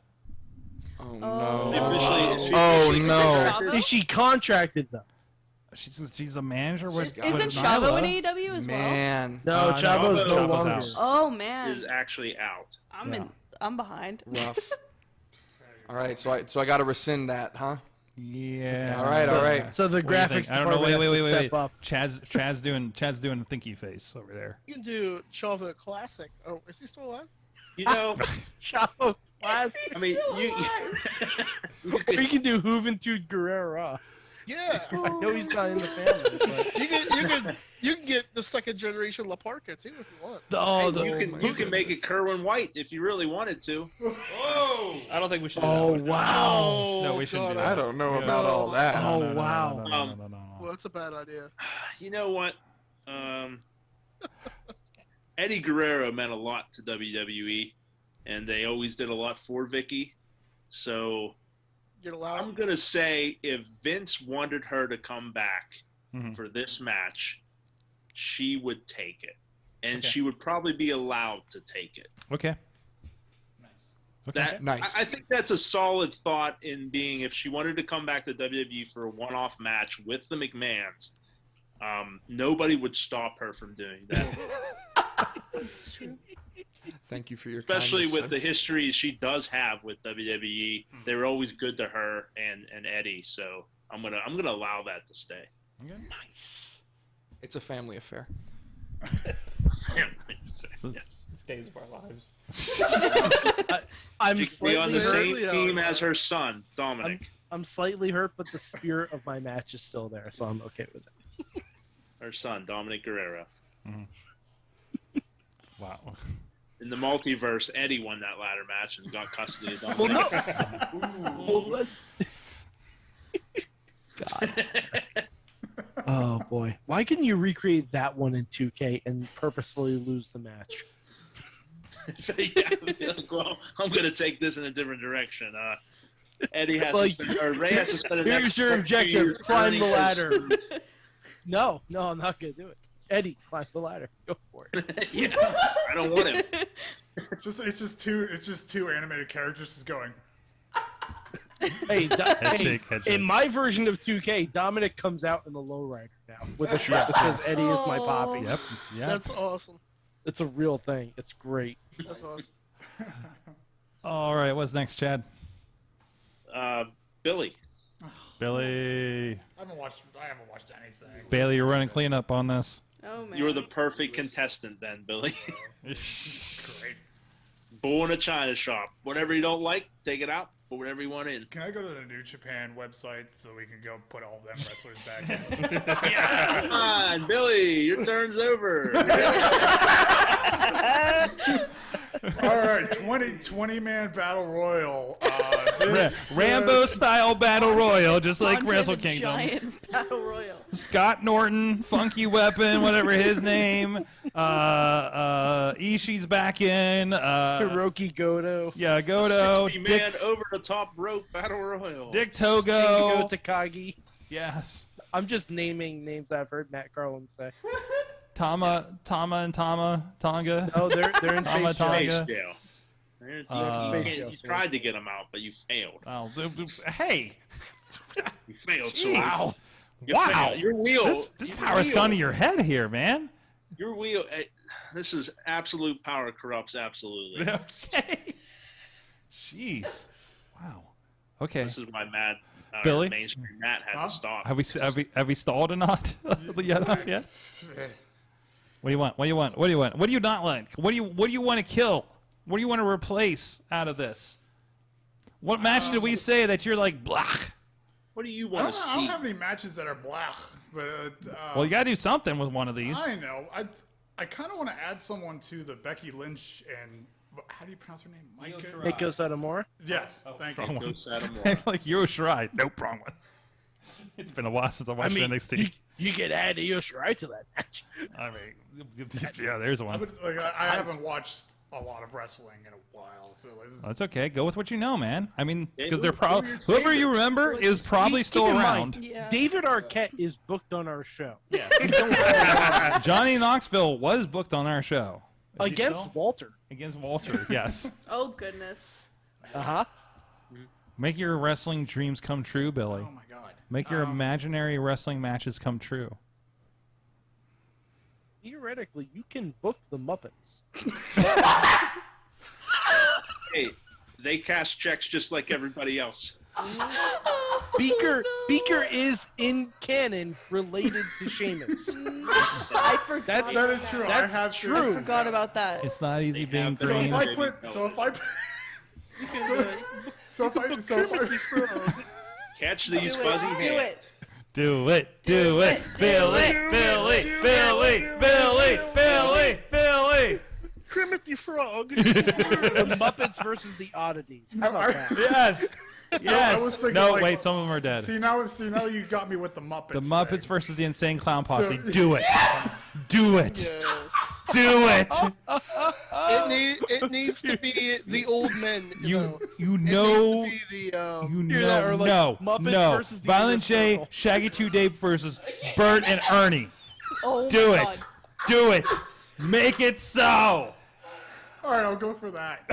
[SPEAKER 9] Oh
[SPEAKER 8] no.
[SPEAKER 9] Oh no.
[SPEAKER 5] Is she contracted though?
[SPEAKER 4] She's a manager with.
[SPEAKER 8] Isn't
[SPEAKER 4] with
[SPEAKER 8] Chavo
[SPEAKER 4] Nyla.
[SPEAKER 8] in AEW as well?
[SPEAKER 9] Man.
[SPEAKER 5] No, Chavo's no
[SPEAKER 4] Chavo's
[SPEAKER 5] longer.
[SPEAKER 4] out.
[SPEAKER 8] Oh man.
[SPEAKER 19] Is actually out.
[SPEAKER 8] I'm behind.
[SPEAKER 9] Rough. All right, so I got to rescind that, huh?
[SPEAKER 4] Yeah.
[SPEAKER 9] All right.
[SPEAKER 5] So the
[SPEAKER 4] What do you
[SPEAKER 5] graphics
[SPEAKER 4] think? I don't know.
[SPEAKER 5] department has to
[SPEAKER 4] Wait.
[SPEAKER 5] step up.
[SPEAKER 4] Chad's doing a thinky face over there.
[SPEAKER 6] You can do Chavo Classic. Oh, is he still alive?
[SPEAKER 19] You know,
[SPEAKER 5] Chavo Classic.
[SPEAKER 19] I mean,
[SPEAKER 5] Or you can do Juventud Guerrera.
[SPEAKER 6] Yeah.
[SPEAKER 5] I know he's not in the family, but
[SPEAKER 6] you can get the second generation La Parca too if you want.
[SPEAKER 19] you can make it Kerwin White if you really wanted to.
[SPEAKER 7] Whoa! I don't think we should. Do
[SPEAKER 5] Oh
[SPEAKER 7] that.
[SPEAKER 5] wow!
[SPEAKER 4] No, we shouldn't do
[SPEAKER 9] I
[SPEAKER 4] that.
[SPEAKER 9] don't know about all that.
[SPEAKER 5] Oh wow!
[SPEAKER 6] Well, that's a bad idea.
[SPEAKER 19] You know what? Eddie Guerrero meant a lot to WWE, and they always did a lot for Vicky. So
[SPEAKER 6] You're allowed.
[SPEAKER 19] I'm gonna say if Vince wanted her to come back for this match, she would take it, and
[SPEAKER 4] Okay.
[SPEAKER 19] she would probably be allowed to take it.
[SPEAKER 4] Okay.
[SPEAKER 19] That
[SPEAKER 9] Nice.
[SPEAKER 19] I think that's a solid thought in being if she wanted to come back to WWE for a one-off match with the McMahons, nobody would stop her from doing that.
[SPEAKER 9] Thank you for your
[SPEAKER 19] Especially
[SPEAKER 9] kindness,
[SPEAKER 19] with
[SPEAKER 9] sir.
[SPEAKER 19] the history she does have with WWE. They were always good to her and Eddie, so I'm gonna allow that to stay.
[SPEAKER 9] Nice. It's a family affair.
[SPEAKER 19] Yes.
[SPEAKER 7] Stays of our lives.
[SPEAKER 5] I'm
[SPEAKER 19] She could be on the
[SPEAKER 5] slightly
[SPEAKER 19] same
[SPEAKER 5] hurt.
[SPEAKER 19] team as her son, Dominic.
[SPEAKER 5] I'm slightly hurt, but the spirit of my match is still there, so I'm okay with it.
[SPEAKER 19] Her son, Dominic Guerrero.
[SPEAKER 4] Wow.
[SPEAKER 19] In the multiverse, Eddie won that ladder match and got custody of
[SPEAKER 5] Well,
[SPEAKER 19] Dominic.
[SPEAKER 5] God. Oh boy, why couldn't you recreate that one in 2K and purposefully lose the match?
[SPEAKER 19] Yeah, well, I'm going to take this in a different direction. Eddie has
[SPEAKER 5] Like,
[SPEAKER 19] to spend, or Ray has to spend the
[SPEAKER 5] here's
[SPEAKER 19] next
[SPEAKER 5] your
[SPEAKER 19] 2
[SPEAKER 5] objective:
[SPEAKER 19] years
[SPEAKER 5] climb
[SPEAKER 19] earning
[SPEAKER 5] the
[SPEAKER 19] his-
[SPEAKER 5] ladder. No, I'm not gonna do it. Eddie, climb the ladder. Go for it.
[SPEAKER 19] Yeah, I don't want him.
[SPEAKER 10] It's just two animated characters just going.
[SPEAKER 5] Hey,
[SPEAKER 4] Head shake.
[SPEAKER 5] in my version of 2K, Dominic comes out in the lowrider now with a shirt that says Eddie is my poppy.
[SPEAKER 4] Yep. Yeah.
[SPEAKER 6] That's awesome.
[SPEAKER 5] It's a real thing. It's great.
[SPEAKER 6] That's awesome.
[SPEAKER 4] All right. What's next, Chad?
[SPEAKER 19] Billy.
[SPEAKER 4] Billy.
[SPEAKER 10] I haven't watched anything.
[SPEAKER 4] Bailey, you're running cleanup on this.
[SPEAKER 8] Oh man.
[SPEAKER 19] You're the perfect contestant then, Billy.
[SPEAKER 10] Great.
[SPEAKER 19] Bull in a china shop. Whatever you don't like, take it out. Put whatever you want in.
[SPEAKER 10] Can I go to the New Japan website so we can go put all of them wrestlers back in?
[SPEAKER 19] Yeah, come on, Billy, your turn's over.
[SPEAKER 10] All right, 20-man battle royal.
[SPEAKER 4] Rambo style battle royal, just like
[SPEAKER 8] Andre
[SPEAKER 4] Wrestle
[SPEAKER 8] the
[SPEAKER 4] Kingdom.
[SPEAKER 8] Giant Battle Royal.
[SPEAKER 4] Scott Norton, Funky Weapon, whatever his name. Ishii's back in.
[SPEAKER 5] Hiroki Goto.
[SPEAKER 4] Yeah, Goto.
[SPEAKER 19] 60-man over the top rope battle royal.
[SPEAKER 4] Dick Togo.
[SPEAKER 5] Kengo Takagi.
[SPEAKER 4] Yes.
[SPEAKER 5] I'm just naming names I've heard Matt Carlin say.
[SPEAKER 4] Tama and Tonga.
[SPEAKER 5] Oh, they're in
[SPEAKER 4] Tama
[SPEAKER 5] space jail.
[SPEAKER 4] Tonga.
[SPEAKER 19] Jail. You
[SPEAKER 5] Space
[SPEAKER 19] tried to get him out, but you failed.
[SPEAKER 4] Oh, hey.
[SPEAKER 19] You failed.
[SPEAKER 4] Jeez. Wow.
[SPEAKER 19] You
[SPEAKER 4] Wow.
[SPEAKER 19] failed. Your wheel.
[SPEAKER 4] This
[SPEAKER 19] your
[SPEAKER 4] power's
[SPEAKER 19] wheel-
[SPEAKER 4] gone to your head here, man.
[SPEAKER 19] Your wheel. This is absolute power corrupts absolutely.
[SPEAKER 4] Okay. Jeez. Wow. Okay.
[SPEAKER 19] This is why Matt,
[SPEAKER 4] Billy?
[SPEAKER 19] mainstream Matt had to stop.
[SPEAKER 4] Have we stalled or not? Yet? What do you want? What do you want? What do you want? What do you not like? What do you want to kill? What do you want to replace out of this? What match did we say that you're like blah?
[SPEAKER 19] What do you
[SPEAKER 10] I
[SPEAKER 19] want to
[SPEAKER 10] don't
[SPEAKER 19] see?
[SPEAKER 10] have any matches that are blah. But
[SPEAKER 4] well, you gotta do something with one of these.
[SPEAKER 10] I know. I kind of want to add someone to the Becky Lynch and how do you pronounce her name?
[SPEAKER 5] Meiko Satomura?
[SPEAKER 10] Yes, thank you.
[SPEAKER 4] Like Io Shirai. Nope, wrong one. It's been a while since I watched NXT.
[SPEAKER 5] You could add Io Shirai to that match.
[SPEAKER 4] I mean, yeah, there's one.
[SPEAKER 10] But, like, I haven't watched a lot of wrestling in a while, so
[SPEAKER 4] that's okay. Go with what you know, man. I mean, because they're probably whoever you remember is probably still around.
[SPEAKER 5] Yeah. David Arquette is booked on our show.
[SPEAKER 4] Yes. Johnny Knoxville was booked on our show.
[SPEAKER 5] Against Walter.
[SPEAKER 4] Against Walter, yes.
[SPEAKER 8] Oh, goodness.
[SPEAKER 5] Uh-huh.
[SPEAKER 4] Make your wrestling dreams come true, Billy.
[SPEAKER 10] Oh, my God.
[SPEAKER 4] Make your imaginary wrestling matches come true.
[SPEAKER 5] Theoretically, you can book the Muppets.
[SPEAKER 19] Hey, they cash checks just like everybody else.
[SPEAKER 5] Beaker is in canon related to Sheamus.
[SPEAKER 8] I forgot.
[SPEAKER 10] That is true.
[SPEAKER 5] That's
[SPEAKER 10] I have
[SPEAKER 5] true.
[SPEAKER 8] I forgot about that.
[SPEAKER 4] It's not easy being
[SPEAKER 10] So
[SPEAKER 4] green.
[SPEAKER 10] if I
[SPEAKER 19] Catch these fuzzy hands.
[SPEAKER 4] Do it, Billy, Billy.
[SPEAKER 5] Timothy Frog. The Muppets versus the Oddities. How about that?
[SPEAKER 4] Yes. Yes.
[SPEAKER 10] I was thinking,
[SPEAKER 4] No,
[SPEAKER 10] like,
[SPEAKER 4] wait, some of them are dead.
[SPEAKER 10] See now you got me with the Muppets.
[SPEAKER 4] The Muppets versus the Insane Clown Posse.
[SPEAKER 10] So-
[SPEAKER 4] Do it. Do it. Do it.
[SPEAKER 6] It needs to be the old men.
[SPEAKER 4] You
[SPEAKER 6] It
[SPEAKER 4] know.
[SPEAKER 6] needs to be the,
[SPEAKER 4] You
[SPEAKER 5] Hear that,
[SPEAKER 4] know.
[SPEAKER 5] or like
[SPEAKER 4] No.
[SPEAKER 5] Muppets
[SPEAKER 4] No.
[SPEAKER 5] versus the
[SPEAKER 4] Violent
[SPEAKER 5] Inner
[SPEAKER 4] J,
[SPEAKER 5] Circle.
[SPEAKER 4] Shaggy 2 Dave versus Bert and Ernie.
[SPEAKER 8] Oh,
[SPEAKER 4] Do
[SPEAKER 8] my
[SPEAKER 4] it.
[SPEAKER 8] God.
[SPEAKER 4] Do it. Make it so.
[SPEAKER 10] All right, I'll go for that.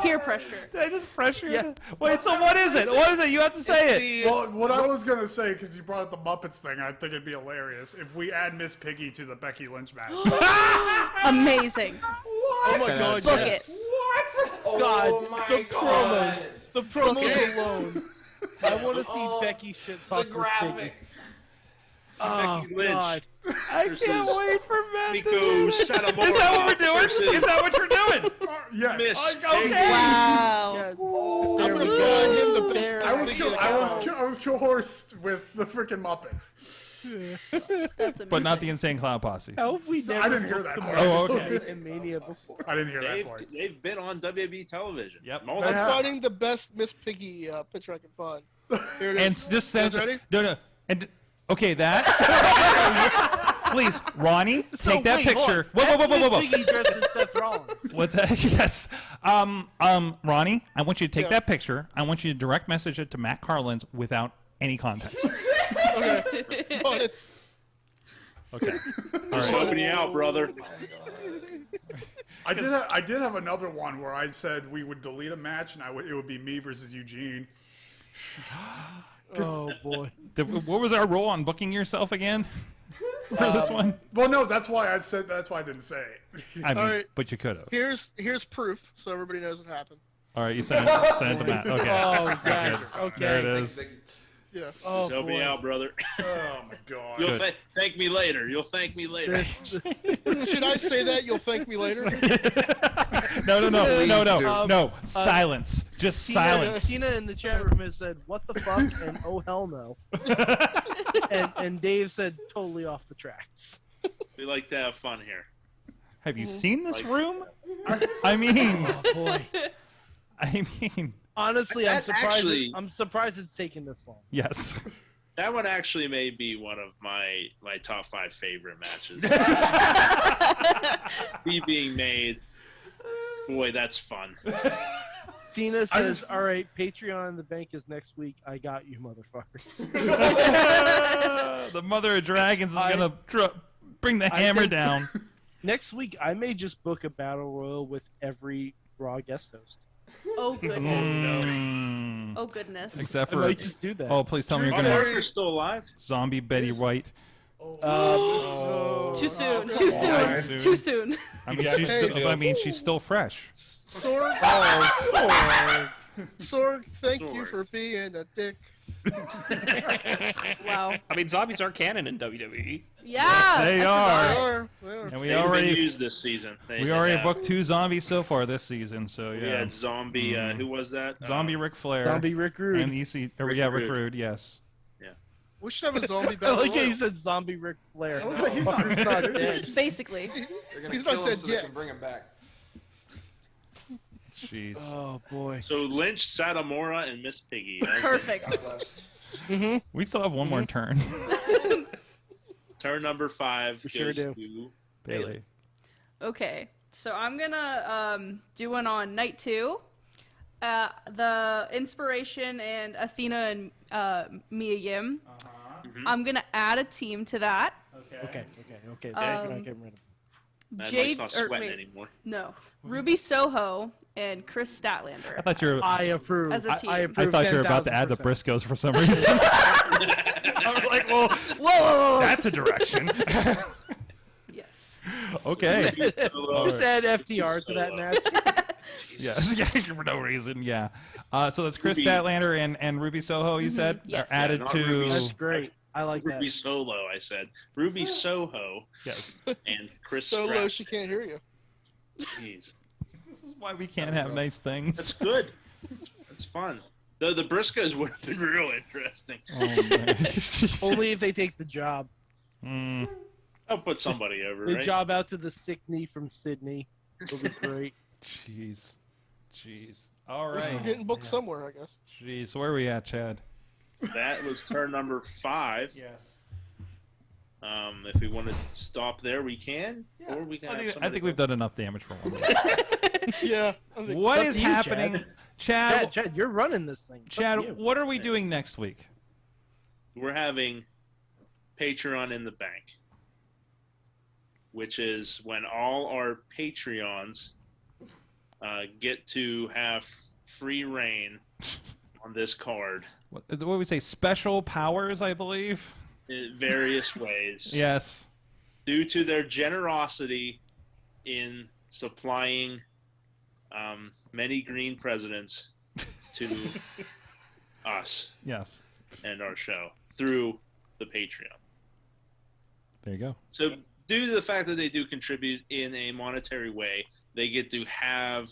[SPEAKER 8] Peer pressure.
[SPEAKER 4] Did I just pressure you? Wait, so what is it? What is it? You have to say it.
[SPEAKER 10] Well, what I was gonna say, because you brought up the Muppets thing, I think it'd be hilarious if we add Miss Piggy to the Becky Lynch match.
[SPEAKER 8] Amazing.
[SPEAKER 6] oh my God!
[SPEAKER 8] Book
[SPEAKER 6] yes.
[SPEAKER 8] it.
[SPEAKER 5] God, the promos alone. I want to see Becky shit talk
[SPEAKER 9] The
[SPEAKER 5] to
[SPEAKER 9] graphic.
[SPEAKER 5] Piggy.
[SPEAKER 19] Becky
[SPEAKER 5] Oh
[SPEAKER 19] Lynch.
[SPEAKER 5] God!
[SPEAKER 4] I can't wait for Matt to
[SPEAKER 19] Nico
[SPEAKER 4] do it. Is that what we're doing? Is that what you're doing?
[SPEAKER 10] Yes.
[SPEAKER 19] Miss
[SPEAKER 4] Okay.
[SPEAKER 8] Wow.
[SPEAKER 5] Yes.
[SPEAKER 6] I'm gonna call him the bear.
[SPEAKER 10] I was coerced with the freaking Muppets.
[SPEAKER 8] That's amazing.
[SPEAKER 4] But not the Insane Clown Posse.
[SPEAKER 5] How have we never
[SPEAKER 10] I didn't hear
[SPEAKER 5] booked
[SPEAKER 10] that
[SPEAKER 5] the
[SPEAKER 10] part.
[SPEAKER 4] Oh,
[SPEAKER 5] Muppets
[SPEAKER 4] okay.
[SPEAKER 5] in Mania before?
[SPEAKER 10] I didn't hear that part.
[SPEAKER 19] They've been on WWE television.
[SPEAKER 4] Yep.
[SPEAKER 19] Multiple
[SPEAKER 6] I'm
[SPEAKER 10] have-
[SPEAKER 6] finding the best Miss Piggy picture I can find. Here it is.
[SPEAKER 4] And just send.
[SPEAKER 6] You guys ready?
[SPEAKER 4] No. And okay, that. Please, Ronnie, take that
[SPEAKER 5] wait,
[SPEAKER 4] picture.
[SPEAKER 5] hold on.
[SPEAKER 4] Whoa.
[SPEAKER 5] Miss Piggy dressed as Seth Rollins.
[SPEAKER 4] What's that? Yes. Ronnie, I want you to take
[SPEAKER 6] Yeah.
[SPEAKER 4] that picture. I want you to direct message it to Matt Carlins without any context.
[SPEAKER 6] Okay. Got it.
[SPEAKER 4] Okay.
[SPEAKER 19] Just helping you out, brother.
[SPEAKER 10] I did have another one where I said we would delete a match and it would be me versus Eugene.
[SPEAKER 5] Oh boy.
[SPEAKER 4] What was our role on booking yourself again for this one?
[SPEAKER 10] Well, no, that's why I didn't say it.
[SPEAKER 4] I mean,
[SPEAKER 6] All right.
[SPEAKER 4] but you could have.
[SPEAKER 6] Here's proof, so everybody knows it happened.
[SPEAKER 4] All right, you sent it to Matt. Okay.
[SPEAKER 5] Oh, gosh. Okay.
[SPEAKER 4] There it is.
[SPEAKER 6] Yeah.
[SPEAKER 5] Oh
[SPEAKER 19] Help me
[SPEAKER 5] boy.
[SPEAKER 19] out, brother.
[SPEAKER 10] Oh my God.
[SPEAKER 19] You'll thank me later. You'll thank me later.
[SPEAKER 6] Should I say that? You'll thank me later.
[SPEAKER 4] No. Silence. Just silence.
[SPEAKER 5] Tina in the chat room has said, "What the fuck?" and "Oh hell no." and Dave said, "Totally off the tracks."
[SPEAKER 19] We like to have fun here.
[SPEAKER 4] Have you seen this
[SPEAKER 19] Like-
[SPEAKER 4] room? I mean,
[SPEAKER 5] Oh boy.
[SPEAKER 4] I mean,
[SPEAKER 5] Honestly, I'm
[SPEAKER 19] That
[SPEAKER 5] surprised.
[SPEAKER 19] actually-
[SPEAKER 5] I'm surprised it's taken this long.
[SPEAKER 4] yes.
[SPEAKER 19] That one actually may be one of my top 5 favorite matches. He being made. Boy, that's fun.
[SPEAKER 5] Tina says, "All right, Patreon in the bank is next week. I got you, motherfuckers."
[SPEAKER 4] The Mother of Dragons is gonna bring the
[SPEAKER 5] I
[SPEAKER 4] hammer
[SPEAKER 5] think-
[SPEAKER 4] down.
[SPEAKER 5] Next week, I may just book a battle royal with every Raw guest host.
[SPEAKER 8] Oh goodness.
[SPEAKER 4] Mm.
[SPEAKER 8] Oh goodness.
[SPEAKER 4] Except
[SPEAKER 5] I
[SPEAKER 4] for
[SPEAKER 5] might just do that.
[SPEAKER 4] oh, please tell me you're
[SPEAKER 19] Drew
[SPEAKER 4] gonna
[SPEAKER 19] Barry's still alive.
[SPEAKER 4] zombie Betty White.
[SPEAKER 8] Too soon. Too soon.
[SPEAKER 4] Soon.
[SPEAKER 8] Too soon.
[SPEAKER 4] I mean, she's still fresh.
[SPEAKER 6] Sorg. Sorg, thank you for being a dick.
[SPEAKER 8] Wow.
[SPEAKER 7] I mean, zombies aren't canon in WWE.
[SPEAKER 8] Yeah.
[SPEAKER 4] They
[SPEAKER 8] I
[SPEAKER 4] are.
[SPEAKER 6] They are.
[SPEAKER 4] And we
[SPEAKER 19] They've been
[SPEAKER 4] already
[SPEAKER 19] used this season.
[SPEAKER 4] we already booked 2 zombies so far this season. So
[SPEAKER 19] We
[SPEAKER 4] yeah.
[SPEAKER 19] had zombie. Who was that?
[SPEAKER 4] Zombie Ric Flair.
[SPEAKER 5] Zombie Rick Rude.
[SPEAKER 4] And EC. Rick
[SPEAKER 19] Rude.
[SPEAKER 4] Rude. Yes.
[SPEAKER 6] We should have a zombie
[SPEAKER 5] I
[SPEAKER 6] battle.
[SPEAKER 5] like how
[SPEAKER 6] royal.
[SPEAKER 5] you said zombie Ric Flair.
[SPEAKER 6] I was like, he's not
[SPEAKER 5] dead.
[SPEAKER 8] Basically.
[SPEAKER 9] They're gonna
[SPEAKER 6] He's
[SPEAKER 9] kill
[SPEAKER 6] not
[SPEAKER 9] him
[SPEAKER 6] dead
[SPEAKER 9] so
[SPEAKER 6] yet.
[SPEAKER 9] they can bring him back.
[SPEAKER 4] Jeez.
[SPEAKER 5] Oh boy.
[SPEAKER 19] So Lynch, Satomura, and Miss Piggy.
[SPEAKER 8] Perfect.
[SPEAKER 4] We still have one more turn.
[SPEAKER 19] Turn number 5.
[SPEAKER 5] We sure
[SPEAKER 19] goes
[SPEAKER 5] do.
[SPEAKER 19] to
[SPEAKER 4] Bailey.
[SPEAKER 8] Okay, so I'm gonna do one on night 2. The Inspiration and Athena and Mia Yim. I'm gonna add a team to that.
[SPEAKER 5] Okay. We're not getting rid of him.
[SPEAKER 19] Mad
[SPEAKER 8] Jade,
[SPEAKER 19] Mike's not
[SPEAKER 8] or
[SPEAKER 19] sweating
[SPEAKER 8] wait,
[SPEAKER 19] anymore.
[SPEAKER 8] no, Ruby Soho and Chris Statlander.
[SPEAKER 4] I thought you were.
[SPEAKER 5] I approve.
[SPEAKER 8] As a team.
[SPEAKER 5] I
[SPEAKER 4] I
[SPEAKER 5] approve.
[SPEAKER 4] thought you were about to add the
[SPEAKER 5] 10,000%.
[SPEAKER 4] Briscoes for some reason. I was like, well,
[SPEAKER 8] whoa.
[SPEAKER 4] that's a direction.
[SPEAKER 8] Yes.
[SPEAKER 4] Okay.
[SPEAKER 5] Just add FTR to that match.
[SPEAKER 4] Yes, yeah, for no reason, yeah. So that's Chris
[SPEAKER 19] Ruby.
[SPEAKER 4] Statlander and Ruby Soho, you said?
[SPEAKER 8] Yes.
[SPEAKER 4] Are added
[SPEAKER 19] Yeah, not
[SPEAKER 4] to...
[SPEAKER 19] Ruby.
[SPEAKER 5] That's great. I like that.
[SPEAKER 19] Ruby Solo, I said. Ruby Soho
[SPEAKER 4] Yes.
[SPEAKER 19] and Chris
[SPEAKER 6] So low
[SPEAKER 19] Stratton.
[SPEAKER 6] she can't hear you.
[SPEAKER 19] Jeez.
[SPEAKER 4] This is why we can't have nice things.
[SPEAKER 19] That's good. That's fun. Though the Briscoes would have been real interesting.
[SPEAKER 4] Oh, man.
[SPEAKER 5] Only if they take the job.
[SPEAKER 4] Mm.
[SPEAKER 19] I'll put somebody over,
[SPEAKER 5] They
[SPEAKER 19] right?
[SPEAKER 5] job out to the sick knee from Sydney. It'll be great.
[SPEAKER 4] Jeez. All
[SPEAKER 6] At least
[SPEAKER 4] right.
[SPEAKER 6] we're getting booked somewhere, I guess.
[SPEAKER 4] Jeez, so where are we at, Chad?
[SPEAKER 19] That was turn number 5.
[SPEAKER 4] Yes.
[SPEAKER 19] If we want to stop there, we can. Or we can
[SPEAKER 4] I think we've done enough damage for one.
[SPEAKER 6] Yeah. I think
[SPEAKER 4] What
[SPEAKER 5] Up
[SPEAKER 4] is
[SPEAKER 5] to you,
[SPEAKER 4] happening? Chad,
[SPEAKER 5] Chad, you're running this thing. It's up
[SPEAKER 4] Chad,
[SPEAKER 5] to you.
[SPEAKER 4] what are we doing next week?
[SPEAKER 19] We're having Patreon in the bank, which is when all our Patreons get to have free reign on this card
[SPEAKER 4] What do we say? Special powers, I believe?
[SPEAKER 19] in various ways.
[SPEAKER 4] Yes.
[SPEAKER 19] Due to their generosity in supplying many green presidents to us
[SPEAKER 4] Yes.
[SPEAKER 19] and our show through the Patreon.
[SPEAKER 4] There you go.
[SPEAKER 19] So due to the fact that they do contribute in a monetary way, they get to have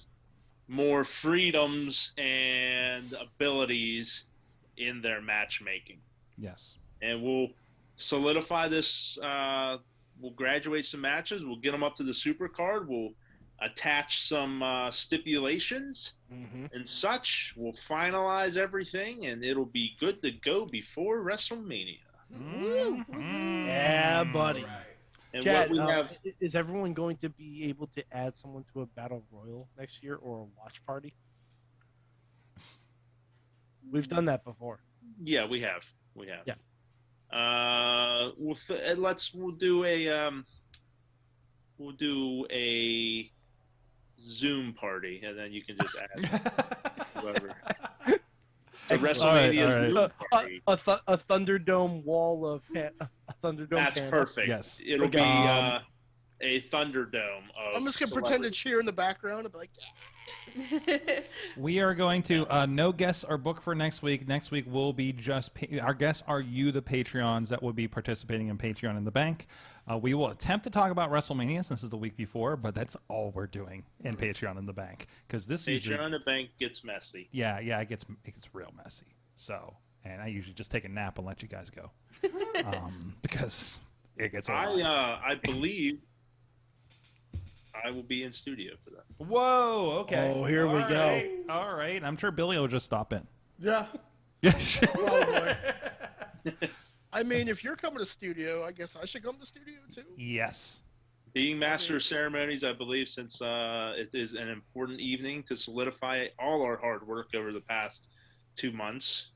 [SPEAKER 19] more freedoms and abilities in their matchmaking.
[SPEAKER 4] Yes.
[SPEAKER 19] And we'll solidify this. We'll graduate some matches. We'll get them up to the super card. We'll attach some stipulations and such. We'll finalize everything, and it'll be good to go before WrestleMania.
[SPEAKER 5] Yeah, buddy.
[SPEAKER 19] And
[SPEAKER 5] Chad,
[SPEAKER 19] what we have.
[SPEAKER 5] is everyone going to be able to add someone to a battle royal next year or a watch party? We've done that before.
[SPEAKER 19] Yeah, we have. We have.
[SPEAKER 5] Yeah.
[SPEAKER 19] We'll do a Zoom party, and then you can just add whoever. A WrestleMania Zoom party.
[SPEAKER 5] A Thunderdome wall of a Thunderdome.
[SPEAKER 19] That's
[SPEAKER 5] panel.
[SPEAKER 19] perfect.
[SPEAKER 4] Yes.
[SPEAKER 19] It'll be a Thunderdome.
[SPEAKER 6] I'm just gonna pretend to cheer in the background and be like,
[SPEAKER 4] We are going to no guests are booked for next week. Next week will be just our guests are you, the Patreons that will be participating in Patreon in the Bank. We will attempt to talk about WrestleMania since this is the week before, but that's all we're doing in Patreon in the Bank because this usually
[SPEAKER 19] Patreon in the Bank gets messy.
[SPEAKER 4] yeah it gets real messy. So and I usually just take a nap and let you guys go because it gets.
[SPEAKER 19] I believe I will be in studio for that.
[SPEAKER 4] Whoa. Okay.
[SPEAKER 5] Oh, here we go.
[SPEAKER 4] All right. I'm sure Billy will just stop in.
[SPEAKER 10] Yeah.
[SPEAKER 4] Yes.
[SPEAKER 10] Probably.
[SPEAKER 6] I mean, if you're coming to studio, I guess I should come to studio too.
[SPEAKER 4] Yes.
[SPEAKER 19] Being Master of Ceremonies, I believe, since it is an important evening to solidify all our hard work over the past 2 months,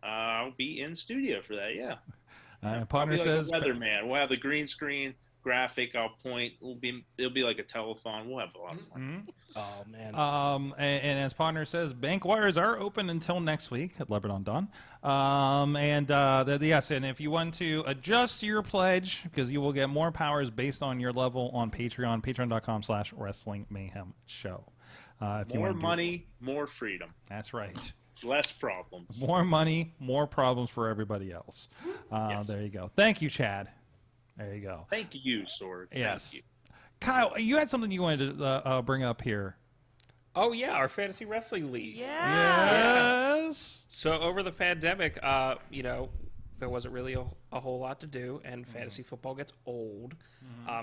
[SPEAKER 19] I'll be in studio for that, yeah.
[SPEAKER 4] Partner
[SPEAKER 19] like
[SPEAKER 4] says...
[SPEAKER 19] a weatherman. We'll have the green screen graphic. I'll point. It'll be like a telethon. We'll have a lot of fun.
[SPEAKER 5] Oh, man.
[SPEAKER 4] And as Partner says, bank wires are open until next week at Lebanon Dawn. Yes, and if you want to adjust your pledge, because you will get more powers based on your level on Patreon, patreon.com/Wrestling Mayhem Show.
[SPEAKER 19] More money, more freedom.
[SPEAKER 4] That's right.
[SPEAKER 19] Less problems.
[SPEAKER 4] More money, more problems for everybody else.
[SPEAKER 19] Yes.
[SPEAKER 4] There you go. Thank you, Chad. There you go.
[SPEAKER 19] Thank you, Sword.
[SPEAKER 4] Yes.
[SPEAKER 19] Thank you.
[SPEAKER 4] Kyle, you had something you wanted to bring up here.
[SPEAKER 7] Oh yeah, our fantasy wrestling league.
[SPEAKER 8] Yeah.
[SPEAKER 4] Yes.
[SPEAKER 7] So over the pandemic, there wasn't really a whole lot to do, and fantasy football gets old.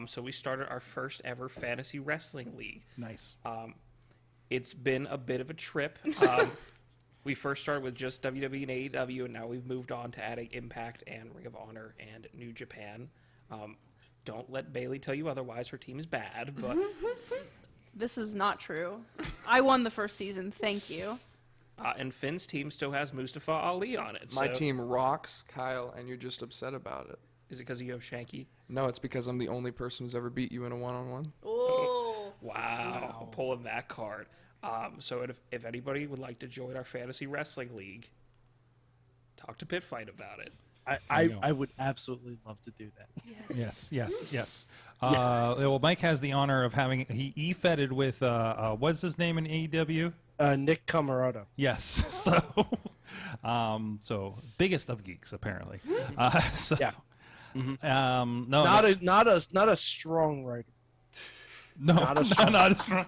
[SPEAKER 7] So we started our first ever fantasy wrestling league.
[SPEAKER 4] Nice.
[SPEAKER 7] It's been a bit of a trip. We first started with just WWE and AEW, and now we've moved on to adding Impact and Ring of Honor and New Japan. Don't let Bailey tell you otherwise. Her team is bad, but
[SPEAKER 8] This is not true. I won the first season. Thank you.
[SPEAKER 7] And Finn's team still has Mustafa Ali on it.
[SPEAKER 9] My
[SPEAKER 7] so-
[SPEAKER 9] team rocks, Kyle, and you're just upset about it.
[SPEAKER 7] Is it because you have Shanky?
[SPEAKER 9] No, it's because I'm the only person who's ever beat you in a one-on-one.
[SPEAKER 8] Oh.
[SPEAKER 7] Wow. Pulling that card. So if anybody would like to join our fantasy wrestling league, talk to Pitt Fight about it.
[SPEAKER 5] I would absolutely love to do that.
[SPEAKER 4] Yes. Well, Mike has the honor of having he e-fedded with what's his name in AEW?
[SPEAKER 5] Nick Camarado.
[SPEAKER 4] Yes. So biggest of geeks apparently.
[SPEAKER 5] Yeah.
[SPEAKER 4] No,
[SPEAKER 5] not a strong writer.
[SPEAKER 4] No,
[SPEAKER 5] not a strong.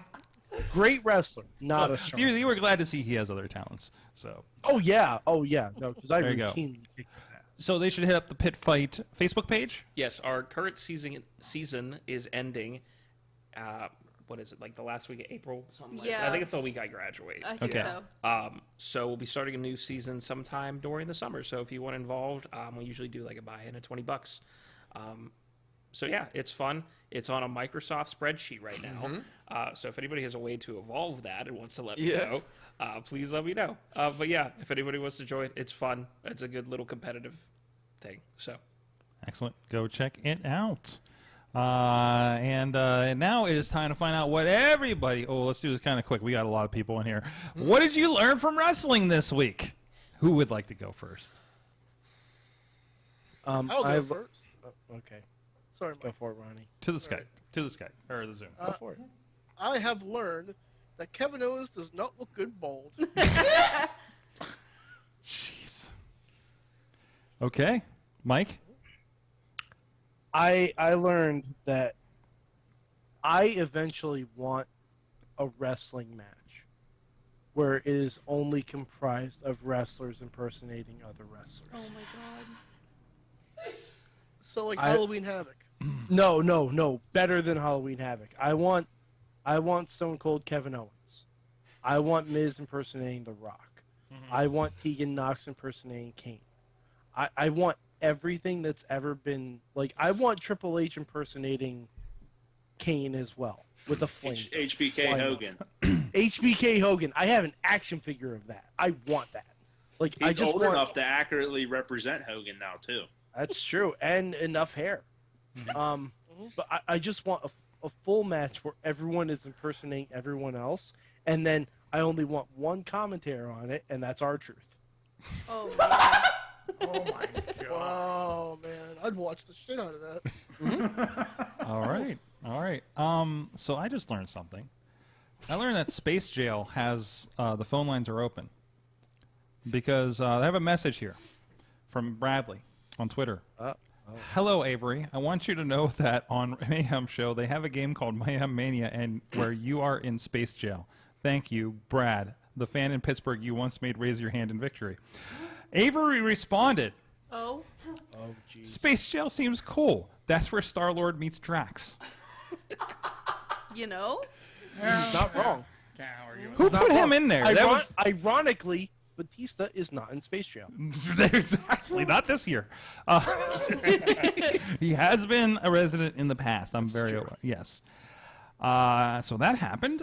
[SPEAKER 5] Great wrestler, not a strong.
[SPEAKER 4] You were glad to see he has other talents. So.
[SPEAKER 5] Oh yeah. No, because I
[SPEAKER 4] There you go.
[SPEAKER 5] routinely kick his ass.
[SPEAKER 4] So they should hit up the Pit Fight Facebook page.
[SPEAKER 7] Yes, our current season is ending. What is it, like the last week of April? Something like that. I think it's the week I graduate.
[SPEAKER 8] I think so.
[SPEAKER 7] So we'll be starting a new season sometime during the summer. So if you want involved, we usually do like a buy-in of $20. So yeah, it's fun. It's on a Microsoft spreadsheet right now. So if anybody has a way to evolve that and wants to let me know, please let me know. But yeah, if anybody wants to join, it's fun. It's a good little competitive thing. So
[SPEAKER 4] Excellent. Go check it out. And now it is time to find out what everybody... Oh, let's do this kind of quick. We got a lot of people in here. What did you learn from wrestling this week? Who would like to go first?
[SPEAKER 6] I'll go first.
[SPEAKER 5] Okay.
[SPEAKER 6] Sorry,
[SPEAKER 5] Go for it, Ronnie.
[SPEAKER 4] To the Skype. To the Skype. Or the Zoom.
[SPEAKER 5] Go for it.
[SPEAKER 6] I have learned that Kevin Owens does not look good bald.
[SPEAKER 4] Jeez. Okay. Mike?
[SPEAKER 5] I learned that I eventually want a wrestling match where it is only comprised of wrestlers impersonating other wrestlers.
[SPEAKER 8] Oh my god.
[SPEAKER 6] So like Halloween Havoc.
[SPEAKER 5] No. Better than Halloween Havoc. I want Stone Cold Kevin Owens. I want Miz impersonating The Rock. I want Tegan Knox impersonating Kane. I want everything that's ever been, like, I want Triple H impersonating Kane as well with a flame.
[SPEAKER 19] HBK Hogan.
[SPEAKER 5] HBK Hogan. I have an action figure of that. I want that. Like,
[SPEAKER 19] He's
[SPEAKER 5] I just
[SPEAKER 19] old
[SPEAKER 5] want,
[SPEAKER 19] enough to accurately represent Hogan now too.
[SPEAKER 5] That's true, and enough hair. But I just want a full match where everyone is impersonating everyone else, and then I only want one commentator on it, and that's R-Truth.
[SPEAKER 8] Oh man.
[SPEAKER 10] Oh my god.
[SPEAKER 6] Oh man, I'd watch the shit out of that.
[SPEAKER 4] All right. So I just learned something. I learned that Space Jail has the phone lines are open because I have a message here from Bradley on Twitter. Hello, Avery. I want you to know that on Mayhem Show they have a game called Mayhem Mania, and where you are in Space Jail. Thank you, Brad, the fan in Pittsburgh you once made raise your hand in victory. Avery responded.
[SPEAKER 8] Oh.
[SPEAKER 5] Oh, geez.
[SPEAKER 4] Space Jail seems cool. That's where Star-Lord meets Drax.
[SPEAKER 8] You know?
[SPEAKER 5] He's not wrong.
[SPEAKER 4] Who put him in there? That was
[SPEAKER 5] Ironically, Batista is not in Space Jail.
[SPEAKER 4] Exactly, not this year. He has been a resident in the past. I'm very aware. Yes. So that happened.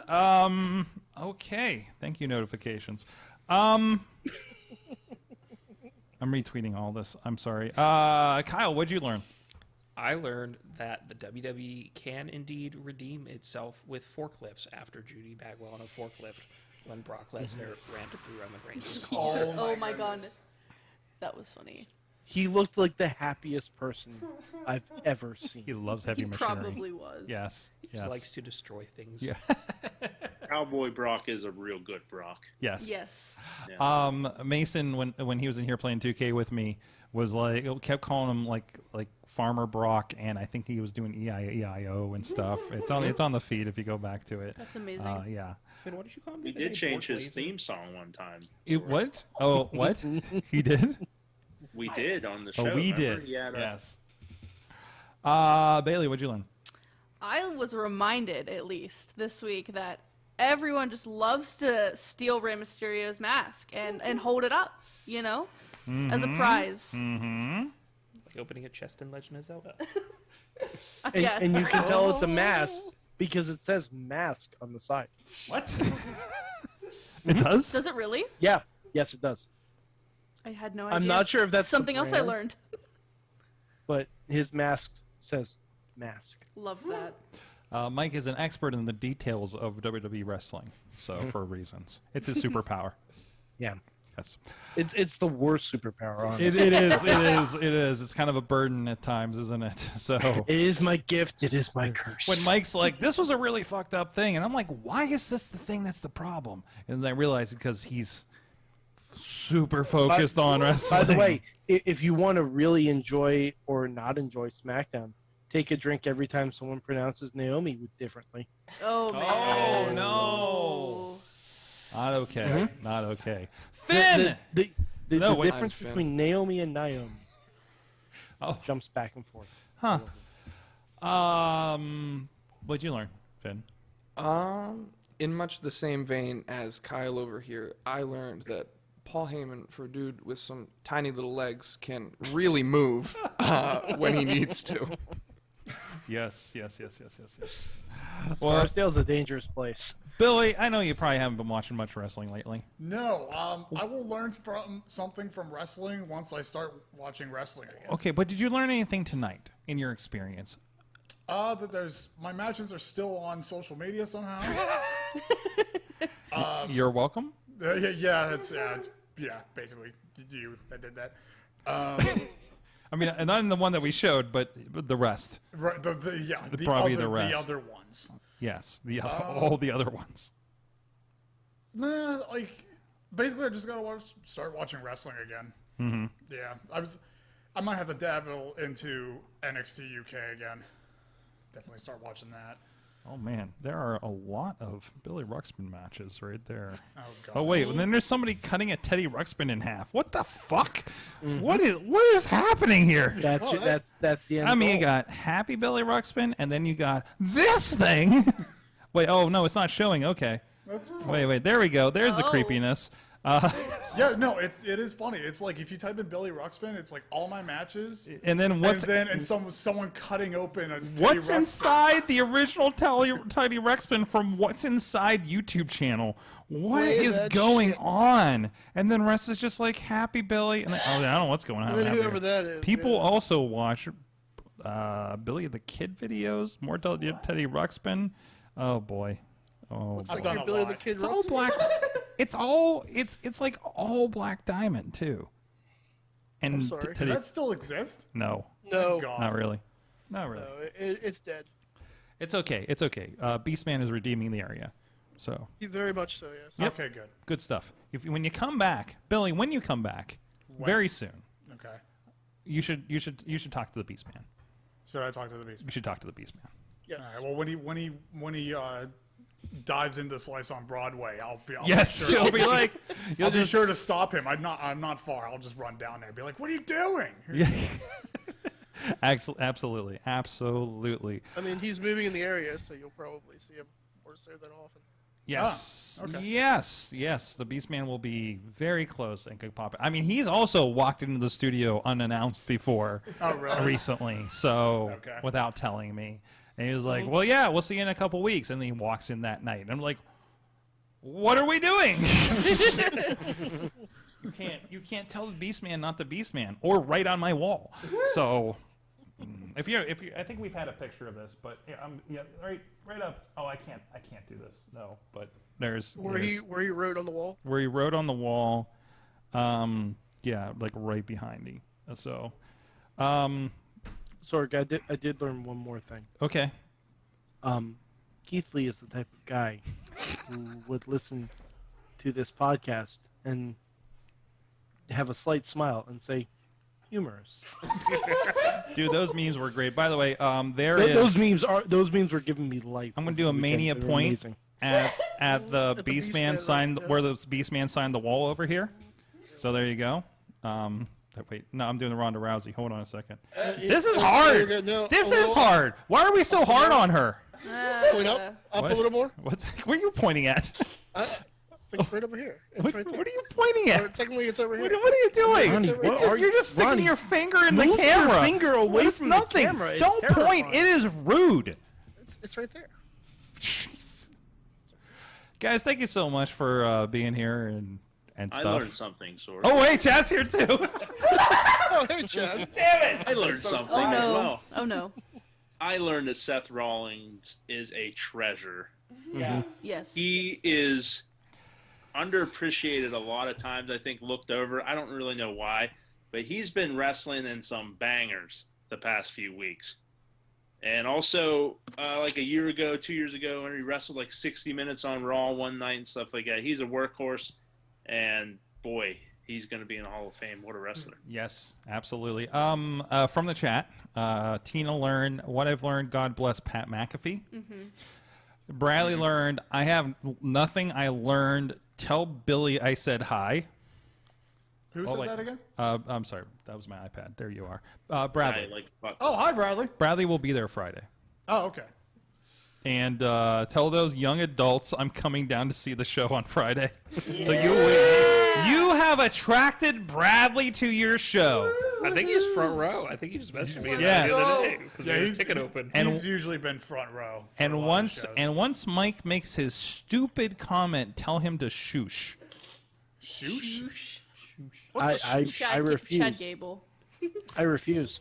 [SPEAKER 4] Okay. Thank you, notifications. I'm retweeting all this. I'm sorry. Kyle, what'd you learn?
[SPEAKER 7] I learned that the WWE can indeed redeem itself with forklifts after Judy Bagwell on a forklift when Brock Lesnar ran through Roman Reigns' car.
[SPEAKER 8] Oh my god. That was funny.
[SPEAKER 5] He looked like the happiest person I've ever seen.
[SPEAKER 4] He loves heavy
[SPEAKER 8] He
[SPEAKER 4] machinery.
[SPEAKER 8] probably was.
[SPEAKER 4] Yes.
[SPEAKER 7] He just likes to destroy things.
[SPEAKER 4] Yeah.
[SPEAKER 19] Cowboy Brock is a real good Brock.
[SPEAKER 4] Yes.
[SPEAKER 8] Yes.
[SPEAKER 19] Yeah.
[SPEAKER 4] Mason, when he was in here playing 2K with me, was like kept calling him like Farmer Brock, and I think he was doing EIO and stuff. It's on the feed if you go back to it.
[SPEAKER 8] That's amazing.
[SPEAKER 4] Yeah.
[SPEAKER 7] Finn, what did you call him?
[SPEAKER 19] He did change his theme song one time.
[SPEAKER 4] What? Oh, what? He did?
[SPEAKER 19] We did on the show.
[SPEAKER 4] Oh, we
[SPEAKER 19] remember?
[SPEAKER 4] did.
[SPEAKER 19] Yeah.
[SPEAKER 4] Yes. Bailey, what'd you learn?
[SPEAKER 8] I was reminded, at least this week, that everyone just loves to steal Rey Mysterio's mask and hold it up, you know, as a prize.
[SPEAKER 7] Like opening a chest in Legend of Zelda.
[SPEAKER 5] And you can tell it's a mask because it says mask on the side.
[SPEAKER 4] What? It does?
[SPEAKER 8] Does it really?
[SPEAKER 5] Yeah. Yes, it does.
[SPEAKER 8] I had no idea.
[SPEAKER 5] I'm not sure if that's
[SPEAKER 8] something
[SPEAKER 5] the
[SPEAKER 8] else I
[SPEAKER 5] brand,
[SPEAKER 8] learned.
[SPEAKER 5] But his mask says mask.
[SPEAKER 8] Love that.
[SPEAKER 4] Mike is an expert in the details of WWE wrestling, so for reasons. It's his superpower.
[SPEAKER 5] Yeah.
[SPEAKER 4] Yes.
[SPEAKER 5] It's the worst superpower on
[SPEAKER 4] It is. It's kind of a burden at times, isn't it? So
[SPEAKER 5] it is my gift. It is my curse.
[SPEAKER 4] when Mike's like, "This was a really fucked up thing," and I'm like, "Why is this the thing that's the problem?" And then I realize because he's super focused on wrestling.
[SPEAKER 5] By the way, if you want to really enjoy or not enjoy SmackDown, take a drink every time someone pronounces Naomi differently.
[SPEAKER 8] Oh man.
[SPEAKER 4] Oh no. Not okay. Not okay. Finn.
[SPEAKER 5] The
[SPEAKER 4] No, wait.
[SPEAKER 5] difference between Naomi and Naomi jumps back and forth.
[SPEAKER 4] Huh. What'd you learn, Finn?
[SPEAKER 9] In much the same vein as Kyle over here, I learned that Paul Heyman, for a dude with some tiny little legs, can really move when he needs to.
[SPEAKER 4] Yes.
[SPEAKER 5] Scarsdale's a dangerous place.
[SPEAKER 4] Billy, I know you probably haven't been watching much wrestling lately.
[SPEAKER 10] No, I will learn something from wrestling once I start watching wrestling again.
[SPEAKER 4] Okay, but did you learn anything tonight in your experience?
[SPEAKER 10] That my matches are still on social media somehow.
[SPEAKER 4] You're welcome.
[SPEAKER 10] It's basically you that did that.
[SPEAKER 4] I mean, not in the one that we showed, but the rest.
[SPEAKER 10] Right. The
[SPEAKER 4] rest.
[SPEAKER 10] The other ones.
[SPEAKER 4] Yes, all the other ones.
[SPEAKER 10] Nah, basically, I just gotta start watching wrestling again.
[SPEAKER 4] Mm-hmm.
[SPEAKER 10] Yeah, I might have to dabble into NXT UK again. Definitely start watching that.
[SPEAKER 4] Oh man, there are a lot of Billy Ruxpin matches right there.
[SPEAKER 10] Oh god.
[SPEAKER 4] Oh wait, and then there's somebody cutting a Teddy Ruxpin in half. What the fuck? Mm-hmm. What is happening here?
[SPEAKER 5] That's the end.
[SPEAKER 4] I mean, you got Happy Billy Ruxpin, and then you got this thing. Wait, oh no, it's not showing. Okay. Wait, there we go. There's the creepiness.
[SPEAKER 10] Yeah, no, it is funny. It's like if you type in Billy Ruxpin, it's like all my matches,
[SPEAKER 4] and then
[SPEAKER 10] someone cutting open a Teddy
[SPEAKER 4] what's
[SPEAKER 10] Ruxpin.
[SPEAKER 4] inside the original Teddy Ruxpin from What's Inside YouTube channel. What is going on? And then Russ is just like Happy Billy, and then, I don't know what's going on.
[SPEAKER 6] And then whoever that is.
[SPEAKER 4] People also watch Billy the Kid videos, more Teddy Ruxpin. Oh boy. Oh,
[SPEAKER 6] I've done Billy the Kid.
[SPEAKER 4] It's all black. It's like all Black Diamond too. And
[SPEAKER 6] I'm sorry.
[SPEAKER 10] Does that still exist?
[SPEAKER 4] No.
[SPEAKER 6] No.
[SPEAKER 4] Not really. Not really.
[SPEAKER 6] No, it's dead.
[SPEAKER 4] It's okay. It's okay. Beastman is redeeming the area, so.
[SPEAKER 6] Very much so. Yes.
[SPEAKER 4] Yep.
[SPEAKER 10] Okay. Good.
[SPEAKER 4] Good stuff. When you come back, Billy, when you come back, very soon.
[SPEAKER 10] Okay.
[SPEAKER 4] You should talk to the Beastman.
[SPEAKER 10] Should I talk to the Beastman?
[SPEAKER 4] You should talk to the Beastman.
[SPEAKER 10] Yeah. All right, well, when he dives into Slice on Broadway, I'll be sure to stop him. I'm not far. I'll just run down there and be like, "What are you doing?"
[SPEAKER 4] Yeah. Absolutely.
[SPEAKER 6] I mean, he's moving in the area, so you'll probably see him more so than often.
[SPEAKER 4] Yes.
[SPEAKER 10] Okay.
[SPEAKER 4] Yes. The Beastman will be very close and could pop it. I mean, he's also walked into the studio unannounced before recently, so without telling me. And he was like, "Well, yeah, we'll see you in a couple weeks." And then he walks in that night. And I'm like, "What are we doing?" You can't tell the Beastman not the Beastman, or right on my wall. So, if you, I think we've had a picture of this, but right up. Oh, I can't do this. No, but there's
[SPEAKER 6] where he wrote on the wall.
[SPEAKER 4] Where he wrote on the wall, yeah, like right behind me. So,
[SPEAKER 5] Sorg, I did learn one more thing.
[SPEAKER 4] Okay.
[SPEAKER 5] Keith Lee is the type of guy who would listen to this podcast and have a slight smile and say, humorous.
[SPEAKER 4] Dude, those memes were great. By the way,
[SPEAKER 5] those memes were giving me life.
[SPEAKER 4] I'm gonna do a Mania point at the Beastman sign where the Beastman signed the wall over here. So there you go. Wait, no, I'm doing the Ronda Rousey. Hold on a second.
[SPEAKER 6] Yeah,
[SPEAKER 4] This is hard.
[SPEAKER 6] no,
[SPEAKER 4] This
[SPEAKER 6] a
[SPEAKER 4] is
[SPEAKER 6] little-
[SPEAKER 4] hard. Why are we so hard on her?
[SPEAKER 6] Point up
[SPEAKER 4] What?
[SPEAKER 6] a little more.
[SPEAKER 4] Where are you pointing at?
[SPEAKER 6] It's right over here. It's
[SPEAKER 4] What,
[SPEAKER 6] right there.
[SPEAKER 4] what are you pointing at?
[SPEAKER 6] Technically, it's over here.
[SPEAKER 4] What are you doing?
[SPEAKER 5] Ronnie,
[SPEAKER 6] It's
[SPEAKER 5] what
[SPEAKER 6] over here.
[SPEAKER 5] are
[SPEAKER 4] You're just sticking
[SPEAKER 5] Ronnie,
[SPEAKER 4] your finger in the
[SPEAKER 5] move your
[SPEAKER 4] camera.
[SPEAKER 5] finger away
[SPEAKER 4] It's
[SPEAKER 5] from the
[SPEAKER 4] nothing.
[SPEAKER 5] camera. It's
[SPEAKER 4] Don't point.
[SPEAKER 5] terrifying.
[SPEAKER 4] It is rude.
[SPEAKER 6] It's right there.
[SPEAKER 4] Guys, thank you so much for being here and
[SPEAKER 19] I
[SPEAKER 4] stuff.
[SPEAKER 19] learned something, Sword.
[SPEAKER 4] Oh wait, Chad's here too.
[SPEAKER 6] Oh, hey, Chad.
[SPEAKER 4] Damn it!
[SPEAKER 19] I learned something
[SPEAKER 8] Oh
[SPEAKER 19] as
[SPEAKER 8] no.
[SPEAKER 19] well.
[SPEAKER 8] Oh no.
[SPEAKER 19] I learned that Seth Rollins is a treasure.
[SPEAKER 8] Yes.
[SPEAKER 19] He is underappreciated a lot of times, I think, looked over. I don't really know why, but he's been wrestling in some bangers the past few weeks. And also, like a year ago, 2 years ago, when he wrestled like 60 minutes on Raw one night and stuff like that, he's a workhorse. And boy, he's going to be in the Hall of Fame. What a wrestler.
[SPEAKER 4] Yes, absolutely. From the chat, Tina learned what I've learned. God bless Pat McAfee. Bradley learned I have nothing. I learned. Tell Billy I said hi.
[SPEAKER 10] Who said that again?
[SPEAKER 4] I'm sorry, that was my iPad. There you are, Bradley.
[SPEAKER 10] Oh, hi, Bradley.
[SPEAKER 4] Bradley will be there Friday.
[SPEAKER 10] Oh, okay.
[SPEAKER 4] And tell those young adults I'm coming down to see the show on Friday. So you have attracted Bradley to your show.
[SPEAKER 7] I think he's front row. I think he just messaged me
[SPEAKER 4] Yes.
[SPEAKER 7] the other day because
[SPEAKER 10] Yeah,
[SPEAKER 7] we were
[SPEAKER 10] he's
[SPEAKER 7] ticket open.
[SPEAKER 10] He's usually been front row. for a
[SPEAKER 4] And
[SPEAKER 10] lot of
[SPEAKER 4] once
[SPEAKER 10] shows.
[SPEAKER 4] Mike makes his stupid comment, tell him to shoosh.
[SPEAKER 10] Shoosh?
[SPEAKER 5] I refuse.
[SPEAKER 8] Chad Gable.
[SPEAKER 5] I refuse.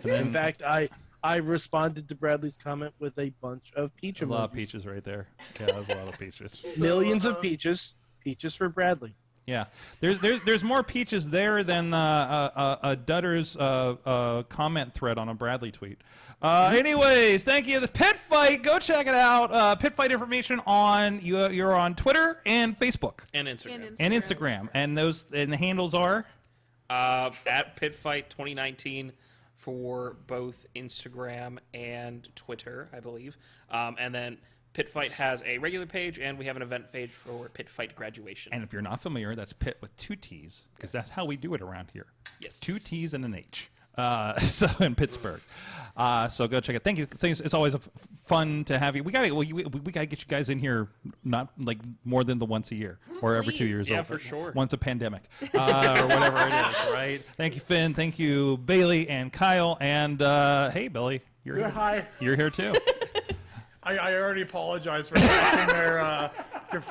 [SPEAKER 5] In fact, I responded to Bradley's comment with a bunch of peach
[SPEAKER 4] A lot of
[SPEAKER 5] emojis.
[SPEAKER 4] peaches right there. Yeah, that was a lot of peaches.
[SPEAKER 5] Millions of peaches. Peaches for Bradley.
[SPEAKER 4] Yeah, there's more peaches there than a Dutter's comment thread on a Bradley tweet. Anyways, thank you. The Pitt Fight, go check it out. Pitt Fight information on you're on Twitter and Facebook
[SPEAKER 7] And Instagram.
[SPEAKER 4] and Instagram, and the handles are
[SPEAKER 7] At Pitt Fight 2019 for both Instagram and Twitter, I believe. And then Pitt Fight has a regular page, and we have an event page for Pitt Fight graduation.
[SPEAKER 4] And if you're not familiar, that's Pitt with 2 T's, because that's how we do it around here.
[SPEAKER 7] Yes.
[SPEAKER 4] 2 T's and an H. So in Pittsburgh. So go check it. Thank you. It's always fun to have you. We gotta get you guys in here, not like more than the once a year or every 2 years.
[SPEAKER 7] Yeah,
[SPEAKER 4] old.
[SPEAKER 7] for sure.
[SPEAKER 4] Once a pandemic or whatever it is, right? Thank you, Finn. Thank you, Bailey and Kyle. And hey, Billy, you're
[SPEAKER 10] Yeah,
[SPEAKER 4] here.
[SPEAKER 10] hi.
[SPEAKER 4] You're here too.
[SPEAKER 10] I already apologize for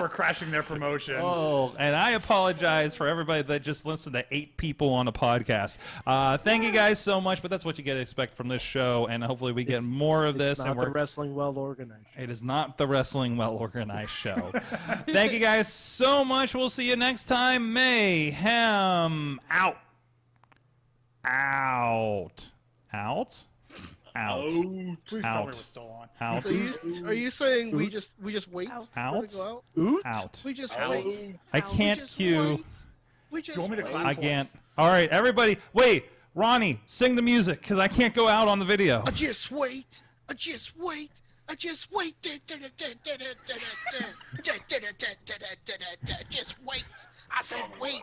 [SPEAKER 10] crashing their promotion.
[SPEAKER 4] Oh, and I apologize for everybody that just listened to 8 people on a podcast. Thank you guys so much, but that's what you get to expect from this show, and hopefully we get more of this.
[SPEAKER 5] Not
[SPEAKER 4] And
[SPEAKER 5] the wrestling well organized.
[SPEAKER 4] it is not the wrestling well organized show. Thank you guys so much. We'll see you next time. Mayhem out. Out. Out. Out.
[SPEAKER 10] Please tell me we're still on.
[SPEAKER 4] Out.
[SPEAKER 6] Are you saying we just wait?
[SPEAKER 4] Out.
[SPEAKER 6] For it to go
[SPEAKER 4] Out. Out.
[SPEAKER 6] We just
[SPEAKER 10] Out.
[SPEAKER 6] wait.
[SPEAKER 4] I can't
[SPEAKER 6] We just
[SPEAKER 4] cue.
[SPEAKER 6] wait. We just
[SPEAKER 10] Do you want me to
[SPEAKER 6] wait.
[SPEAKER 10] clap
[SPEAKER 4] I
[SPEAKER 10] twice?
[SPEAKER 4] can't. All right, everybody. Wait, Ronnie, sing the music because I can't go out on the video.
[SPEAKER 6] I just wait. I just wait. I just wait. Just wait. I said wait.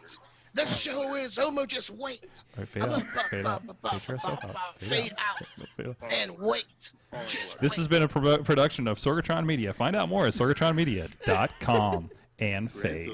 [SPEAKER 6] The show is almost just wait.
[SPEAKER 4] All right, fade out. Fade out. Fade yourself out.
[SPEAKER 6] Fade out.
[SPEAKER 4] Fade out.
[SPEAKER 6] And wait.
[SPEAKER 4] This has been a production of Sorgatron Media. Find out more at sorgatronmedia.com and fade.